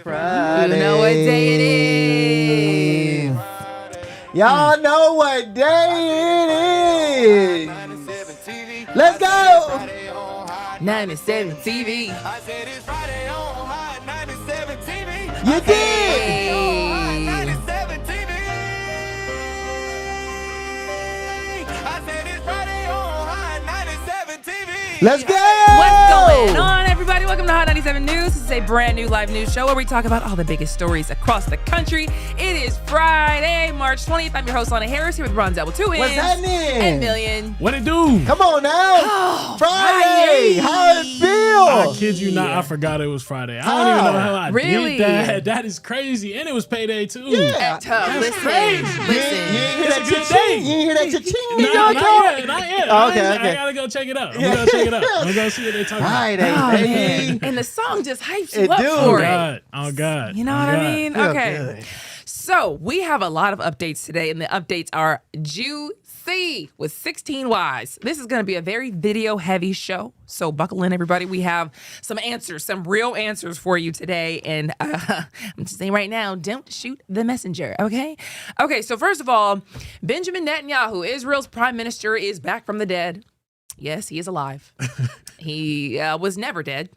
Friday. You know what day it is. Y'all know what day it is. Let's go. 97 TV. You did. Let's go. What's going on, everybody? Welcome to Hot 97 News. This is a brand new live news show where we talk about all the biggest stories across the country. It is Friday, March 20th. I'm your host, Lana Harris, here with Bronzel with 2 N's. What's happening? And Million. What it do? Come on now. Oh, Friday. How it feel? I kid you not, I forgot it was Friday. I don't even know how I Really? did that. That is crazy. And it was payday too. Yeah. Listen. You ain't hear It's that a good cha-ching? day. You ain't hear that cha-ching? No, not yet. Oh, okay. I gotta go check it out. I'm gonna go check it out. I'm gonna go see what they talking about. Friday, Oh, baby. man. And the song just hypes you It up do. Oh for it. God. Oh God. You know Oh, what I God. mean? Feel Okay. good. So we have a lot of updates today, and the updates are juicy with 16 Ys. This is going to be a very video-heavy show, so buckle in, everybody. We have some answers, some real answers for you today, and I'm just saying right now, don't shoot the messenger, okay? Okay, so first of all, Benjamin Netanyahu, Israel's prime minister, is back from the dead. Yes, he is alive. He was never dead.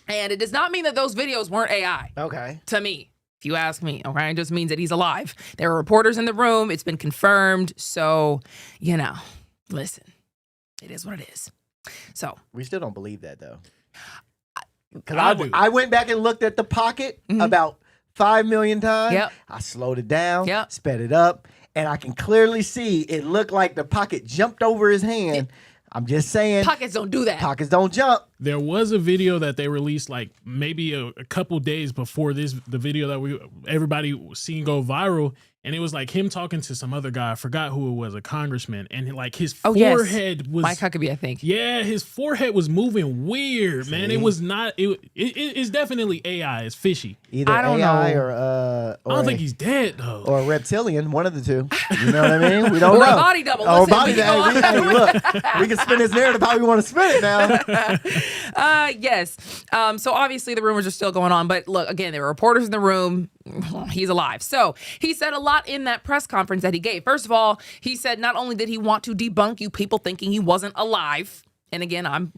And it does not mean that those videos weren't AI. Okay. To me, if you ask me, okay? It just means that he's alive. There are reporters in the room. It's been confirmed. So, listen, it is what it is. So, We still don't believe that, though. I Because do. I went back and looked at the pocket about 5 million times. Yep. I slowed it down, Yep. sped it up, and I can clearly see it looked like the pocket jumped over his hand. I'm just saying, pockets don't do that. pockets don't jump. There was a video that they released like maybe a couple days before the video that everybody seen go viral, and it was like him talking to some other guy. I forgot who it was, a congressman, and like his Yes. forehead was Mike Huckabee, I think. Yeah, his forehead was moving weird, man. It was not. It's definitely AI. It's fishy. Either I don't AI know. or I don't think he's dead though. or a reptilian, one of the two. You know what I mean? We don't Or a know. body double. Or a Listen, body we double. go Hey, look, we can spin this narrative how we want to spin it now. Yes. So obviously the rumors are still going on, but look, again, there were reporters in the room. He's alive. So he said a lot in that press conference that he gave. First of all, he said not only did he want to debunk you people thinking he wasn't alive. And again, I'm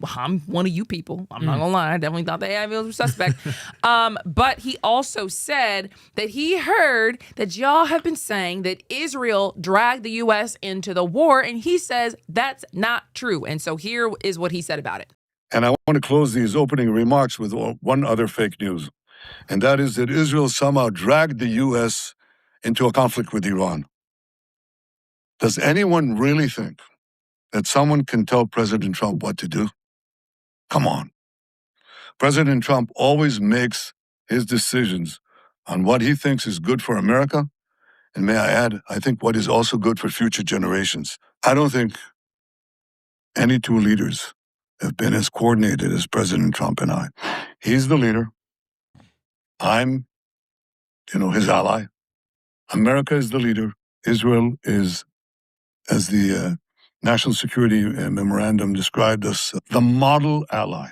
one of you people. I'm not gonna lie. I definitely thought the AI videos were suspect. But he also said that he heard that y'all have been saying that Israel dragged the U.S. into the war, and he says that's not true. And so here is what he said about it. And I want to close these opening remarks with one other fake news, and that is that Israel somehow dragged the U.S. into a conflict with Iran. Does anyone really think that someone can tell President Trump what to do? Come on. President Trump always makes his decisions on what he thinks is good for America, and may I add, I think what is also good for future generations. I don't think any two leaders have been as coordinated as President Trump and I. He's the leader. I'm, his ally. America is the leader. Israel is, as the National Security Memorandum described us, the model ally.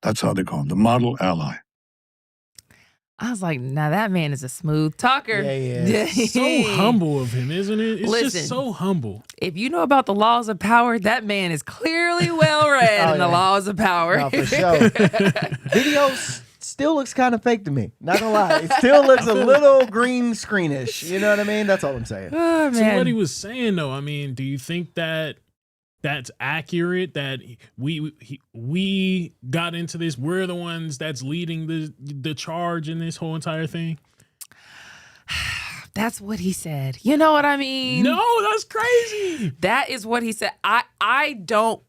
That's how they call him, the model ally. I was like, now that man is a smooth talker. Yeah. So humble of him, isn't it? It's Listen. just so humble. If you know about the laws of power, that man is clearly well read in the yeah. laws of power. No, for sure. Video still looks kind of fake to me. Not gonna lie. It still looks a little green screenish. You know what I mean? That's all I'm saying. Oh, So man. what he was saying though, I mean, do you think that that's accurate? That we got into this? We're the ones that's leading the charge in this whole entire thing. That's what he said. You know what I mean? No, that's crazy. That is what he said. I don't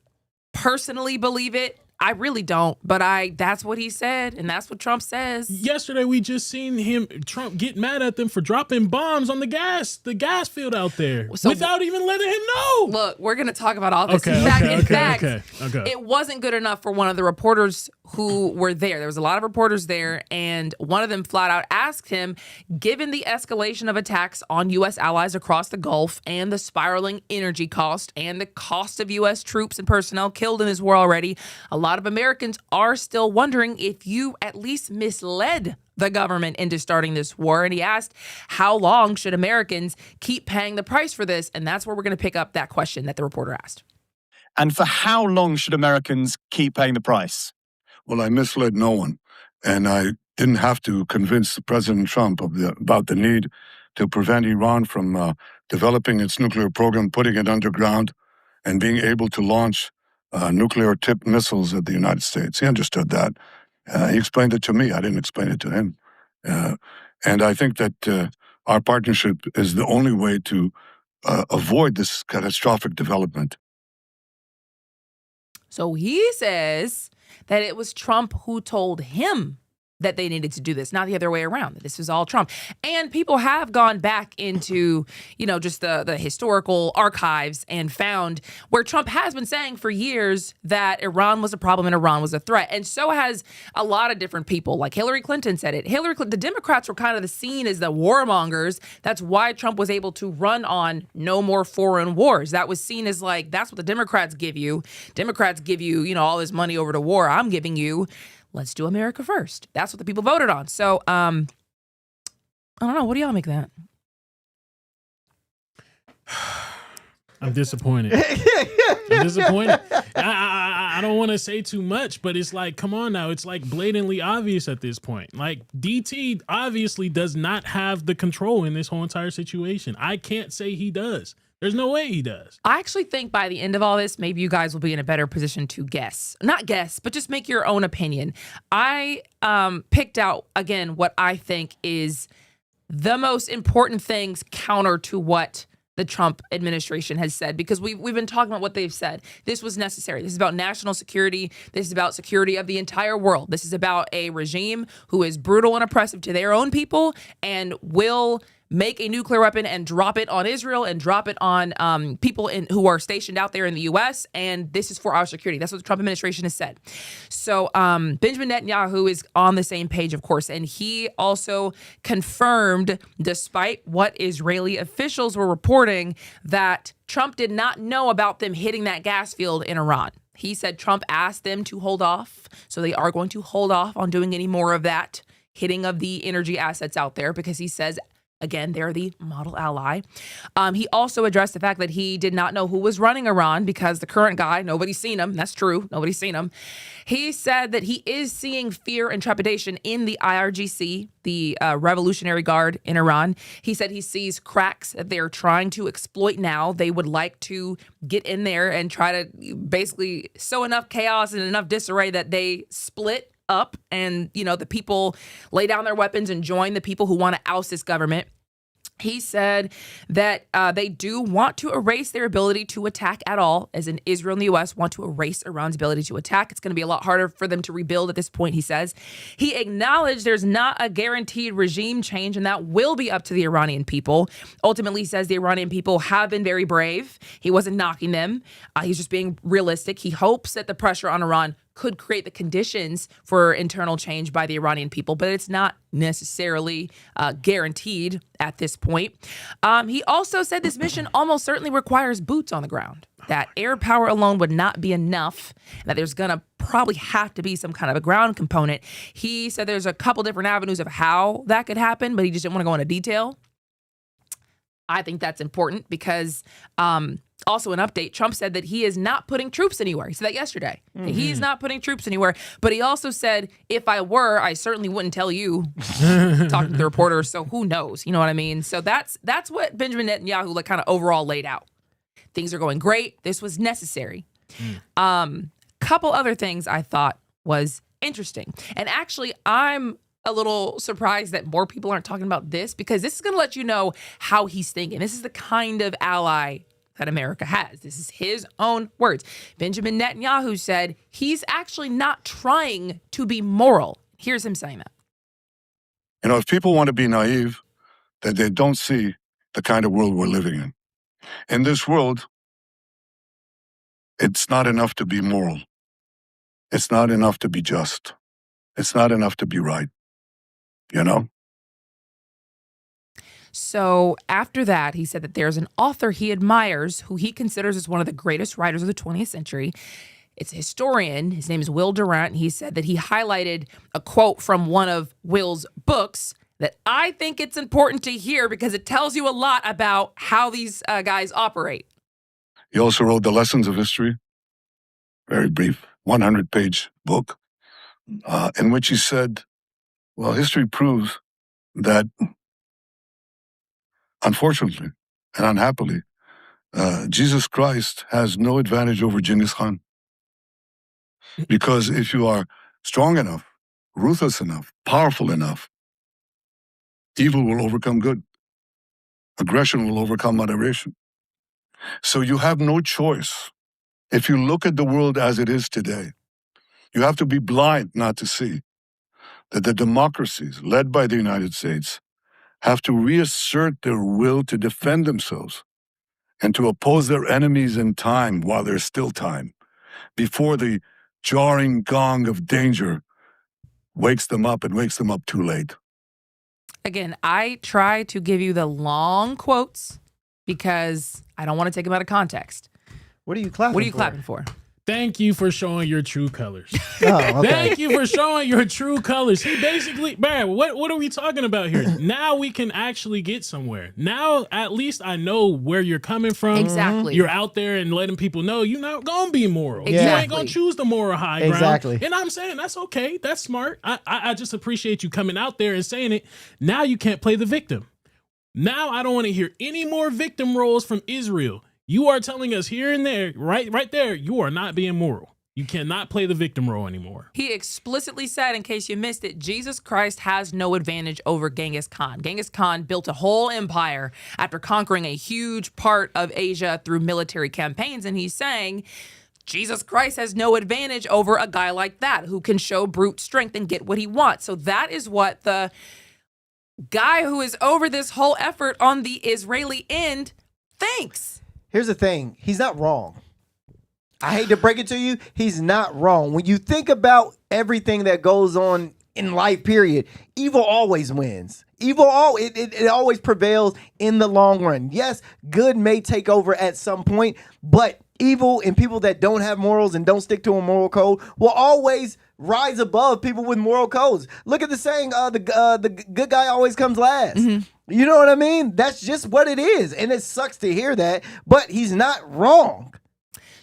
personally believe it. I really don't, but that's what he said, and that's what Trump says. Yesterday, we just seen Trump get mad at them for dropping bombs on the gas field out there So- without even letting him know. Look, we're going to talk about all this. Okay, In fact, okay. it wasn't good enough for one of the reporters who were there. There was a lot of reporters there, and one of them flat out asked him, given the escalation of attacks on U.S. allies across the Gulf and the spiraling energy cost and the cost of U.S. troops and personnel killed in this war already, a lot lot of Americans are still wondering if you at least misled the government into starting this war. And he asked, how long should Americans keep paying the price for this? And that's where we're going to pick up that question that the reporter asked. And for how long should Americans keep paying the price? Well, I misled no one. And I didn't have to convince President Trump about the need to prevent Iran from developing its nuclear program, putting it underground, and being able to launch nuclear-tipped missiles at the United States. He understood that. He explained it to me. I didn't explain it to him. And I think that our partnership is the only way to avoid this catastrophic development. So he says that it was Trump who told him that they needed to do this, not the other way around. This was all Trump. And people have gone back into, just the historical archives and found where Trump has been saying for years that Iran was a problem and Iran was a threat. And so has a lot of different people. Like Hillary Clinton said it. The Democrats were kind of seen as the warmongers. That's why Trump was able to run on no more foreign wars. That was seen as like, that's what the Democrats give you. Democrats give you, all this money over to war. I'm giving you, let's do America first. That's what the people voted on. So, I don't know. What do y'all make of that? I'm disappointed. I'm disappointed. I don't want to say too much, but it's like, come on now. It's like blatantly obvious at this point. Like DT obviously does not have the control in this whole entire situation. I can't say he does. There's no way he does. I actually think by the end of all this, maybe you guys will be in a better position to guess. Not guess, but just make your own opinion. I picked out, again, what I think is the most important things counter to what the Trump administration has said, because we've been talking about what they've said. This was necessary. This is about national security. This is about security of the entire world. This is about a regime who is brutal and oppressive to their own people and will make a nuclear weapon and drop it on Israel and drop it on people who are stationed out there in the U.S. And this is for our security. That's what the Trump administration has said. So Benjamin Netanyahu is on the same page, of course. And he also confirmed, despite what Israeli officials were reporting, that Trump did not know about them hitting that gas field in Iran. He said Trump asked them to hold off. So they are going to hold off on doing any more of that hitting of the energy assets out there, because he says, again, they're the model ally. He also addressed the fact that he did not know who was running Iran, because the current guy, nobody's seen him. That's true. Nobody's seen him. He said that he is seeing fear and trepidation in the IRGC, the Revolutionary Guard in Iran. He said he sees cracks that they're trying to exploit now. They would like to get in there and try to basically sow enough chaos and enough disarray that they split up and, the people lay down their weapons and join the people who want to oust this government. He said that they do want to erase their ability to attack at all, as in Israel and the U.S. want to erase Iran's ability to attack. It's going to be a lot harder for them to rebuild at this point, he says. He acknowledged there's not a guaranteed regime change, and that will be up to the Iranian people. Ultimately, he says the Iranian people have been very brave. He wasn't knocking them. He's just being realistic. He hopes that the pressure on Iran could create the conditions for internal change by the Iranian people, but it's not necessarily guaranteed at this point. He also said this mission almost certainly requires boots on the ground, that air power alone would not be enough, that there's going to probably have to be some kind of a ground component. He said there's a couple different avenues of how that could happen, but he just didn't want to go into detail. I think that's important because also an update, Trump said that he is not putting troops anywhere. He said that yesterday. Mm-hmm. He is not putting troops anywhere. But he also said, if I were, I certainly wouldn't tell you, talking to the reporters. So who knows? You know what I mean? So that's what Benjamin Netanyahu kind of overall laid out. Things are going great. This was necessary. Couple other things I thought was interesting. And actually, I'm a little surprised that more people aren't talking about this, because this is going to let you know how he's thinking. This is the kind of ally that America has. This is his own words. Benjamin Netanyahu said he's actually not trying to be moral. Here's him saying that. If people want to be naive, then they don't see the kind of world we're living in. In this world, it's not enough to be moral. It's not enough to be just. It's not enough to be right. So after that, he said that there's an author he admires who he considers as one of the greatest writers of the 20th century. It's a historian. His name is Will Durant. He said that he highlighted a quote from one of Will's books that I think it's important to hear because it tells you a lot about how these guys operate. He also wrote The Lessons of History, very brief, 100-page book, in which he said, well, history proves that, unfortunately and unhappily, Jesus Christ has no advantage over Genghis Khan. Because if you are strong enough, ruthless enough, powerful enough, evil will overcome good. Aggression will overcome moderation. So you have no choice. If you look at the world as it is today, you have to be blind not to see that the democracies led by the United States have to reassert their will to defend themselves and to oppose their enemies in time while there's still time, before the jarring gong of danger wakes them up and wakes them up too late. Again, I try to give you the long quotes because I don't want to take them out of context. What are you clapping for? What are you clapping for? Thank you for showing your true colors. Oh, okay. Thank you for showing your true colors. He basically, man, what are we talking about here? Now we can actually get somewhere. Now at least I know where you're coming from. Exactly. You're out there and letting people know you're not gonna be moral. Exactly. You ain't gonna choose the moral high ground. Exactly. And I'm saying that's okay. That's smart. I just appreciate you coming out there and saying it. Now you can't play the victim. Now I don't want to hear any more victim roles from Israel. You are telling us here and there, right there, you are not being moral. You cannot play the victim role anymore. He explicitly said, in case you missed it, Jesus Christ has no advantage over Genghis Khan. Genghis Khan built a whole empire after conquering a huge part of Asia through military campaigns. And he's saying Jesus Christ has no advantage over a guy like that who can show brute strength and get what he wants. So that is what the guy who is over this whole effort on the Israeli end thinks. Here's the thing. He's not wrong. I hate to break it to you. He's not wrong. When you think about everything that goes on in life, period, evil always wins. Evil, it always prevails in the long run. Yes, good may take over at some point, but evil and people that don't have morals and don't stick to a moral code will always rise above people with moral codes. Look at the saying, the good guy always comes last. Mm-hmm. You know what I mean? That's just what it is. And it sucks to hear that, but he's not wrong.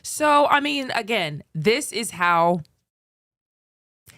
So, I mean, again, this is how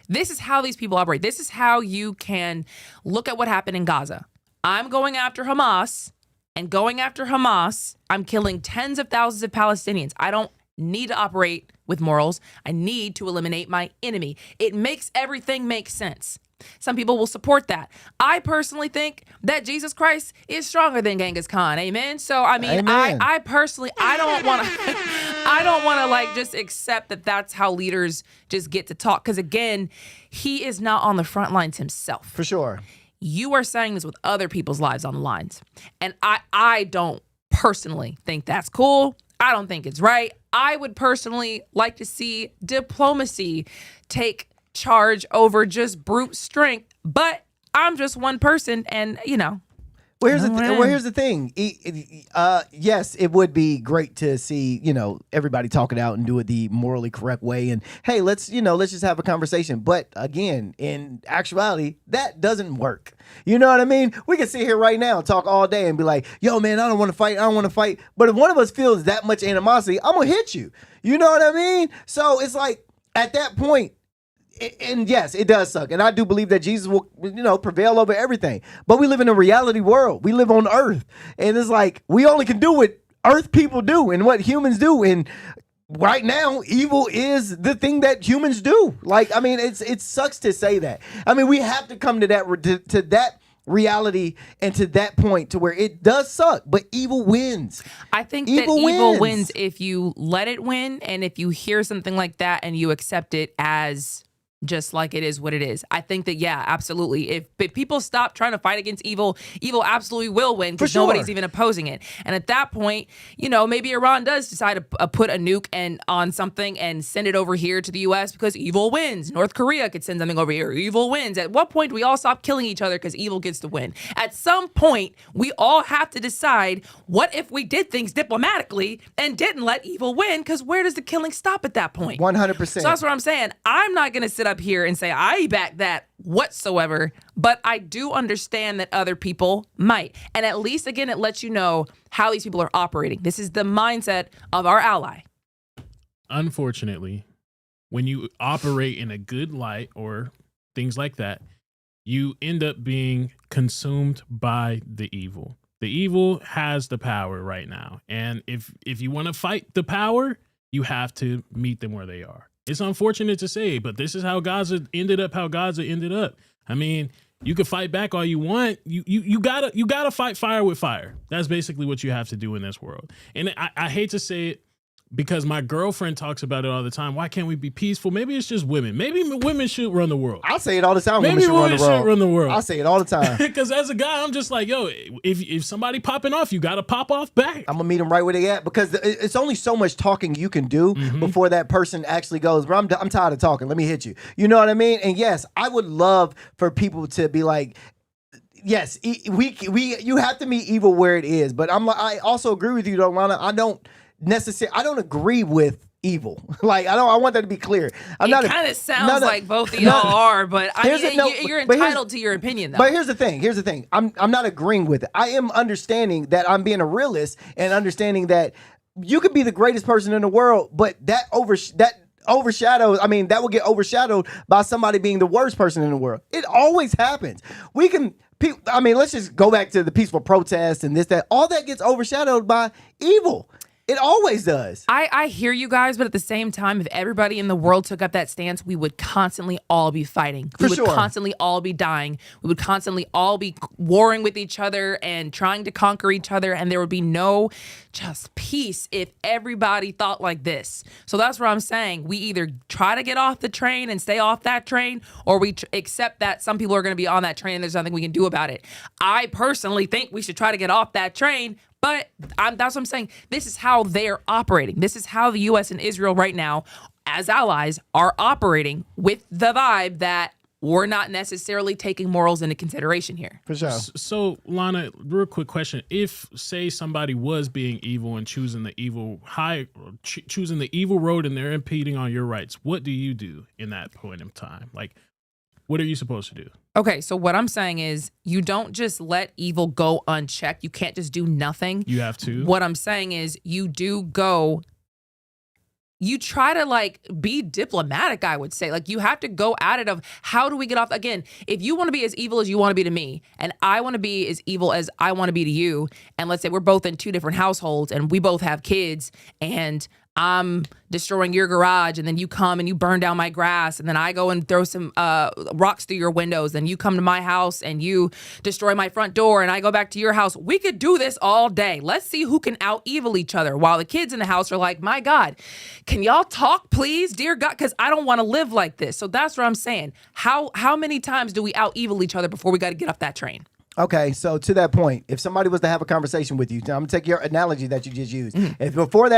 these people operate. This is how you can look at what happened in Gaza. I'm going after Hamas, and going after Hamas, I'm killing tens of thousands of Palestinians. I don't need to operate with morals. I need to eliminate my enemy. It makes everything make sense. Some people will support that. I personally think that Jesus Christ is stronger than Genghis Khan. Amen. So I mean, I personally, I don't want to like just accept that that's how leaders just get to talk. Because again, he is not on the front lines himself. For sure. You are saying this with other people's lives on the lines, and I don't personally think that's cool. I don't think it's right. I would personally like to see diplomacy take charge over just brute strength, but I'm just one person, and you know. Well, here's the thing. Yes, it would be great to see, everybody talk it out and do it the morally correct way. And hey, let's just have a conversation. But again, in actuality, that doesn't work. You know what I mean? We can sit here right now and talk all day and be like, yo, man, I don't want to fight. I don't want to fight. But if one of us feels that much animosity, I'm going to hit you. You know what I mean? So it's like at that point, and yes, it does suck. And I do believe that Jesus will, prevail over everything. But we live in a reality world. We live on earth. And it's like, we only can do what earth people do and what humans do. And right now, evil is the thing that humans do. Like, I mean, it sucks to say that. I mean, we have to come to that reality and to that point to where it does suck, but evil wins. I think evil wins if you let it win, and if you hear something like that and you accept it as just like it is what it is. I think that, yeah, absolutely. If people stop trying to fight against evil, evil absolutely will win because nobody's even opposing it. And at that point, maybe Iran does decide to put a nuke on something and send it over here to the U.S. because evil wins. North Korea could send something over here. Evil wins. At what point do we all stop killing each other because evil gets to win? At some point, we all have to decide, what if we did things diplomatically and didn't let evil win? Because where does the killing stop at that point? 100%. So that's what I'm saying. I'm not going to sit up here and say I back that whatsoever, but I do understand that other people might. And at least, again, it lets you know how these people are operating. This is the mindset of our ally. Unfortunately, when you operate in a good light or things like that, you end up being consumed by the evil. The evil has the power right now. And if you want to fight the power, you have to meet them where they are. It's unfortunate to say, but this is how Gaza ended up. I mean, you can fight back all you want. You gotta fight fire with fire. That's basically what you have to do in this world. And I hate to say it, because my girlfriend talks about it all the time. Why can't we be peaceful? Maybe it's just women. Maybe women should run the world. I say it all the time. Maybe women should run the world. I say it all the time. Because as a guy, I'm just like, yo, if somebody popping off, you got to pop off back. I'm going to meet them right where they at, because it's only so much talking you can do before that person actually goes, bro, I'm tired of talking. Let me hit you. You know what I mean? And yes, I would love for people to be like, yes, you have to meet evil where it is. But I also agree with you, though, Lana. I don't agree with evil. Like, I want that to be clear. It kind of sounds like both of y'all are, but you're entitled to your opinion, though. But here's the thing. I'm not agreeing with it. I am understanding that I'm being a realist and understanding that you could be the greatest person in the world, but that overshadows. I mean, that will get overshadowed by somebody being the worst person in the world. It always happens. Let's just go back to the peaceful protest and this, that. All that gets overshadowed by evil. It always does. I hear you guys, but at the same time, if everybody in the world took up that stance, we would constantly all be fighting. We would constantly all be dying. We would constantly all be warring with each other and trying to conquer each other, and there would be no just peace if everybody thought like this. So that's what I'm saying. We either try to get off the train and stay off that train, or we accept that some people are going to be on that train and there's nothing we can do about it. I personally think we should try to get off that train. But that's what I'm saying. This is how they're operating. This is how the U.S. and Israel right now, as allies, are operating with the vibe that we're not necessarily taking morals into consideration here. For sure. So, Lana, real quick question. If, say, somebody was being evil and choosing the evil road and they're impeding on your rights, what do you do in that point in time? Like, what are you supposed to do? Okay, so what I'm saying is you don't just let evil go unchecked. You can't just do nothing. You have to. What I'm saying is you try to be diplomatic, I would say. Like, you have to go at it of how do we get off? Again, if you want to be as evil as you want to be to me, and I want to be as evil as I want to be to you, and let's say we're both in two different households and we both have kids, and I'm destroying your garage, and then you come and you burn down my grass, and then I go and throw some rocks through your windows, and you come to my house and you destroy my front door, and I go back to your house. We could do this all day. Let's see who can out-evil each other, while the kids in the house are like, my God, can y'all talk, please? Dear God, because I don't want to live like this. So that's what I'm saying. How many times do we out-evil each other before we got to get off that train? Okay, so to that point, if somebody was to have a conversation with you, I'm gonna take your analogy that you just used. If before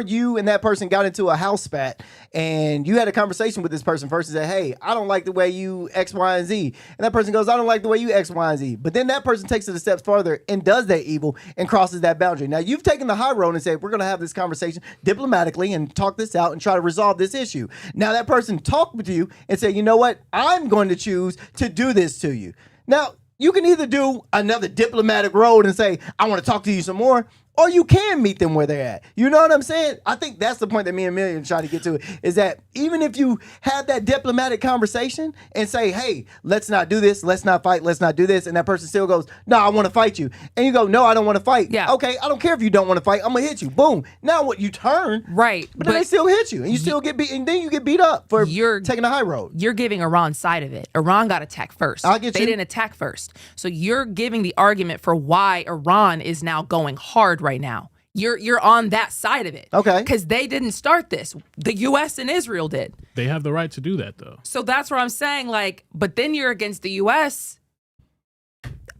you and that person got into a house spat, and you had a conversation with this person first and said, "Hey, I don't like the way you X, Y, and Z," and that person goes, "I don't like the way you X, Y, and Z," but then that person takes it a step further and does that evil and crosses that boundary. Now you've taken the high road and said, "We're gonna have this conversation diplomatically and talk this out and try to resolve this issue." Now that person talked with you and said, "You know what? I'm going to choose to do this to you." Now, you can either do another diplomatic road and say, I want to talk to you some more, or you can meet them where they're at. You know what I'm saying? I think that's the point that me and Amelia are trying to get to, is that even if you have that diplomatic conversation and say, hey, let's not do this, let's not fight, let's not do this, and that person still goes, no, I want to fight you. And you go, no, I don't want to fight. Yeah. Okay, I don't care if you don't want to fight. I'm going to hit you. Boom. Now what? You turn. Right. But then they still hit you, and you still get beat, and then you get beat up for taking the high road. You're giving Iran's side of it. Iran got attacked first. They didn't attack first. So you're giving the argument for why Iran is now going hard right now. you're on that side of it. Okay. Because they didn't start this. The U.S. and Israel did. They have the right to do that, though. So that's where I'm saying, like, but then you're against the U.S.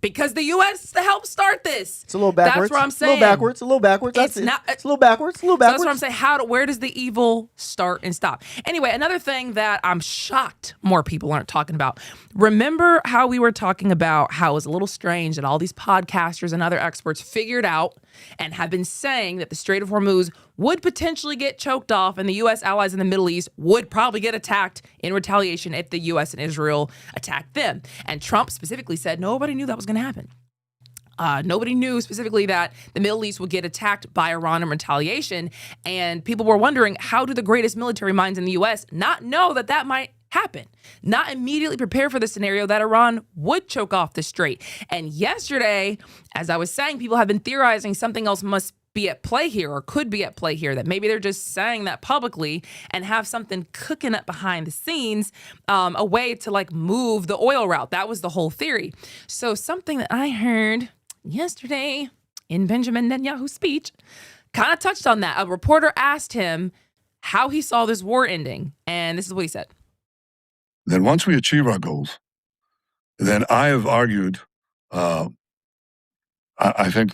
because the U.S. helped start this. It's a little backwards. That's what I'm saying. A little backwards. A little backwards. It's That's it. not- It's a little backwards. A little So backwards. that's what I'm saying. Where does the evil start and stop? Anyway, another thing that I'm shocked more people aren't talking about. Remember how we were talking about how it was a little strange that all these podcasters and other experts figured out and have been saying that the Strait of Hormuz would potentially get choked off and the U.S. allies in the Middle East would probably get attacked in retaliation if the U.S. and Israel attacked them. And Trump specifically said nobody knew that was going to happen. Nobody knew specifically that the Middle East would get attacked by Iran in retaliation. And people were wondering, how do the greatest military minds in the U.S. not know that that might happen? Not immediately prepare for the scenario that Iran would choke off the strait. And yesterday, as I was saying, people have been theorizing something else must be at play here or could be at play here, that maybe they're just saying that publicly and have something cooking up behind the scenes, a way to like move the oil route. That was the whole theory. So something that I heard yesterday in Benjamin Netanyahu's speech kind of touched on that. A reporter asked him how he saw this war ending, and this is what he said. Then once we achieve our goals, then I have argued, I think,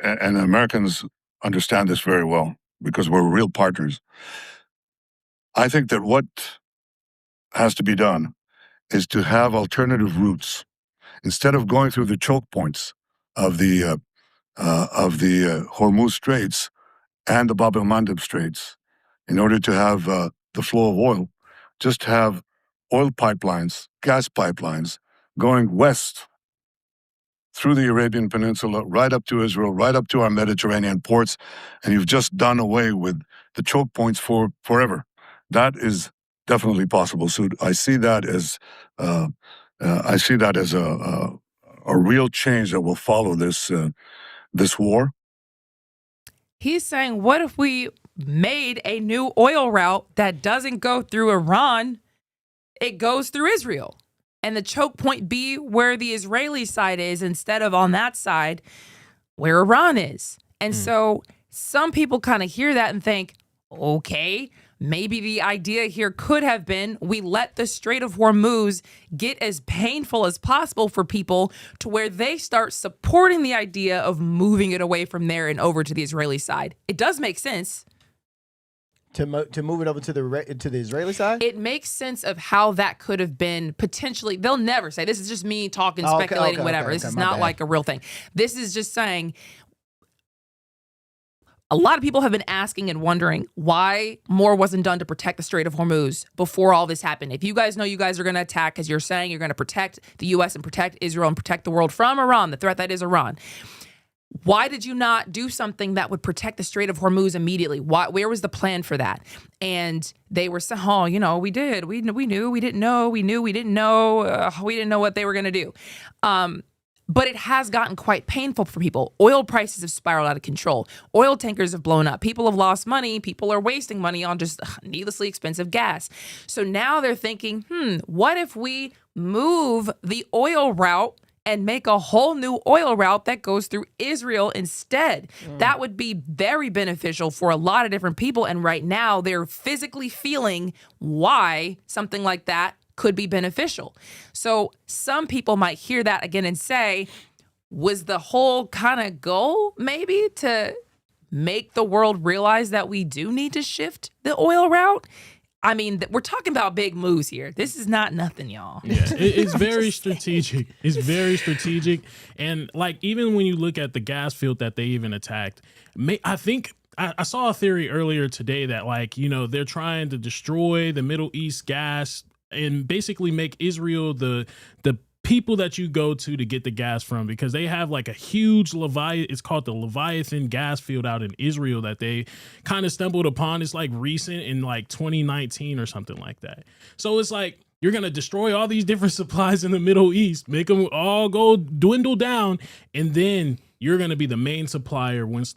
and Americans understand this very well because we're real partners. I think that what has to be done is to have alternative routes. Instead of going through the choke points of the Hormuz Straits and the Bab el-Mandeb Straits, in order to have the flow of oil, just have oil pipelines, gas pipelines going west through the Arabian Peninsula, right up to Israel, right up to our Mediterranean ports, and you've just done away with the choke points for forever. That is definitely possible. So I see that as a real change that will follow this war. He's saying, what if we made a new oil route that doesn't go through Iran? It goes through Israel. And the choke point be where the Israeli side is instead of on that side where Iran is. And so some people kind of hear that and think, okay, maybe the idea here could have been we let the Strait of Hormuz get as painful as possible for people to where they start supporting the idea of moving it away from there and over to the Israeli side. It does make sense. To move it over to the Israeli side? It makes sense of how that could have been potentially. They'll never say, this is just me talking, speculating, whatever. This is not like a real thing. This is just saying, a lot of people have been asking and wondering why more wasn't done to protect the Strait of Hormuz before all this happened. If you guys know you guys are going to attack, as you're saying, you're going to protect the U.S. and protect Israel and protect the world from Iran, the threat that is Iran. Why did you not do something that would protect the Strait of Hormuz immediately? Where was the plan for that? And they were saying, oh, we did. We knew. We didn't know. We knew. We didn't know. We didn't know what they were going to do. But it has gotten quite painful for people. Oil prices have spiraled out of control. Oil tankers have blown up. People have lost money. People are wasting money on just needlessly expensive gas. So now they're thinking, what if we move the oil route and make a whole new oil route that goes through Israel instead? That would be very beneficial for a lot of different people. And right now they're physically feeling why something like that could be beneficial. So some people might hear that again and say, was the whole kind of goal maybe to make the world realize that we do need to shift the oil route? I mean, we're talking about big moves here. This is not nothing, y'all. Yeah, it's very strategic. It's very strategic. And like, even when you look at the gas field that they even attacked, I think I saw a theory earlier today that they're trying to destroy the Middle East gas and basically make Israel the people that you go to get the gas from, because they have like a huge it's called the Leviathan gas field out in Israel that they kind of stumbled upon. It's like recent in like 2019 or something like that. So it's like, you're going to destroy all these different supplies in the Middle East, make them all go dwindle down. And then you're going to be the main supplier once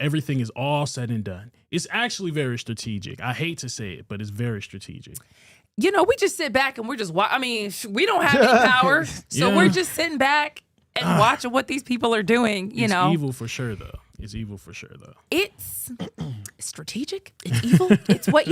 everything is all said and done. It's actually very strategic. I hate to say it, but it's very strategic. We just sit back and we're just, we don't have any power. So we're just sitting back and watching what these people are doing, It's evil for sure, though. It's evil for sure, though. It's strategic. It's evil. It's what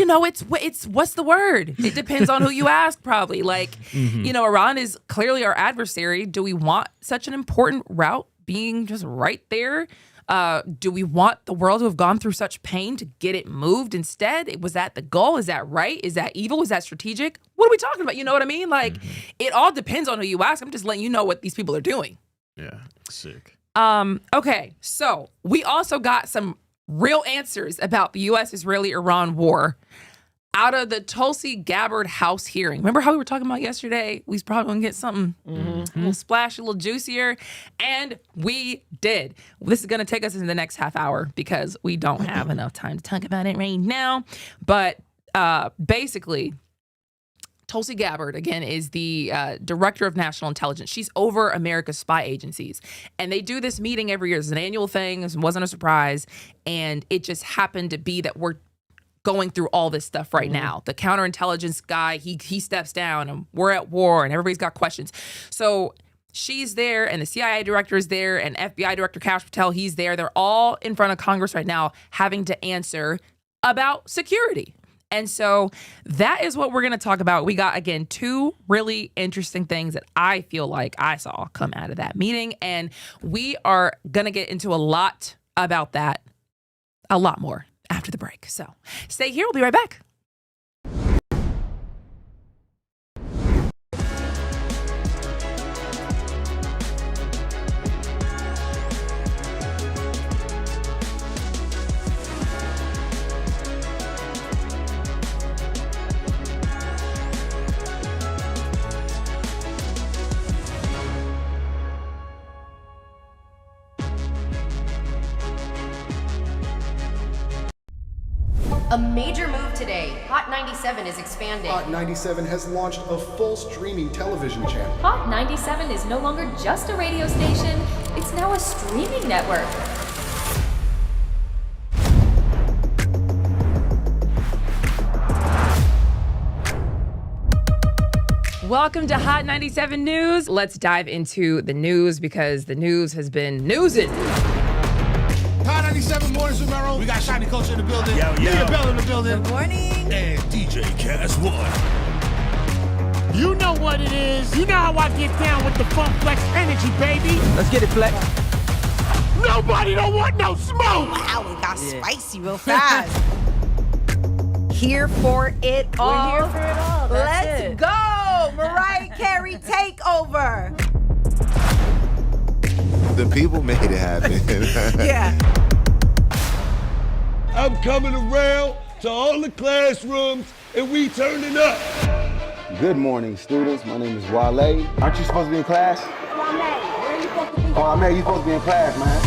it's what's the word? It depends on who you ask, probably. Like, Iran is clearly our adversary. Do we want such an important route being just right there? Do we want the world to have gone through such pain to get it moved instead? Was that the goal? Is that right? Is that evil? Is that strategic? What are we talking about? You know what I mean? Like, it all depends on who you ask. I'm just letting you know what these people are doing. Yeah, sick. Okay, so we also got some real answers about the U.S.-Israeli-Iran war out of the Tulsi Gabbard House hearing. Remember how we were talking about yesterday? We was probably going to get something a little splash, a little juicier, and we did. This is going to take us into the next half hour because we don't have enough time to talk about it right now. But basically, Tulsi Gabbard, again, is the director of national intelligence. She's over America's spy agencies. And they do this meeting every year. It's an annual thing. It wasn't a surprise. And it just happened to be that we're going through all this stuff right now. The counterintelligence guy, he steps down and we're at war and everybody's got questions. So she's there and the CIA director is there and FBI director Kash Patel, he's there. They're all in front of Congress right now having to answer about security. And so that is what we're going to talk about. We got, again, two really interesting things that I feel like I saw come out of that meeting. And we are going to get into a lot about that, a lot more after the break. So stay here. We'll be right back. A major move today. Hot 97 is expanding. Hot 97 has launched a full streaming television channel. Hot 97 is no longer just a radio station, it's now a streaming network. Welcome to Hot 97 News. Let's dive into the news because the news has been newsing. Hot 97 Mornings with Merrill. We got Shiny Culture in the building. Leah Bell in the building. Good morning. And DJ Cass One. You know what it is. You know how I get down with the Funk Flex energy, baby. Let's get it, Flex. Nobody don't want no smoke. Wow, it got spicy real fast. Here for it all. We're here for it all. Let's go. Mariah Carey takeover. The people made it happen. Yeah. I'm coming around to all the classrooms and we turning up. Good morning, students. My name is Wale. Aren't you supposed to be in class? Wale, where are you supposed to be? Oh, man, you supposed to be in class, man.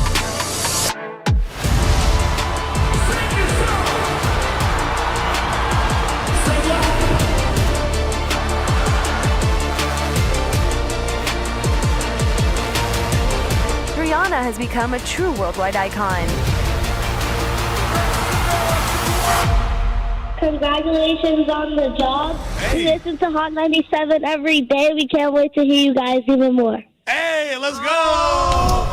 Rihanna has become a true worldwide icon. Congratulations on the job. We listen to Hot 97 every day. We can't wait to hear you guys even more. Hey, let's go!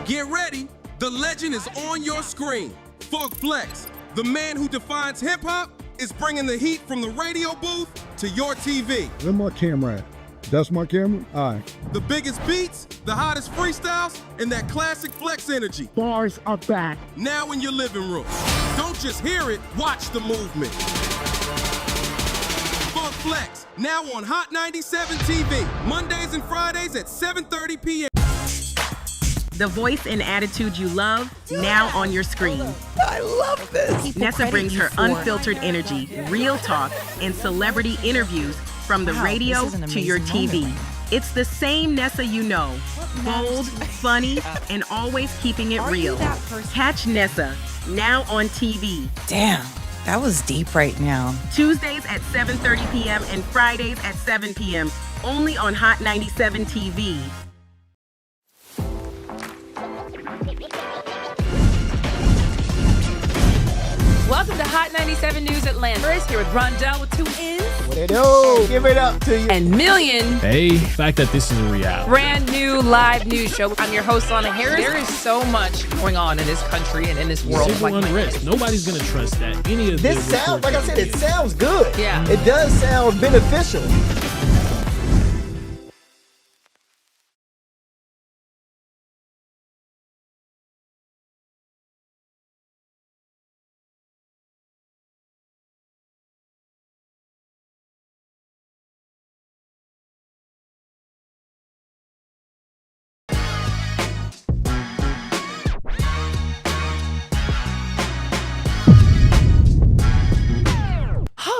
Get ready. The legend is on your screen. Funk Flex, the man who defines hip-hop, is bringing the heat from the radio booth to your TV. Where's my camera at? That's my camera? All right. The biggest beats, the hottest freestyles, and that classic Flex energy. Bars are back. Now in your living room. Don't just hear it, watch the movement. Funk Flex, now on Hot 97 TV, Mondays and Fridays at 7:30 p.m. The voice and attitude you love, now on your screen. I love this. Nessa brings her unfiltered energy, real talk, and celebrity interviews from the radio to your TV. Moment. It's the same Nessa you know. Bold, funny, and always keeping it real. Catch Nessa, now on TV. Damn, that was deep right now. Tuesdays at 7:30 p.m. and Fridays at 7 p.m. Only on Hot 97 TV. Welcome to Hot 97 News Atlanta. We're here with Rondell with 2 N's. What they do? Give it up to you. And Million. Hey, the fact that this is a reality. Brand new live news show. I'm your host, Lana Harris. There is so much going on in this country and in this world. Civil unrest. Nobody's going to trust that. Any of this sounds, like I said, it sounds good. Yeah. It does sound beneficial.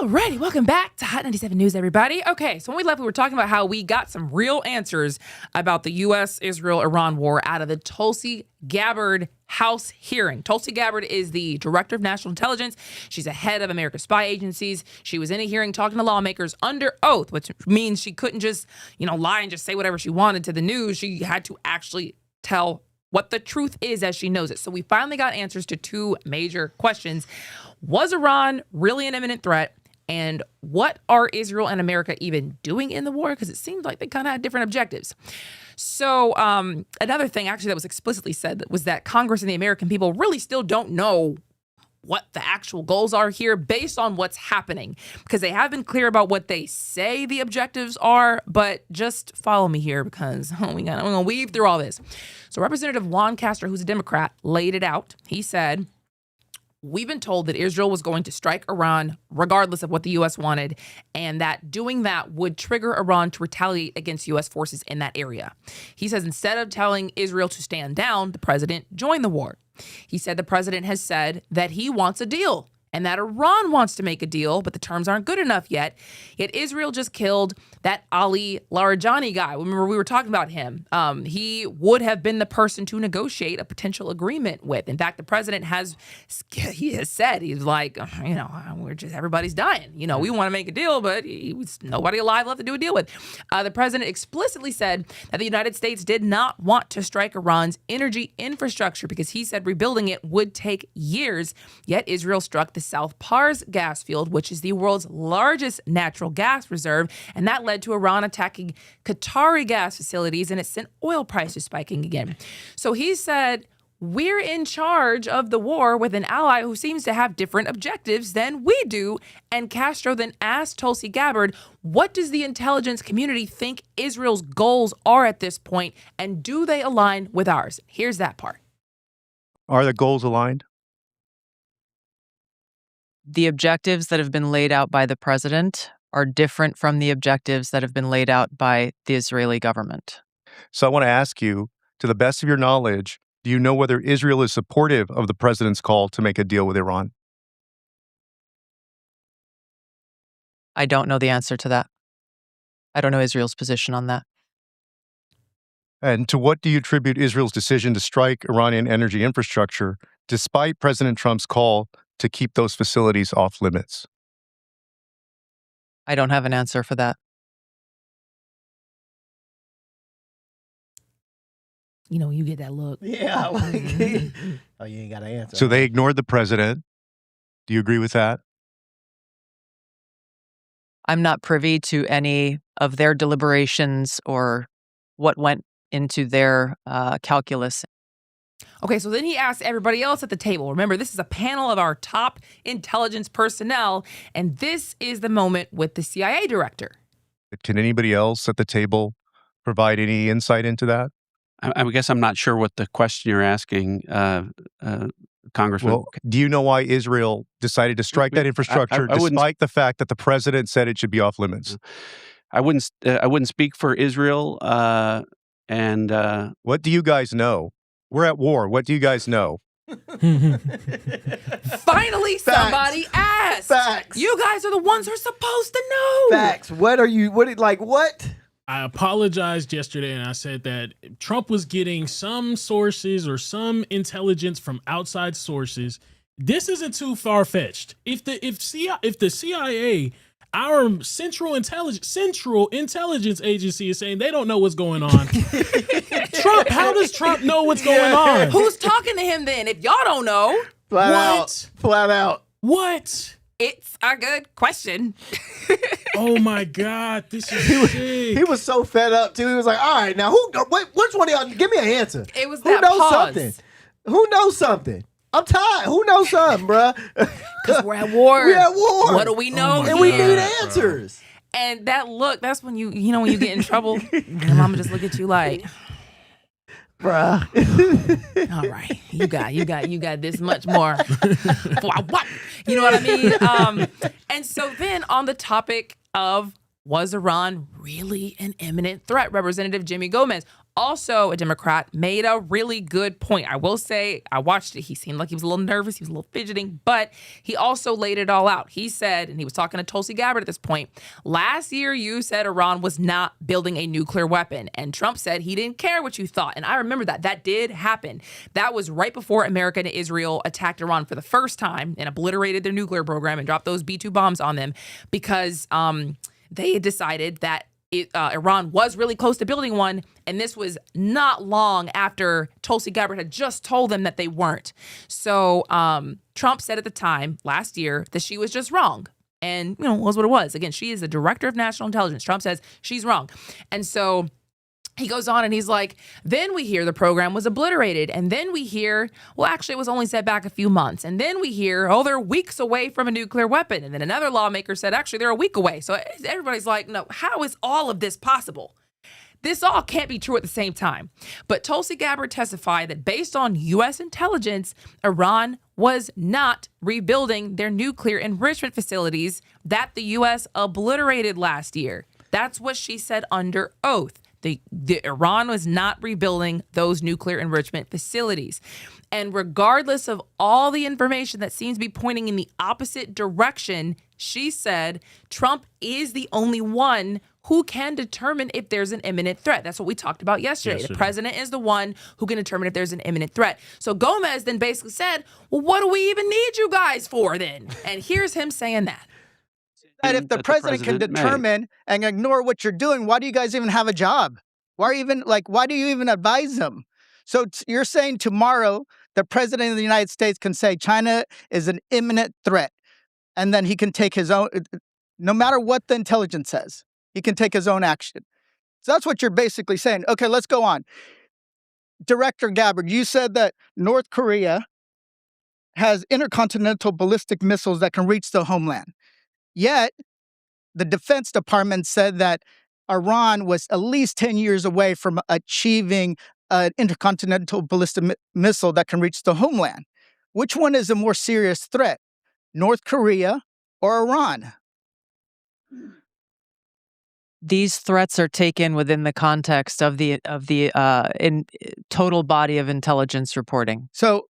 Alrighty, welcome back to Hot 97 News, everybody. Okay, so when we left, we were talking about how we got some real answers about the U.S. Israel-Iran war out of the Tulsi Gabbard House hearing. Tulsi Gabbard is the Director of National Intelligence. She's a head of America's spy agencies. She was in a hearing talking to lawmakers under oath, which means she couldn't just, lie and just say whatever she wanted to the news. She had to actually tell what the truth is as she knows it. So we finally got answers to 2 major questions. Was Iran really an imminent threat? And what are Israel and America even doing in the war? Because it seems like they kind of had different objectives. So another thing actually that was explicitly said was that Congress and the American people really still don't know what the actual goals are here based on what's happening, because they have been clear about what they say the objectives are. But just follow me here because we're going to weave through all this. So Representative Juan Castro, who's a Democrat, laid it out. He said, "We've been told that Israel was going to strike Iran regardless of what the U.S. wanted, and that doing that would trigger Iran to retaliate against U.S. forces in that area." He says instead of telling Israel to stand down, the president joined the war. He said the president has said that he wants a deal and that Iran wants to make a deal, but the terms aren't good enough yet. Yet Israel just killed that Ali Larijani guy. Remember, we were talking about him. He would have been the person to negotiate a potential agreement with. In fact, the president has said, he's like, we're just, everybody's dying. We want to make a deal, but nobody alive left to do a deal with. The president explicitly said that the United States did not want to strike Iran's energy infrastructure because he said rebuilding it would take years. Yet Israel struck the South Pars gas field, which is the world's largest natural gas reserve, and that led to Iran attacking Qatari gas facilities, and it sent oil prices spiking again. So he said, we're in charge of the war with an ally who seems to have different objectives than we do. And Castro then asked Tulsi Gabbard, what does the intelligence community think Israel's goals are at this point, and do they align with ours? Here's that part. Are the goals aligned? The objectives that have been laid out by the president are different from the objectives that have been laid out by the Israeli government. So I want to ask you, to the best of your knowledge, do you know whether Israel is supportive of the president's call to make a deal with Iran? I don't know the answer to that. I don't know Israel's position on that. And to what do you attribute Israel's decision to strike Iranian energy infrastructure, despite President Trump's call to keep those facilities off limits? I don't have an answer for that. You get that look. Yeah. Oh, you ain't got an answer. So they ignored the president. Do you agree with that? I'm not privy to any of their deliberations or what went into their calculus. Okay, so then he asked everybody else at the table. Remember, this is a panel of our top intelligence personnel, and this is the moment with the CIA director. Can anybody else at the table provide any insight into that? I guess I'm not sure what the question you're asking, Congressman. Well, do you know why Israel decided to strike that infrastructure despite the fact that the president said it should be off limits? I wouldn't speak for Israel. And what do you guys know? We're at war. What do you guys know? Finally, somebody asked. Facts. You guys are the ones who are supposed to know. Facts. What? I apologized yesterday and I said that Trump was getting some sources or some intelligence from outside sources. This isn't too far-fetched. If the CIA, our central intelligence agency, is saying they don't know what's going on. Trump, how does Trump know what's going on? Who's talking to him then? If y'all don't know. Flat out. What? It's a good question. Oh my God, this is sick. He was so fed up too. He was like, "All right, now which one of y'all? Give me an answer. It was who that knows pause. something? Who knows something? I'm tired. Who knows something, bruh? Because we're at war. We're at war. What do we know? And we need answers. And that look, that's when when you get in trouble. And mama just look at you like, bruh. All right, you got this much more. You know what I mean? And so then on the topic of, was Iran really an imminent threat? Representative Jimmy Gomez, also a Democrat, made a really good point. I will say, I watched it. He seemed like he was a little nervous. He was a little fidgeting, but he also laid it all out. He said, and he was talking to Tulsi Gabbard at this point, last year you said Iran was not building a nuclear weapon. And Trump said he didn't care what you thought. And I remember that. That did happen. That was right before America and Israel attacked Iran for the first time and obliterated their nuclear program and dropped those B-2 bombs on them because they had decided that Iran was really close to building one, and this was not long after Tulsi Gabbard had just told them that they weren't. So Trump said at the time, last year, that she was just wrong. And, it was what it was. Again, she is the director of national intelligence. Trump says she's wrong. And so he goes on and he's like, then we hear the program was obliterated. And then we hear, well, actually, it was only set back a few months. And then we hear, oh, they're weeks away from a nuclear weapon. And then another lawmaker said, actually, they're a week away. So everybody's like, no, how is all of this possible? This all can't be true at the same time. But Tulsi Gabbard testified that based on U.S. intelligence, Iran was not rebuilding their nuclear enrichment facilities that the U.S. obliterated last year. That's what she said under oath. The Iran was not rebuilding those nuclear enrichment facilities. And regardless of all the information that seems to be pointing in the opposite direction, she said Trump is the only one who can determine if there's an imminent threat. That's what we talked about yesterday. The president is the one who can determine if there's an imminent threat. So Gomez then basically said, well, what do we even need you guys for then? And here's him saying that. That if the president can determine and ignore what you're doing, why do you guys even have a job? Why do you even advise them? So you're saying tomorrow the president of the United States can say China is an imminent threat, and then he can take his own, no matter what the intelligence says, he can take his own action. So that's what you're basically saying. Okay, let's go on. Director Gabbard, you said that North Korea has intercontinental ballistic missiles that can reach the homeland. Yet, the Defense Department said that Iran was at least 10 years away from achieving an intercontinental ballistic missile that can reach the homeland. Which one is a more serious threat, North Korea or Iran? These threats are taken within the context of the in total body of intelligence reporting. So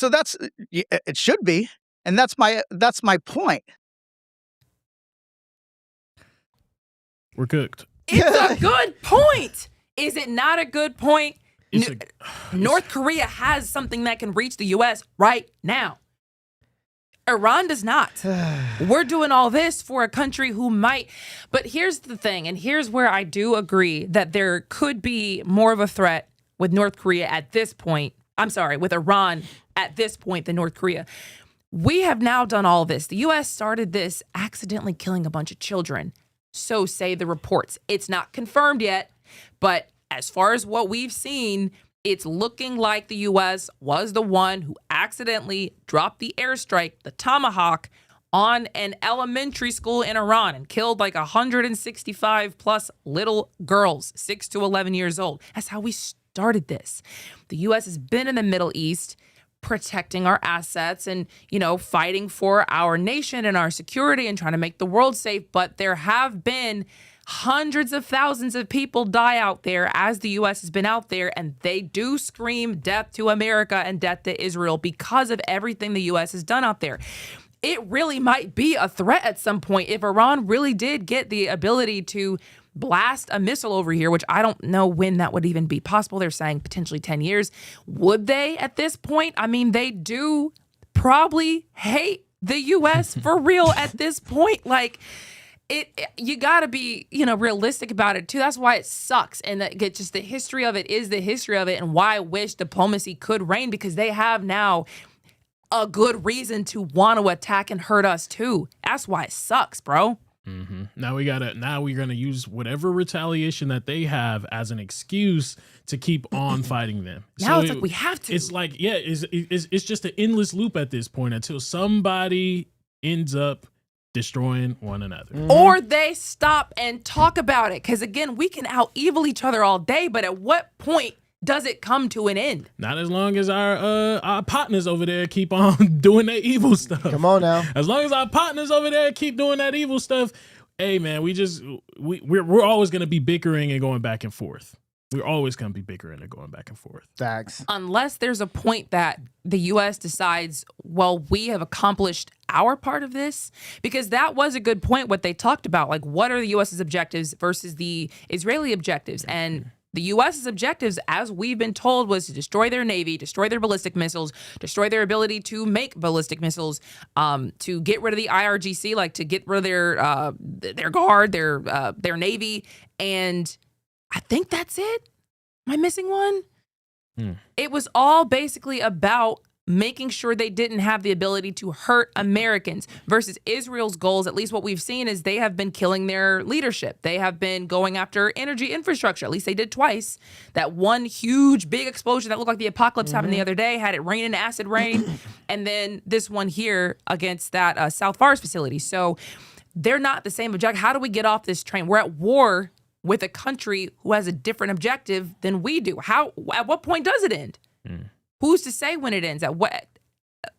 that's it should be, and that's my point. We're cooked. It's a good point. Is it not a good point? North Korea has something that can reach the U.S. right now. Iran does not. We're doing all this for a country who might. But here's the thing, and here's where I do agree that there could be more of a threat with North Korea at this point. I'm sorry, with Iran at this point than North Korea. We have now done all this. The U.S. started this accidentally killing a bunch of children. So say the reports. It's not confirmed yet, but as far as what we've seen, it's looking like the U.S. was the one who accidentally dropped the airstrike, the Tomahawk, on an elementary school in Iran and killed like 165 plus little girls, 6 to 11 years old. That's how we started this. The U.S. has been in the Middle East protecting our assets and, fighting for our nation and our security and trying to make the world safe. But there have been hundreds of thousands of people die out there as the U.S. has been out there, and they do scream death to America and death to Israel because of everything the U.S. has done out there. It really might be a threat at some point if Iran really did get the ability to blast a missile over here, which I don't know when that would even be possible. They're saying potentially 10 years. Would they at this point? I mean, they do probably hate the U.S. for real at this point. Like, you got to be, realistic about it too. That's why it sucks. And just the history of it is the history of it, and why I wish diplomacy could reign, because they have now a good reason to want to attack and hurt us too. That's why it sucks, bro. Mm-hmm. Now we're gonna use whatever retaliation that they have as an excuse to keep on fighting them. Now it's like we have to. It's like, yeah, it's just an endless loop at this point until somebody ends up destroying one another. Or they stop and talk about it. Because again, we can out evil each other all day, but at what point does it come to an end? Not as long as our partners over there keep on doing that evil stuff. Come on now. As long as our partners over there keep doing that evil stuff, hey man, we're always gonna be bickering and going back and forth. We're always gonna be bickering and going back and forth. Facts. Unless there's a point that the U.S. decides, well, we have accomplished our part of this, because that was a good point. What they talked about, like, what are the U.S.'s objectives versus the Israeli objectives, and the U.S.'s objectives, as we've been told, was to destroy their Navy, destroy their ballistic missiles, destroy their ability to make ballistic missiles, to get rid of the IRGC, like to get rid of their guard, their Navy. And I think that's it. Am I missing one? It was all basically about making sure they didn't have the ability to hurt Americans versus Israel's goals. At least what we've seen is they have been killing their leadership. They have been going after energy infrastructure. At least they did twice. That one huge big explosion that looked like the apocalypse happened the other day, had it raining acid rain. And then this one here against that South Forest facility. So they're not the same objective. How do we get off this train? We're at war with a country who has a different objective than we do. At what point does it end? Who's to say when it ends? At what?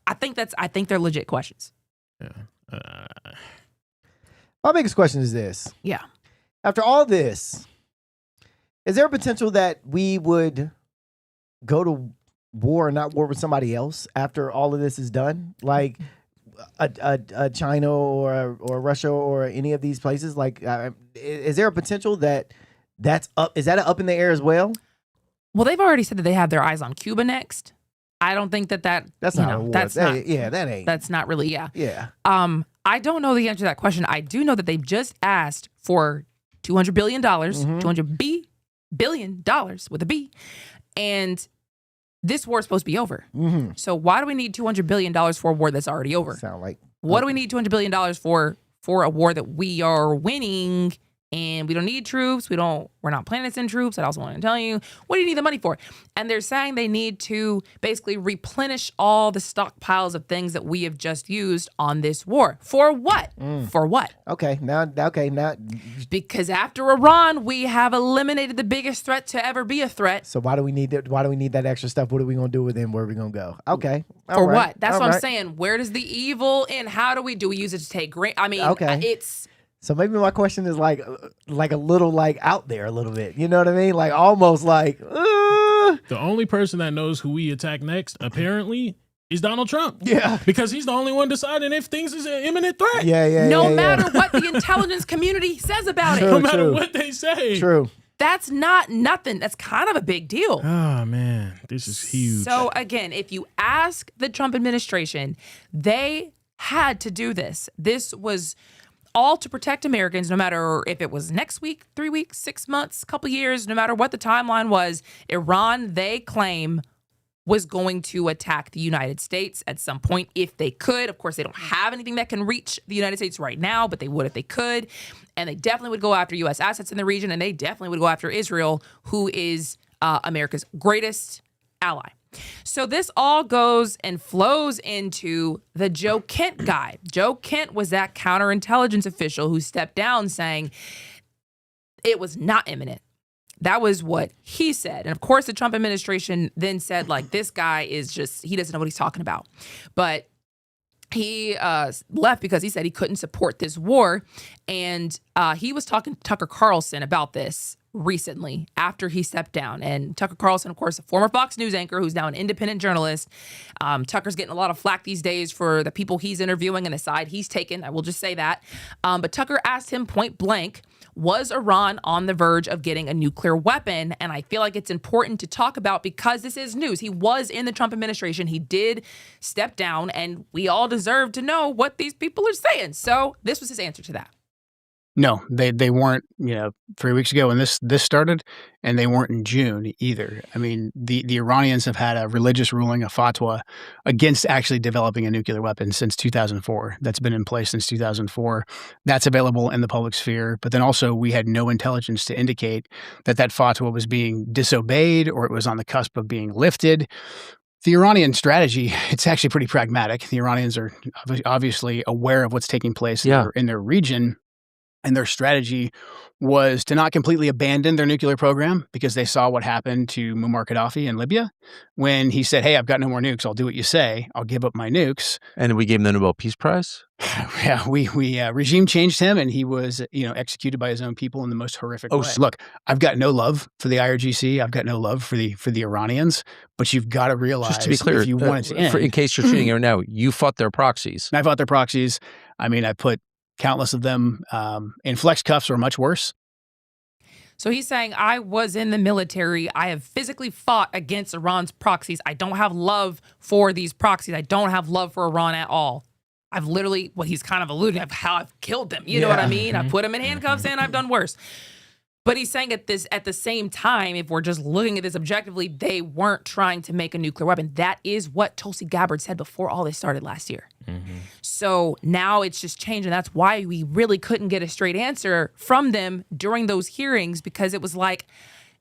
I think they're legit questions. Yeah. My biggest question is this. Yeah. After all this, is there a potential that we would go to war and not war with somebody else after all of this is done? Like a China or Russia or any of these places? Like, is there a potential that's up? Is that up in the air as well? Well, they've already said that they have their eyes on Cuba next. I don't think that's not a war. That's not really. Yeah. I don't know the answer to that question. I do know that they've just asked for $200 billion, $200 billion with a B, and this war is supposed to be over. So why do we need $200 billion for a war that's already over? What do we need $200 billion for a war that we are winning? And we don't need troops. We're not planning to send troops. I also want to tell you, what do you need the money for? And they're saying they need to basically replenish all the stockpiles of things that we have just used on this war. For what? For what? Okay, now. Because after Iran, we have eliminated the biggest threat to ever be a threat. So why do we need that? Why do we need that extra stuff? What are we gonna do with them? Where are we gonna go? Okay. For what? That's what I'm saying. Where does the evil end? How do we use it to take great? I mean, it's. So maybe my question is like a little like out there a little bit. You know what I mean? Like almost like. The only person that knows who we attack next, apparently, is Donald Trump. Yeah. Because he's the only one deciding if things is an imminent threat. No matter what the intelligence community says about it. No matter what they say. True. That's not nothing. That's kind of a big deal. Oh, man. This is huge. So, again, if you ask the Trump administration, they had to do this. This was all to protect Americans, no matter if it was next week, 3 weeks, 6 months, couple years, no matter what the timeline was. Iran, they claim, was going to attack the United States at some point if they could. Of course, they don't have anything that can reach the United States right now, but they would if they could. And they definitely would go after U.S. assets in the region, and they definitely would go after Israel, who is America's greatest ally. So this all goes and flows into the Joe Kent guy. Joe Kent was that counterintelligence official who stepped down saying it was not imminent. That was what he said. And of course, the Trump administration then said, like, this guy is he doesn't know what he's talking about. But he left because he said he couldn't support this war. And he was talking to Tucker Carlson about this recently after he stepped down. And Tucker Carlson, of course, a former Fox News anchor who's now an independent journalist. Tucker's getting a lot of flack these days for the people he's interviewing and the side he's taken. I will just say that. But Tucker asked him point blank, was Iran on the verge of getting a nuclear weapon? And I feel like it's important to talk about because this is news. He was in the Trump administration. He did step down, and we all deserve to know what these people are saying. So this was his answer to that. No, they weren't, 3 weeks ago when this started, and they weren't in June either. I mean, the Iranians have had a religious ruling, a fatwa, against actually developing a nuclear weapon since 2004. That's been in place since 2004. That's available in the public sphere. But then also we had no intelligence to indicate that fatwa was being disobeyed or it was on the cusp of being lifted. The Iranian strategy, it's actually pretty pragmatic. The Iranians are obviously aware of what's taking place in their region. And their strategy was to not completely abandon their nuclear program because they saw what happened to Muammar Gaddafi in Libya when he said, hey, I've got no more nukes. I'll do what you say. I'll give up my nukes. And we gave him the Nobel Peace Prize? Yeah, we regime changed him, and he was, executed by his own people in the most horrific way. Look, I've got no love for the IRGC. I've got no love for the Iranians, but you've got to realize, just to be clear, if you want it to end, in case you're tuning in now, you fought their proxies. I fought their proxies. I mean, I put countless of them in flex cuffs or much worse. So he's saying, I was in the military. I have physically fought against Iran's proxies. I don't have love for these proxies. I don't have love for Iran at all. I've literally, what he's kind of alluding to, how I've killed them. You know what I mean? I put them in handcuffs and I've done worse. But he's saying at the same time, if we're just looking at this objectively, they weren't trying to make a nuclear weapon. That is what Tulsi Gabbard said before all this started last year. So now it's just changed. And that's why we really couldn't get a straight answer from them during those hearings, because it was like,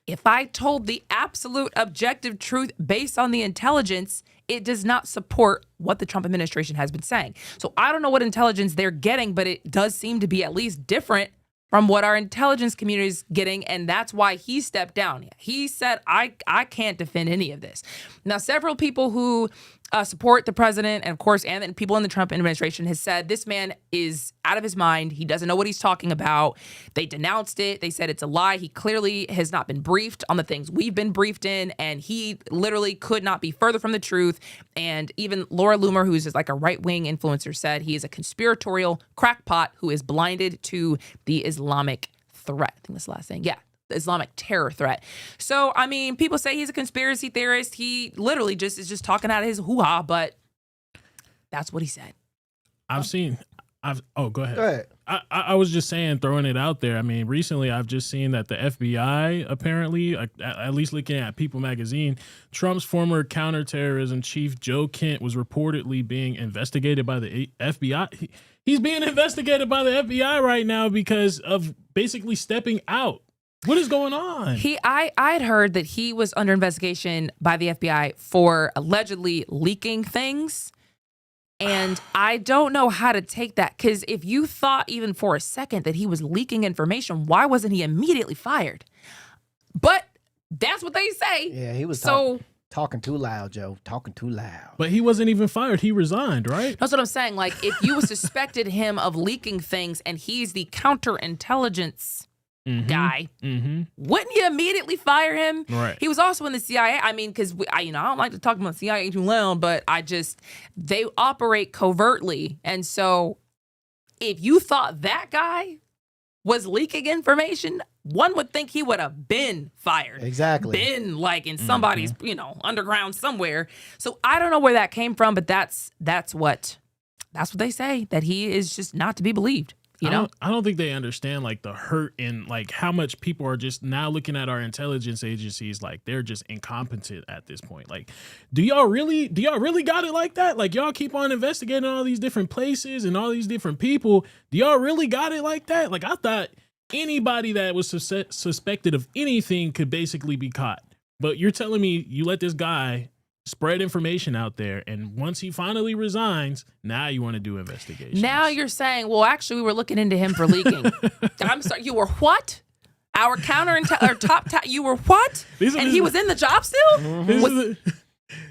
if I told the absolute objective truth based on the intelligence, it does not support what the Trump administration has been saying. So I don't know what intelligence they're getting, but it does seem to be at least different from what our intelligence community is getting, and that's why he stepped down. He said, I can't defend any of this. Now, several people who support the president, and of course, and people in the Trump administration has said, this man is out of his mind. He doesn't know what he's talking about. They denounced it. They said it's a lie. He clearly has not been briefed on the things we've been briefed in, and he literally could not be further from the truth. And even Laura Loomer, who's just like a right-wing influencer, said he is a conspiratorial crackpot who is blinded to the Islamic threat. I think that's the last thing. Yeah. The Islamic terror threat. So, I mean, people say he's a conspiracy theorist. He literally is just talking out of his hoo-ha, but that's what he said. Go ahead. Go ahead. I was just saying, throwing it out there. I mean, recently I've just seen that the FBI, apparently, at least looking at People magazine, Trump's former counterterrorism chief, Joe Kent, was reportedly being investigated by the FBI. He's being investigated by the FBI right now because of basically stepping out. What is going on? I'd heard that he was under investigation by the FBI for allegedly leaking things. And I don't know how to take that, because if you thought even for a second that he was leaking information, why wasn't he immediately fired? But that's what they say. Yeah, he was talking too loud, Joe. Talking too loud. But he wasn't even fired. He resigned, right? That's what I'm saying. Like, if you suspected him of leaking things and he's the counterintelligence guy, wouldn't you immediately fire him? Right. He was also in the CIA. I mean, because I don't like to talk about the CIA too loud, but they operate covertly. And so if you thought that guy was leaking information, one would think he would have been fired. Exactly. Been like in somebody's, underground somewhere. So I don't know where that came from, but that's what they say, that he is just not to be believed. I don't think they understand like the hurt and like how much people are just now looking at our intelligence agencies like they're just incompetent at this point. Like, do y'all really got it like that? Like, y'all keep on investigating all these different places and all these different people. Do y'all really got it like that? Like, I thought anybody that was suspected of anything could basically be caught. But you're telling me you let this guy spread information out there, and once he finally resigns, now you want to do investigations. Now you're saying, well, actually, we were looking into him for leaking. I'm sorry, you were what? Our you were what? He was in the job still?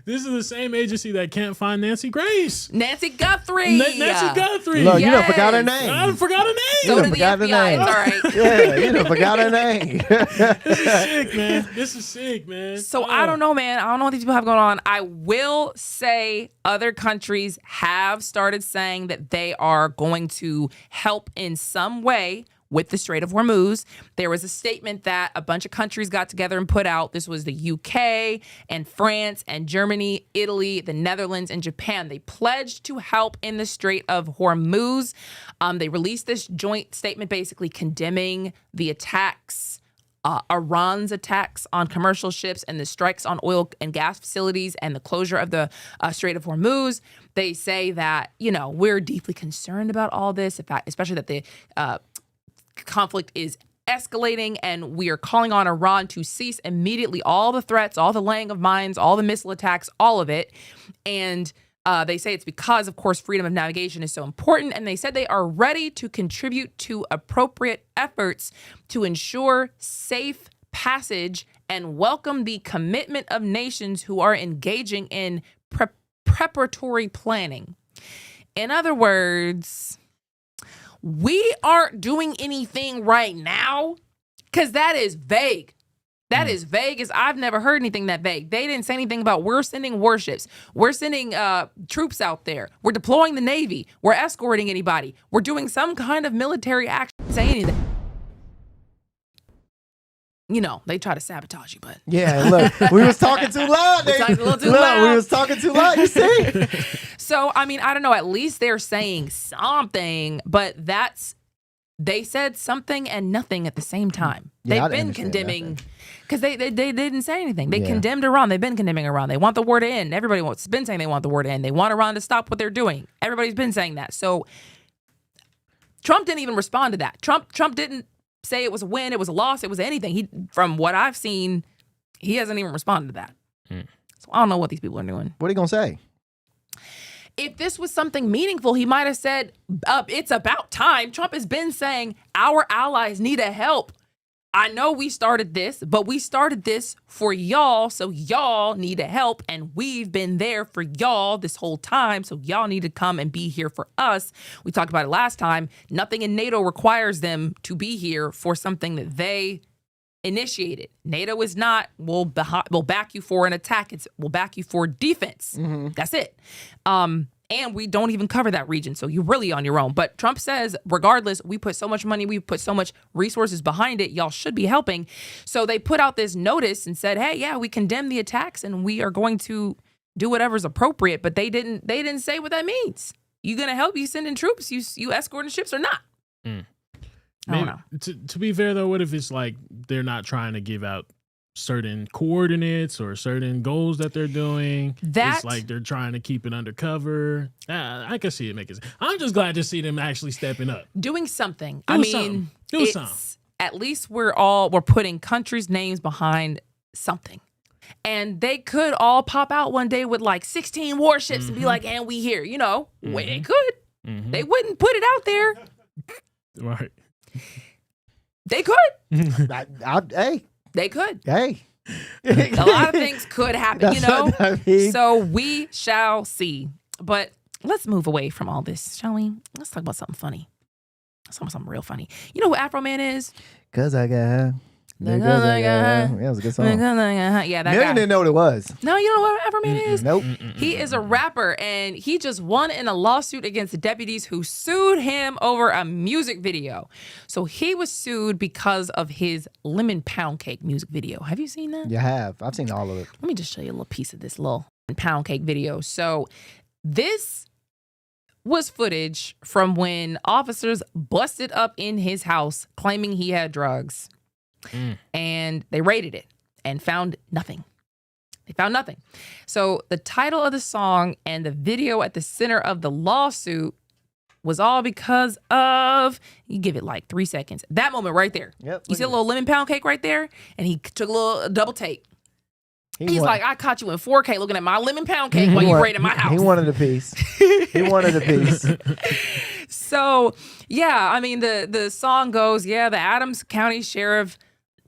This is the same agency that can't find Nancy Grace. Nancy Guthrie. Nancy Guthrie. Look, you done forgot her name. I forgot her name. So did the FBI. It's all right. Yeah, you done forgot her name. This is sick, man. This is sick, man. So I don't know, man. I don't know what these people have going on. I will say other countries have started saying that they are going to help in some way with the Strait of Hormuz. There was a statement that a bunch of countries got together and put out. This was the UK and France and Germany, Italy, the Netherlands, and Japan. They pledged to help in the Strait of Hormuz. They released this joint statement basically condemning the attacks, Iran's attacks on commercial ships and the strikes on oil and gas facilities and the closure of the Strait of Hormuz. They say that, we're deeply concerned about all this, especially that the conflict is escalating, and we are calling on Iran to cease immediately all the threats, all the laying of mines, all the missile attacks, all of it. And they say it's because, of course, freedom of navigation is so important, and they said they are ready to contribute to appropriate efforts to ensure safe passage and welcome the commitment of nations who are engaging in preparatory planning. In other words, we aren't doing anything right now because that is vague. That is vague as I've never heard anything that vague. They didn't say anything about we're sending warships. We're sending troops out there. We're deploying the Navy. We're escorting anybody. We're doing some kind of military action. Say anything. They try to sabotage you, but. Yeah, look, we was talking too loud. We talking a little too loud. We was talking too loud, you see? So, I don't know. At least they're saying something, but they said something and nothing at the same time. Yeah, They've been condemning because they didn't say anything. They condemned Iran. They've been condemning Iran. They want the war to end. Everybody has been saying they want the war to end. They want Iran to stop what they're doing. Everybody's been saying that. So Trump didn't even respond to that. Trump didn't say it was a win, it was a loss, it was anything. From what I've seen, he hasn't even responded to that. So I don't know what these people are doing. What are you gonna say? If this was something meaningful, he might have said, it's about time. Trump has been saying our allies need a help. I know we started this, but we started this for y'all, so y'all need a help, and we've been there for y'all this whole time, so y'all need to come and be here for us. We talked about it last time. Nothing in NATO requires them to be here for something that they initiated. NATO is not, we'll back you for an attack. We'll back you for defense. That's it. And we don't even cover that region. So you're really on your own. But Trump says, regardless, we put so much money, we put so much resources behind it. Y'all should be helping. So they put out this notice and said, hey, yeah, we condemn the attacks and we are going to do whatever's appropriate. But they didn't say what that means. You going to help? You sending troops? You escorting ships or not? I don't know. To be fair, though, what if it's like they're not trying to give out certain coordinates or certain goals that they're doing? It's like they're trying to keep it undercover. I can see it making sense. I'm just glad to see them actually stepping up. Doing something. Do something. At least we're putting countries' names behind something. And they could all pop out one day with like 16 warships and be like, and we here. They could. They wouldn't put it out there. Right. They could. Hey. They could. Hey. A lot of things could happen, So we shall see. But let's move away from all this, shall we? Let's talk about something funny. Let's talk about something real funny. You know who Afro Man is? Cause I got. Yeah, it was a good song. Yeah, that Million guy. didn't know what it was. No, you don't know what Afro Man is? Nope. He is a rapper, and he just won in a lawsuit against the deputies who sued him over a music video. So he was sued because of his lemon pound cake music video. Have you seen that? You have. I've seen all of it. Let me just show you a little piece of this little pound cake video. So this was footage from when officers busted up in his house claiming he had drugs. And they raided it and found nothing. They found nothing. So the title of the song and the video at the center of the lawsuit was all because of, you give it like 3 seconds. That moment right there. Yep, you see a little lemon pound cake right there? And he took a little double take. He's like, I caught you in 4K looking at my lemon pound cake while you raided my house. He wanted a piece. So, yeah, the song goes, the Adams County Sheriff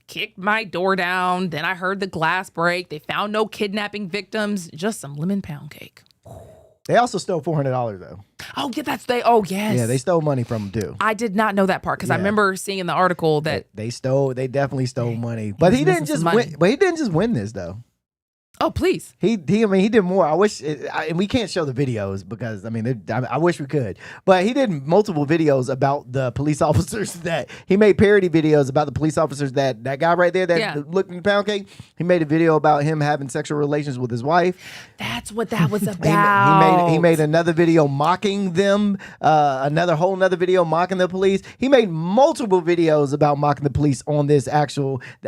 kicked my door down. Then I heard the glass break. They found no kidnapping victims, just some lemon pound cake. They also stole $400 though. Oh, yeah, oh, yes. Yeah, they stole money from him too. I did not know that part because I remember seeing in the article that they definitely stole money. But he didn't just win. But he didn't just win this though. Oh, please. He did more. I wish, and we can't show the videos because I wish we could. But he did multiple videos about the police officers that he made parody videos about the police officers that guy right there that looked in the pound cake. He made a video about him having sexual relations with his wife. That's what that was about. He made another video mocking them. Another video mocking the police. He made multiple videos about mocking the police on this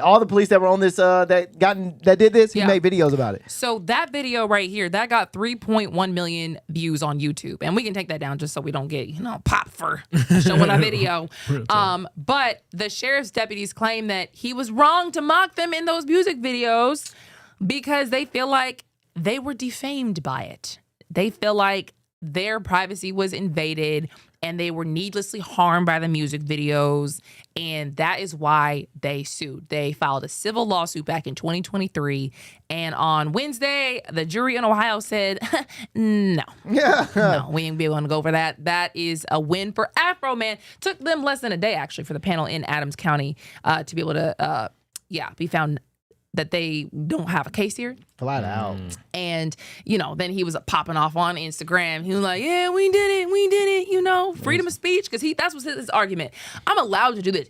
all the police that were on this that did this. He made videos about it. So that video right here, that got 3.1 million views on YouTube. And we can take that down just so we don't get, popped for showing a video. But the sheriff's deputies claim that he was wrong to mock them in those music videos because they feel like they were defamed by it. They feel like their privacy was invaded and they were needlessly harmed by the music videos. And that is why they sued. They filed a civil lawsuit back in 2023. And on Wednesday, the jury in Ohio said, no. No, we ain't be able to go for that. That is a win for Afro Man. Took them less than a day, actually, for the panel in Adams County to be able to, be found that they don't have a case here. Flat out. And, then he was popping off on Instagram. He was like, yeah, we did it, freedom of speech. Because that's was his argument. I'm allowed to do this.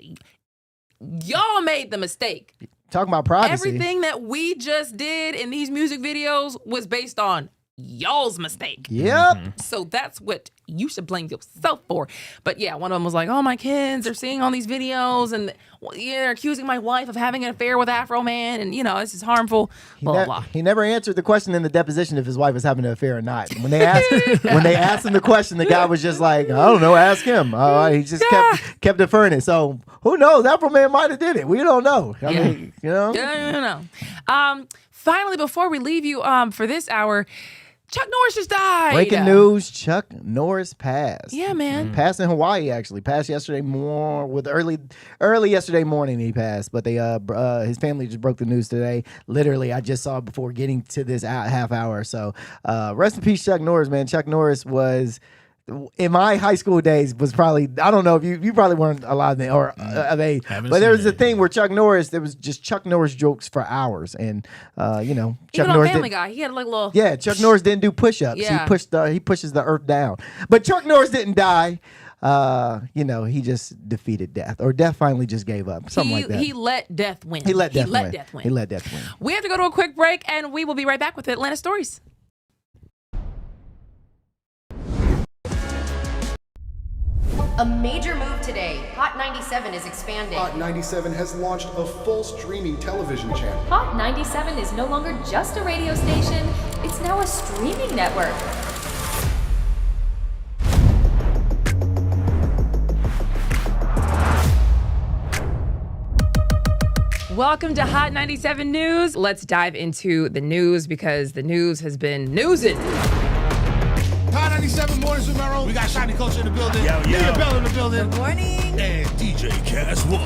Y'all made the mistake. Talking about privacy. Everything that we just did in these music videos was based on y'all's mistake. Yep. So that's what you should blame yourself for. But yeah, one of them was like, oh, my kids are seeing all these videos and they're accusing my wife of having an affair with Afro Man and, this is harmful, blah, blah. He never answered the question in the deposition if his wife was having an affair or not. When they asked him the question, the guy was just like, I don't know, ask him. He just kept deferring it. So who knows? Afro Man might have did it. We don't know. I mean, Finally, before we leave you for this hour, Chuck Norris just died. Breaking news, Chuck Norris passed. Yeah, man. Passed in Hawaii, actually. Passed yesterday early yesterday morning he passed. But his family just broke the news today. Literally, I just saw it before getting to this half hour. So rest in peace, Chuck Norris, man. Chuck Norris was, in my high school days, was probably, I don't know if you probably weren't alive then or of age, but there was a thing where Chuck Norris, there was just Chuck Norris jokes for hours. And, Chuck Even Norris on Family Guy, he had like little. Yeah, Chuck Norris didn't do push-ups. Yeah. He pushes the earth down. But Chuck Norris didn't die. He just defeated death, or death finally just gave up. Something like that. He let death win. He let death win. He let death win. We have to go to a quick break, and we will be right back with Atlanta Stories. A major move today. Hot 97 is expanding. Hot 97 has launched a full streaming television channel. Hot 97 is no longer just a radio station, it's now a streaming network. Welcome to Hot 97 News. Let's dive into the news because the news has been newsing. Hot 97 mornings with Merrill. We got Shiny Culture in the building. Mia Bell in the building. Good morning. And DJ Cass One.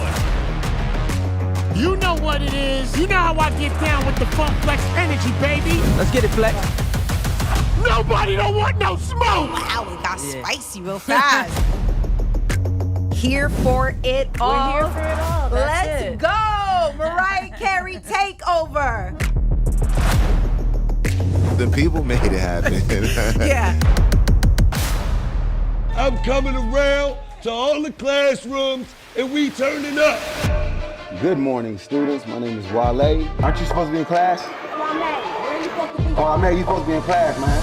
You know what it is. You know how I get down with the Funk Flex energy, baby. Let's get it, Flex. Nobody don't want no smoke. Wow, it got spicy real fast. Here for it all. We're here for it all. Let's go. Mariah Carey takeover. The people made it happen. Yeah. I'm coming around to all the classrooms and we turning up. Good morning, students. My name is Wale. Aren't you supposed to be in class? Oh, man, you supposed to be in class, man.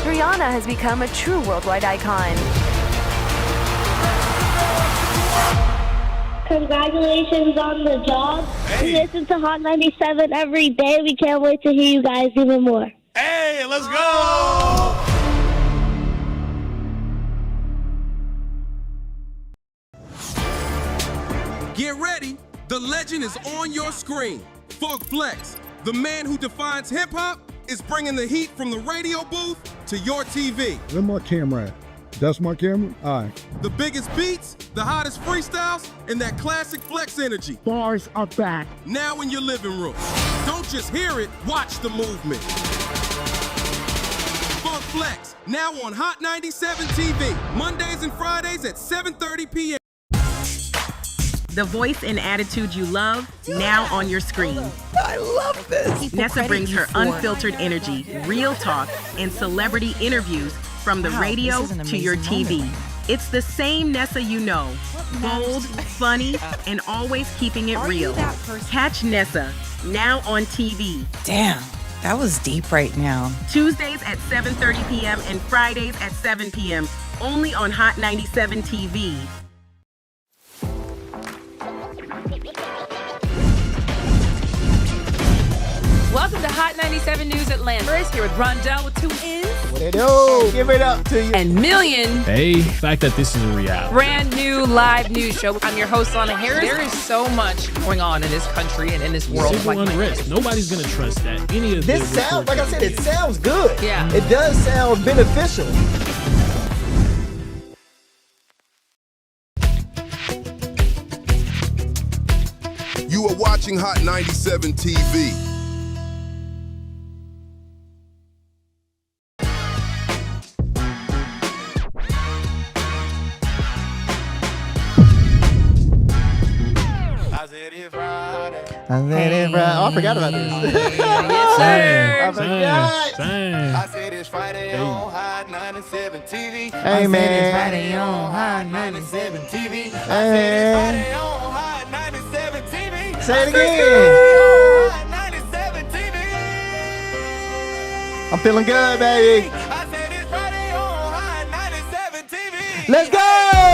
Rihanna has become a true worldwide icon. Congratulations on the job. We listen to Hot 97 every day. We can't wait to hear you guys even more. Hey, let's go! Get ready. The legend is on your screen. Funk Flex, the man who defines hip-hop, is bringing the heat from the radio booth to your TV. Where my camera at? That's my camera? All right. The biggest beats, the hottest freestyles, and that classic Flex energy. Bars are back. Now in your living room. Don't just hear it, watch the movement. Flex, now on Hot 97 TV, Mondays and Fridays at 7:30 p.m. The voice and attitude you love, now on your screen. I love this. Nessa brings her unfiltered energy, real talk, and celebrity interviews from the radio to your TV. It's the same Nessa you know. Bold, funny, and always keeping it real. Catch Nessa, now on TV. Damn, that was deep right now. Tuesdays at 7:30 p.m. and Fridays at 7 p.m. Only on Hot 97 TV. Welcome to Hot 97 News Atlanta. First, here with Rondell with 2 N's. What it do? Give it up to you. And Million. Hey, the fact that this is a reality. Brand new live news show. I'm your host, Lana Harris. There is so much going on in this country and in this world. Civil unrest. Nobody's going to trust that. Any of this sounds, like I said, it sounds good. Yeah. It does sound beneficial. You are watching Hot 97 TV. Oh, I forgot about this. Yes, sir. I forgot. I said it's Friday on Hot 97 TV. Hey, man. It's Friday on Hot 97 TV. Hey. Friday on Hot 97 TV. Say it again. Hot 97 TV. I'm feeling good, baby. I said it's Friday on Hot 97 TV. Let's go.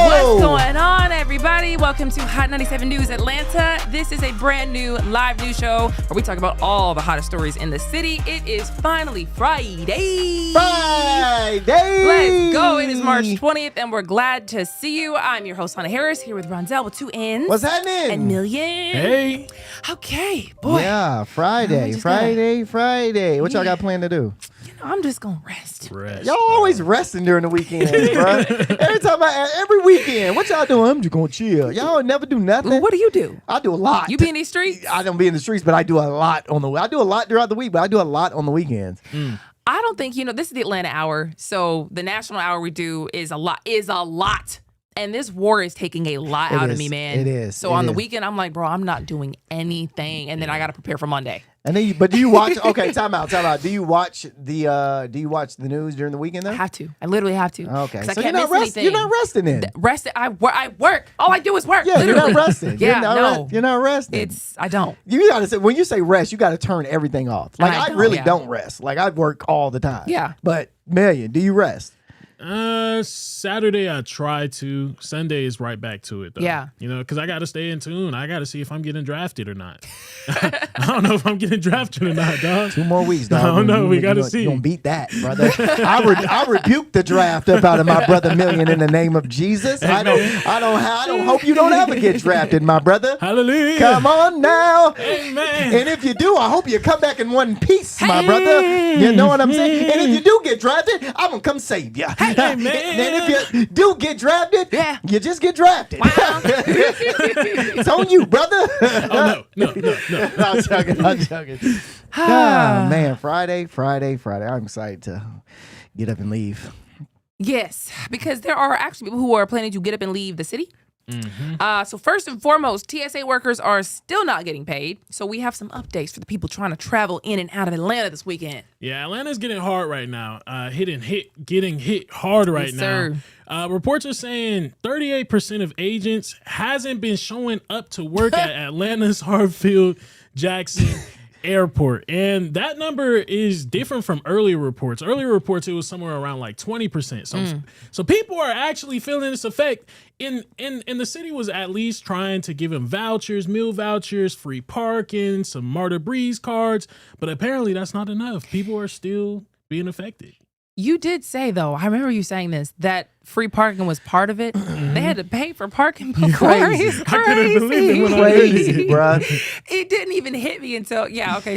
What's going on, everybody? Welcome to Hot 97 News Atlanta. This is a brand new live news show where we talk about all the hottest stories in the city. It is finally Friday. Friday. Let's go. It is March 20th, and we're glad to see you. I'm your host, Hannah Harris, here with Rondell with 2 N's. What's happening? And Million. Hey. Okay, boy. Yeah, Friday. What y'all got planned to do? I'm just gonna rest. Y'all always resting during the weekends, bro. Every weekend. What y'all doing? I'm just gonna chill. Y'all never do nothing. What do you do? I do a lot. You be in these streets? I don't be in the streets, but I do a lot on the. I do a lot throughout the week, but I do a lot on the weekends. I don't think this is the Atlanta hour, so the national hour we do is a lot. And this war is taking a lot out of me, man. It is. So on the weekend, I'm like, bro, I'm not doing anything, and then I got to prepare for Monday. And then, but do you watch? Okay, time out. Do you watch the news during the weekend? Though? I have to. I literally have to. Okay, so I so can't miss anything. You're not resting then. Resting. I work. All I do is work. Yeah, literally. you're not resting. Yeah, you're not resting. I don't. You gotta say when you say rest, you gotta turn everything off. Like I really don't rest. Like I work all the time. Yeah. But Million, do you rest? Saturday I try to. Sunday is right back to it though. Yeah. Because I got to stay in tune. I got to see if I'm getting drafted or not. I don't know if I'm getting drafted or not, dog. 2 more weeks, dog. I don't know. We got to see. You're gonna beat that, brother. I rebuke the draft up out of my brother Million in the name of Jesus. I don't hope you don't ever get drafted, my brother. Hallelujah. Come on now. Amen. And if you do, I hope you come back in one piece, my brother. You know what I'm saying? And if you do get drafted, I'm gonna come save you. Amen. And if you do get drafted, yeah, you just get drafted. Wow. It's on you, brother. Oh no. I'm joking. Man, Friday. I'm excited to get up and leave. Yes, because there are actually people who are planning to get up and leave the city. Mm-hmm. So first and foremost, TSA workers are still not getting paid. So we have some updates for the people trying to travel in and out of Atlanta this weekend. Yeah, Atlanta's getting hard right now. Getting hit hard right now. Reports are saying 38% of agents hasn't been showing up to work at Atlanta's Hartsfield-Jackson Airport. And that number is different from earlier reports. Earlier reports, it was somewhere around like 20%. So people are actually feeling this effect. In the city was at least trying to give them vouchers, meal vouchers, free parking, some Marta Breeze cards. But apparently that's not enough. People are still being affected. You did say, though, I remember you saying this, that free parking was part of it. They had to pay for parking before. Crazy. I couldn't believe it when I heard it. Bruh. It didn't even hit me until,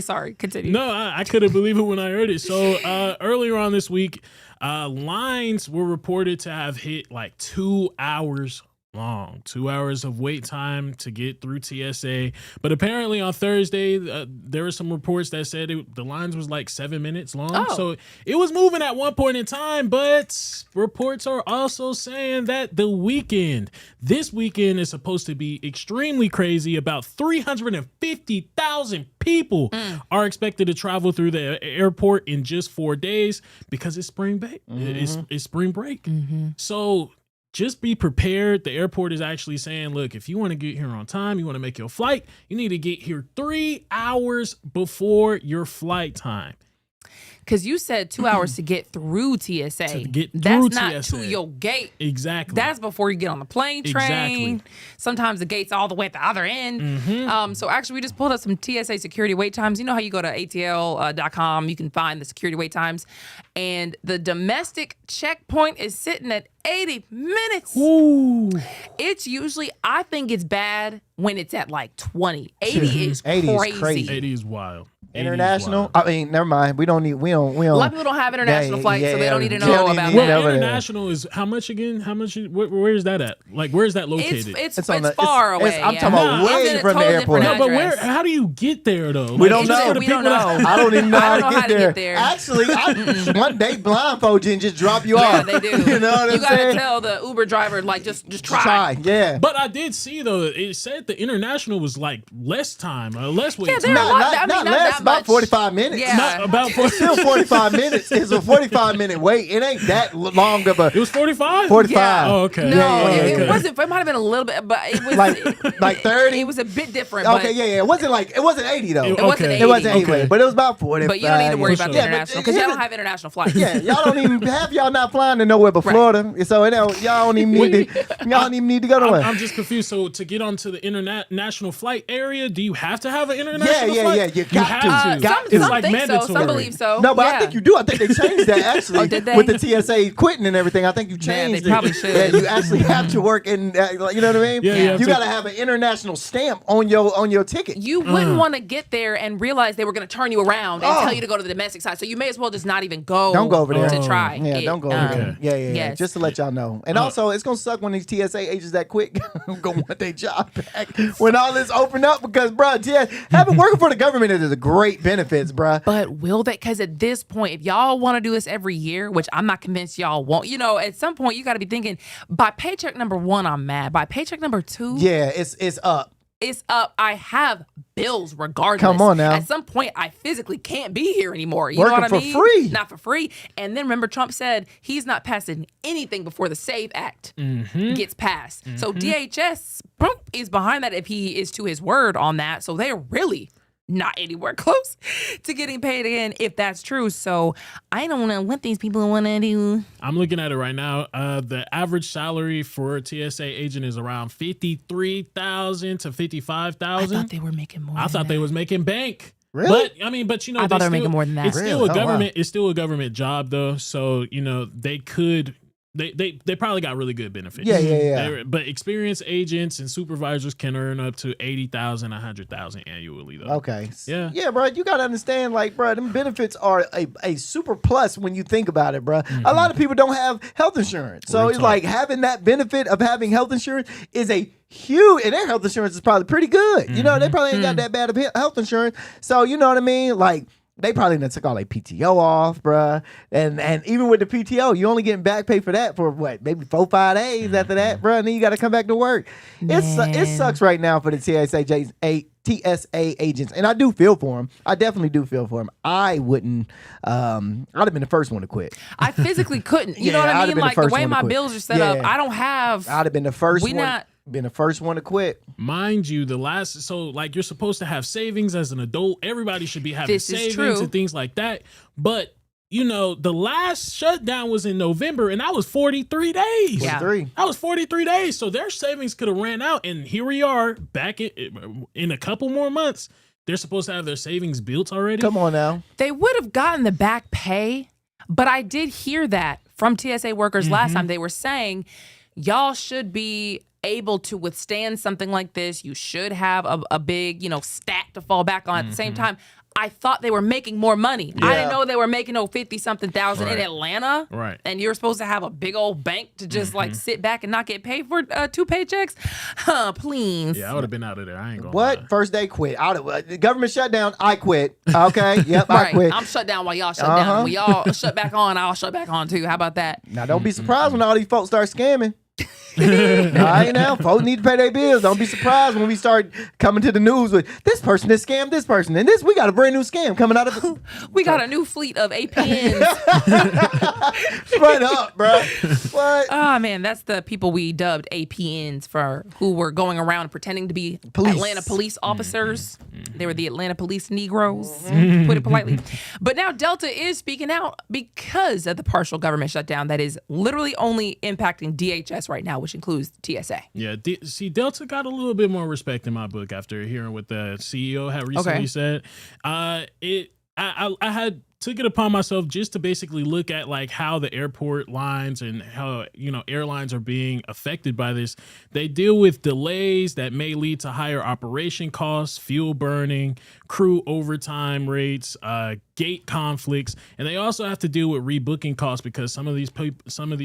sorry, continue. No, I couldn't believe it when I heard it. So earlier on this week, lines were reported to have hit like 2 hours long. 2 hours of wait time to get through TSA. But apparently on Thursday, there were some reports that said the lines was like 7 minutes long. Oh. So it was moving at one point in time, but reports are also saying that this weekend is supposed to be extremely crazy. About 350,000 people are expected to travel through the airport in just 4 days because it's spring break. It's spring break. So just be prepared. The airport is actually saying, look, if you want to get here on time, you want to make your flight, you need to get here 3 hours before your flight time. Because you said 2 hours to get through TSA. That's not to your gate. Exactly. That's before you get on the plane, train. Exactly. Sometimes the gate's all the way at the other end. So actually, we just pulled up some TSA security wait times. You know how you go to ATL.com, you can find the security wait times. And the domestic checkpoint is sitting at 80 minutes. Ooh. It's usually, I think it's bad when it's at like 20. 80 is 80 crazy. is crazy. 80 is wild. International? I mean, never mind. We don't. A lot of people don't have international flights, so they don't need to know about that. International is how much again? How much? Where is that at? Like, where is that located? It's far away. I'm talking about way from the airport. No, but where? How do you get there though? We don't know. We don't know. I don't even know how to how get there. Actually, one day blindfold you and just drop you off. Yeah, they do. You know what I'm saying? You gotta tell the Uber driver like just try. Yeah. But I did see though. It said the international was like less time, less wait. Yeah, they're not less. About 45 minutes. Yeah. Not about It's still 45 minutes. It's a 45-minute wait. It ain't that long of a. It was 45. 45. Yeah. Oh, okay. No, Yeah. it wasn't. It might have been a little bit, but it was like 30. It was a bit different. Okay, but yeah. It wasn't 80 though. It wasn't 80. It wasn't 80, but it was about 40. But you don't need to worry about the international because y'all don't have international flights. Yeah, y'all don't even have y'all not flying to nowhere but Florida, so y'all don't even need to go nowhere. I'm just confused. So to get onto the international flight area, do you have to have an international flight? Yeah. You have to. It's like mandatory. Some believe so. No, but I think you do. I think they changed that actually. Did they? With the TSA quitting and everything. I think you changed they probably should. Yeah, you actually have to work in. You know what I mean? Yeah. You got to have an international stamp on your ticket. You wouldn't want to get there and realize they were going to turn you around and tell you to go to the domestic side. So you may as well just not even go. Don't go over there to try. Yeah, don't go over there. Yeah. Yes. Just to let y'all know. And also, it's gonna suck when these TSA agents that quick gonna want their job back when all this open up because, bro, having working for the government is a great benefits, bro. But will they? Because at this point, if y'all want to do this every year, which I'm not convinced y'all won't, at some point you got to be thinking, by paycheck number 1, I'm mad. By paycheck number 2, yeah, it's up. It's up. I have bills regardless. Come on now. At some point, I physically can't be here anymore. You Working know what I for mean? free. Not for free. And then remember, Trump said he's not passing anything before the SAVE Act gets passed. So DHS is behind that if he is to his word on that. So they're really not anywhere close to getting paid again if that's true. So I don't know what these people want to do. I'm looking at it right now. The average salary for a TSA agent is around $53,000 to $55,000. I thought they were making more. I thought they was making bank. Really? But I thought they were making more than that. It's still a government. It's still a government job though. So they could. They probably got really good benefits. Yeah. But experienced agents and supervisors can earn up to $80,000, $100,000 annually though. Okay. Yeah, bro. You gotta understand, bro, them benefits are a super plus when you think about it, bro. A lot of people don't have health insurance, so it's like having that benefit of having health insurance is a huge, and their health insurance is probably pretty good. They probably ain't got that bad of health insurance, so you know what I mean, They probably done took all their PTO off, bruh. And even with the PTO, you only getting back pay for that for what, maybe 4-5 days after that, bruh. And then you got to come back to work. It sucks right now for the TSA agents. And I do feel for them. I definitely do feel for them. I wouldn't, I'd have been the first one to quit. I physically couldn't. You know what I mean? Like the way my bills are set up, I don't have. I'd have been the first one. Been the first one to quit. Mind you, you're supposed to have savings as an adult. Everybody should be having savings and things like that. But the last shutdown was in November, and that was 43 days. Yeah. That was 43 days. So their savings could have ran out, and here we are back in a couple more months. They're supposed to have their savings built already. Come on now. They would have gotten the back pay, but I did hear that from TSA workers last time. They were saying, y'all should be able to withstand something like this. You should have a big, stack to fall back on. At the same time, I thought they were making more money. Yeah. I didn't know they were making 50-something thousand in Atlanta. Right. And you're supposed to have a big old bank to just like sit back and not get paid for 2 paychecks? Huh, please. Yeah, I would have been out of there. I ain't gonna What? lie. First day quit. The government shut down. I quit. Okay. Yep. I quit. I'm shut down while y'all shut down. When y'all shut back on, I'll shut back on too. How about that? Now, don't be surprised when all these folks start scamming. All right, now folks need to pay their bills. Don't be surprised when we start coming to the news with this person has scammed this person, and we got a brand new scam coming out of it. We got a new fleet of APNs. Front up, bro. What? Oh man, that's the people we dubbed APNs for, who were going around pretending to be Police. Atlanta police officers. They were the Atlanta police Negroes, to put it politely. But now Delta is speaking out because of the partial government shutdown that is literally only impacting DHS right now, which includes TSA. Yeah, see, Delta got a little bit more respect in my book after hearing what the CEO had recently said. I had took it upon myself just to basically look at like how the airport lines and how, airlines are being affected by this. They deal with delays that may lead to higher operation costs, fuel burning, crew overtime rates, gate conflicts, and they also have to deal with rebooking costs because some of these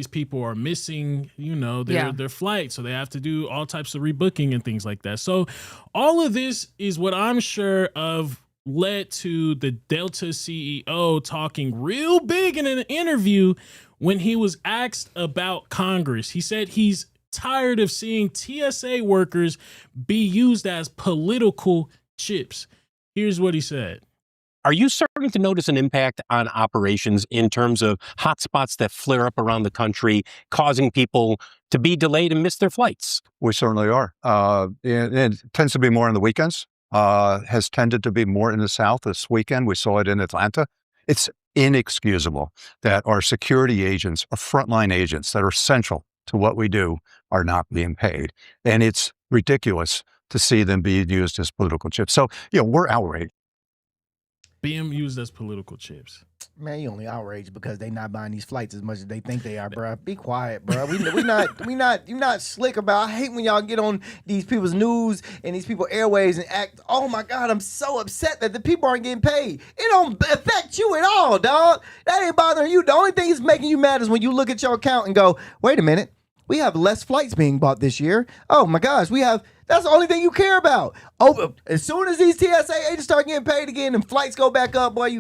people are missing, their flight, so they have to do all types of rebooking and things like that. So all of this is what I'm sure of led to the Delta CEO talking real big in an interview when he was asked about Congress. He said he's tired of seeing TSA workers be used as political chips. Here's what he said. Are you starting to notice an impact on operations in terms of hotspots that flare up around the country, causing people to be delayed and miss their flights? We certainly are. It tends to be more on the weekends. Has tended to be more in the South this weekend. We saw it in Atlanta. It's inexcusable that our security agents, our frontline agents that are central to what we do, are not being paid. And it's ridiculous to see them being used as political chips. So, we're outraged. Being used as political chips. Man, you only outraged because they not buying these flights as much as they think they are, bro. Be quiet, bro. You're not slick about. I hate when y'all get on these people's news and these people airways and act. Oh my God, I'm so upset that the people aren't getting paid. It don't affect you at all, dog. That ain't bothering you. The only thing that's making you mad is when you look at your account and go, wait a minute, we have less flights being bought this year. Oh my gosh, that's the only thing you care about. Oh, as soon as these TSA agents start getting paid again and flights go back up, boy,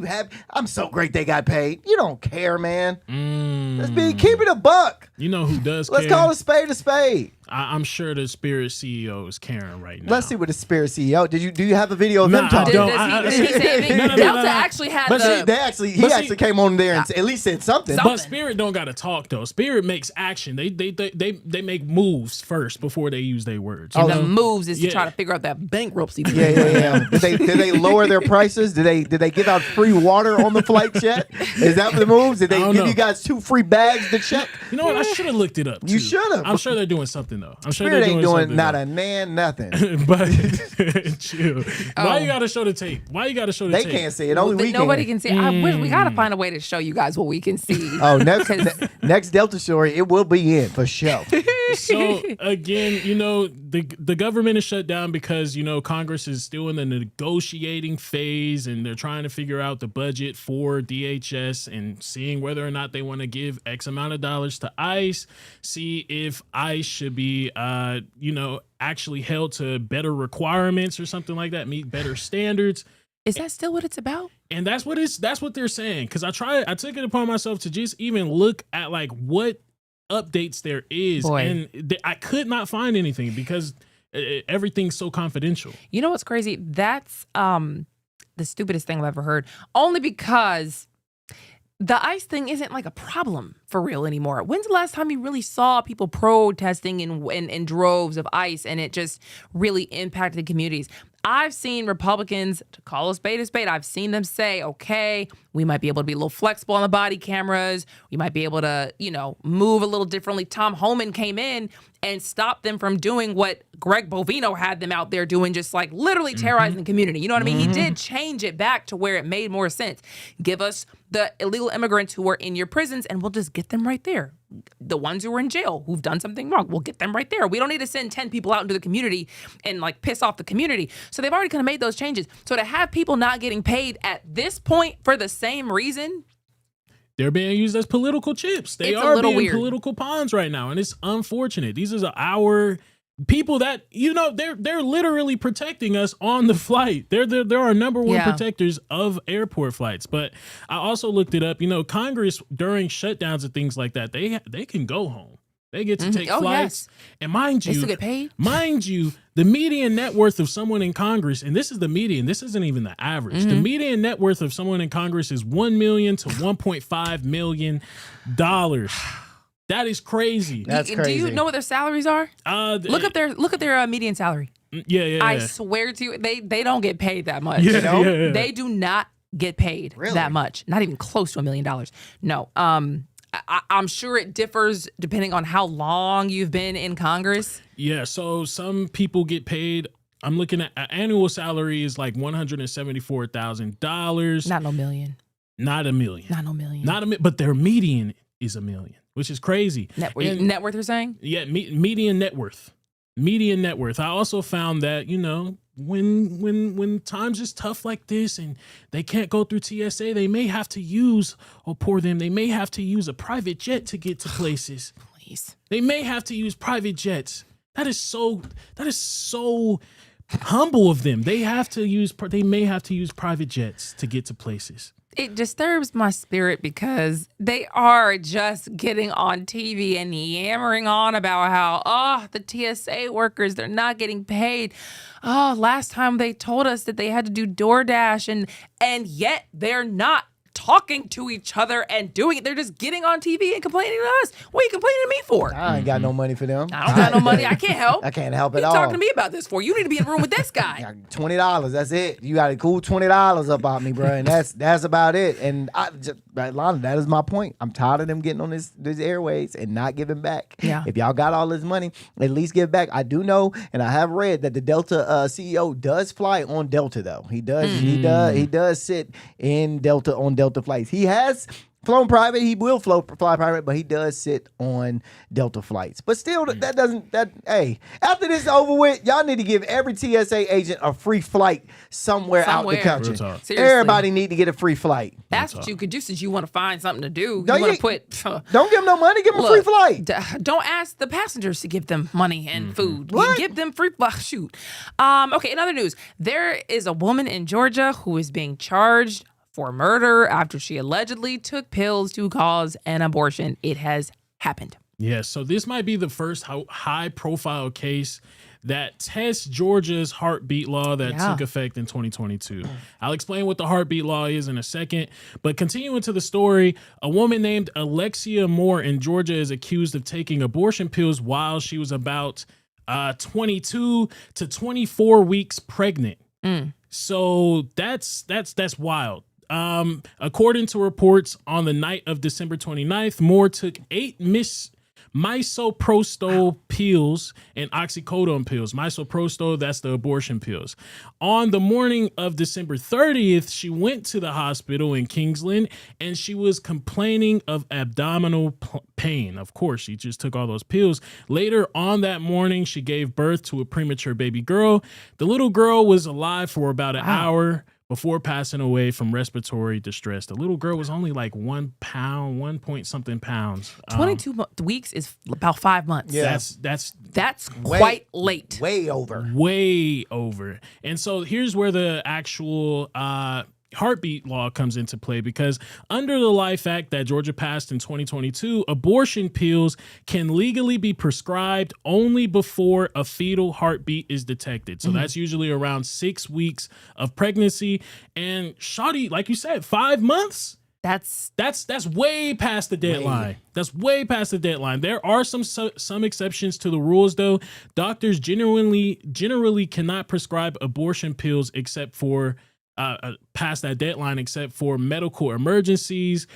I'm so great they got paid. You don't care, man. Keep it a buck. You know who does Let's care? call a spade a spade. I'm sure the Spirit CEO is caring right now. Let's see what the Spirit CEO. Do you have a video of them talking? Delta actually had he actually came on there and at least said something. But Spirit don't got to talk though. Spirit makes action. They make moves first before they use their words. And the moves is to try to figure out that bankruptcy. Yeah. Did they lower their prices? Did they give out free water on the flights yet? Is that the moves? Did they give you guys 2 free bags to check? You know what? I should have looked it up. You should have. I'm sure they're doing something though. I'm sure Spirit they're ain't doing not a nan nothing. But chill. Why you gotta show the tape? They can't see it. Only we can. Nobody can see it. We gotta find a way to show you guys what we can see. Oh, next Delta story, it will be in for sure. So again, the government is shut down because Congress is still in the negotiating phase and they're trying to figure out the budget for DHS and seeing whether or not they want to give X amount of dollars to ICE, see if ICE should be actually held to better requirements or something like that, meet better standards. Is that still what it's about? And that's what they're saying. Because I took it upon myself to just even look at like what updates there is. Boy. And I could not find anything because everything's so confidential. You know what's crazy? That's the stupidest thing I've ever heard. Only because the ICE thing isn't like a problem for real anymore. When's the last time you really saw people protesting in droves of ICE and it just really impacted the communities? I've seen Republicans, to call a spade, I've seen them say, okay, we might be able to be a little flexible on the body cameras. We might be able to, move a little differently. Tom Homan came in and stopped them from doing what Greg Bovino had them out there doing, just like literally terrorizing the community. You know what I mean? He did change it back to where it made more sense. Give us the illegal immigrants who are in your prisons and we'll just get them right there. the ones who are in jail who've done something wrong. We'll get them right there. We don't need to send 10 people out into the community and like piss off the community. So they've already kind of made those changes. So to have people not getting paid at this point for the same reason, they're being used as political chips. They are being political pawns right now, and it's unfortunate. These are our people that, you know, they're literally protecting us on the flight. They're our number one protectors of airport flights. But I also looked it up. You know, Congress during shutdowns and things like that, they can go home. They get to take flights. And mind you, they still get paid. Mind you, the median net worth of someone in Congress, and this is the median, this isn't even the average. The median net worth of someone in Congress is $1 million to $1.5 million. That is crazy. That's crazy. Do you know what their salaries are? Look up their median salary. Yeah. I swear to you, they don't get paid that much. Yeah. They do not get paid that much. Not even close to $1 million. No. I'm sure it differs depending on how long you've been in Congress. Yeah, so some people get paid. I'm looking at annual salary is like $174,000. Not no million. Not a million. Not no million. But their median is $1 million, which is crazy. Net worth, you're saying? Yeah, median net worth. Median net worth. I also found that, you know, when times is tough like this and they can't go through TSA, they may have to use, they may have to use a private jet to get to places. Please. They may have to use private jets. That is so humble of them. They may have to use private jets to get to places. It disturbs my spirit because they are just getting on TV and yammering on about how, the TSA workers, they're not getting paid. Last time they told us that they had to do DoorDash and yet they're not talking to each other and doing it. They're just getting on TV and complaining to us. What are you complaining to me for? I ain't got no money for them. I don't got no money. I can't help. I can't help What at are all. you talking to me about this for? You need to be in the room with this guy. $20. That's it. You got a cool $20 up on me, bro, and that's about it. And Lana, that is my point. I'm tired of them getting on these airways and not giving back. Yeah. If y'all got all this money, at least give back. I do know, and I have read that the Delta CEO does fly on Delta though. He does. He does sit in Delta on Delta flights. He has flown private. He will fly private, but he does sit on Delta flights. But still, hey, after this is over with, y'all need to give every TSA agent a free flight somewhere. Out the country. Everybody need to get a free flight. That's what you could do since you want to find something to do. Don't you want to put. Don't give them no money. Give them a free flight. Don't ask the passengers to give them money and food. What? You give them free. Shoot. Okay. In other news, there is a woman in Georgia who is being charged for murder after she allegedly took pills to cause an abortion. It has happened. Yeah, so this might be the first high-profile case that tests Georgia's heartbeat law that took effect in 2022. I'll explain what the heartbeat law is in a second, but continuing to the story, a woman named Alexia Moore in Georgia is accused of taking abortion pills while she was about 22 to 24 weeks pregnant. So that's wild. According to reports, on the night of December 29th, Moore took 8 misoprostol pills and oxycodone pills. Misoprostol, that's the abortion pills. On the morning of December 30th, she went to the hospital in Kingsland and she was complaining of abdominal pain. Of course, she just took all those pills. Later on that morning, she gave birth to a premature baby girl. The little girl was alive for about an hour before passing away from respiratory distress. The little girl was only like 1 pound, 1 point something pounds. 22 weeks is about 5 months. Yeah. That's quite late. Way over. Way over. And so here's where the actual heartbeat law comes into play, because under the Life Act that Georgia passed in 2022, abortion pills can legally be prescribed only before a fetal heartbeat is detected. So that's usually around 6 weeks of pregnancy. And shawty, like you said, 5 months. That's way past the deadline. That's way past the deadline. There are some exceptions to the rules, though. Doctors generally cannot prescribe abortion pills except for past that deadline, except for medical emergencies,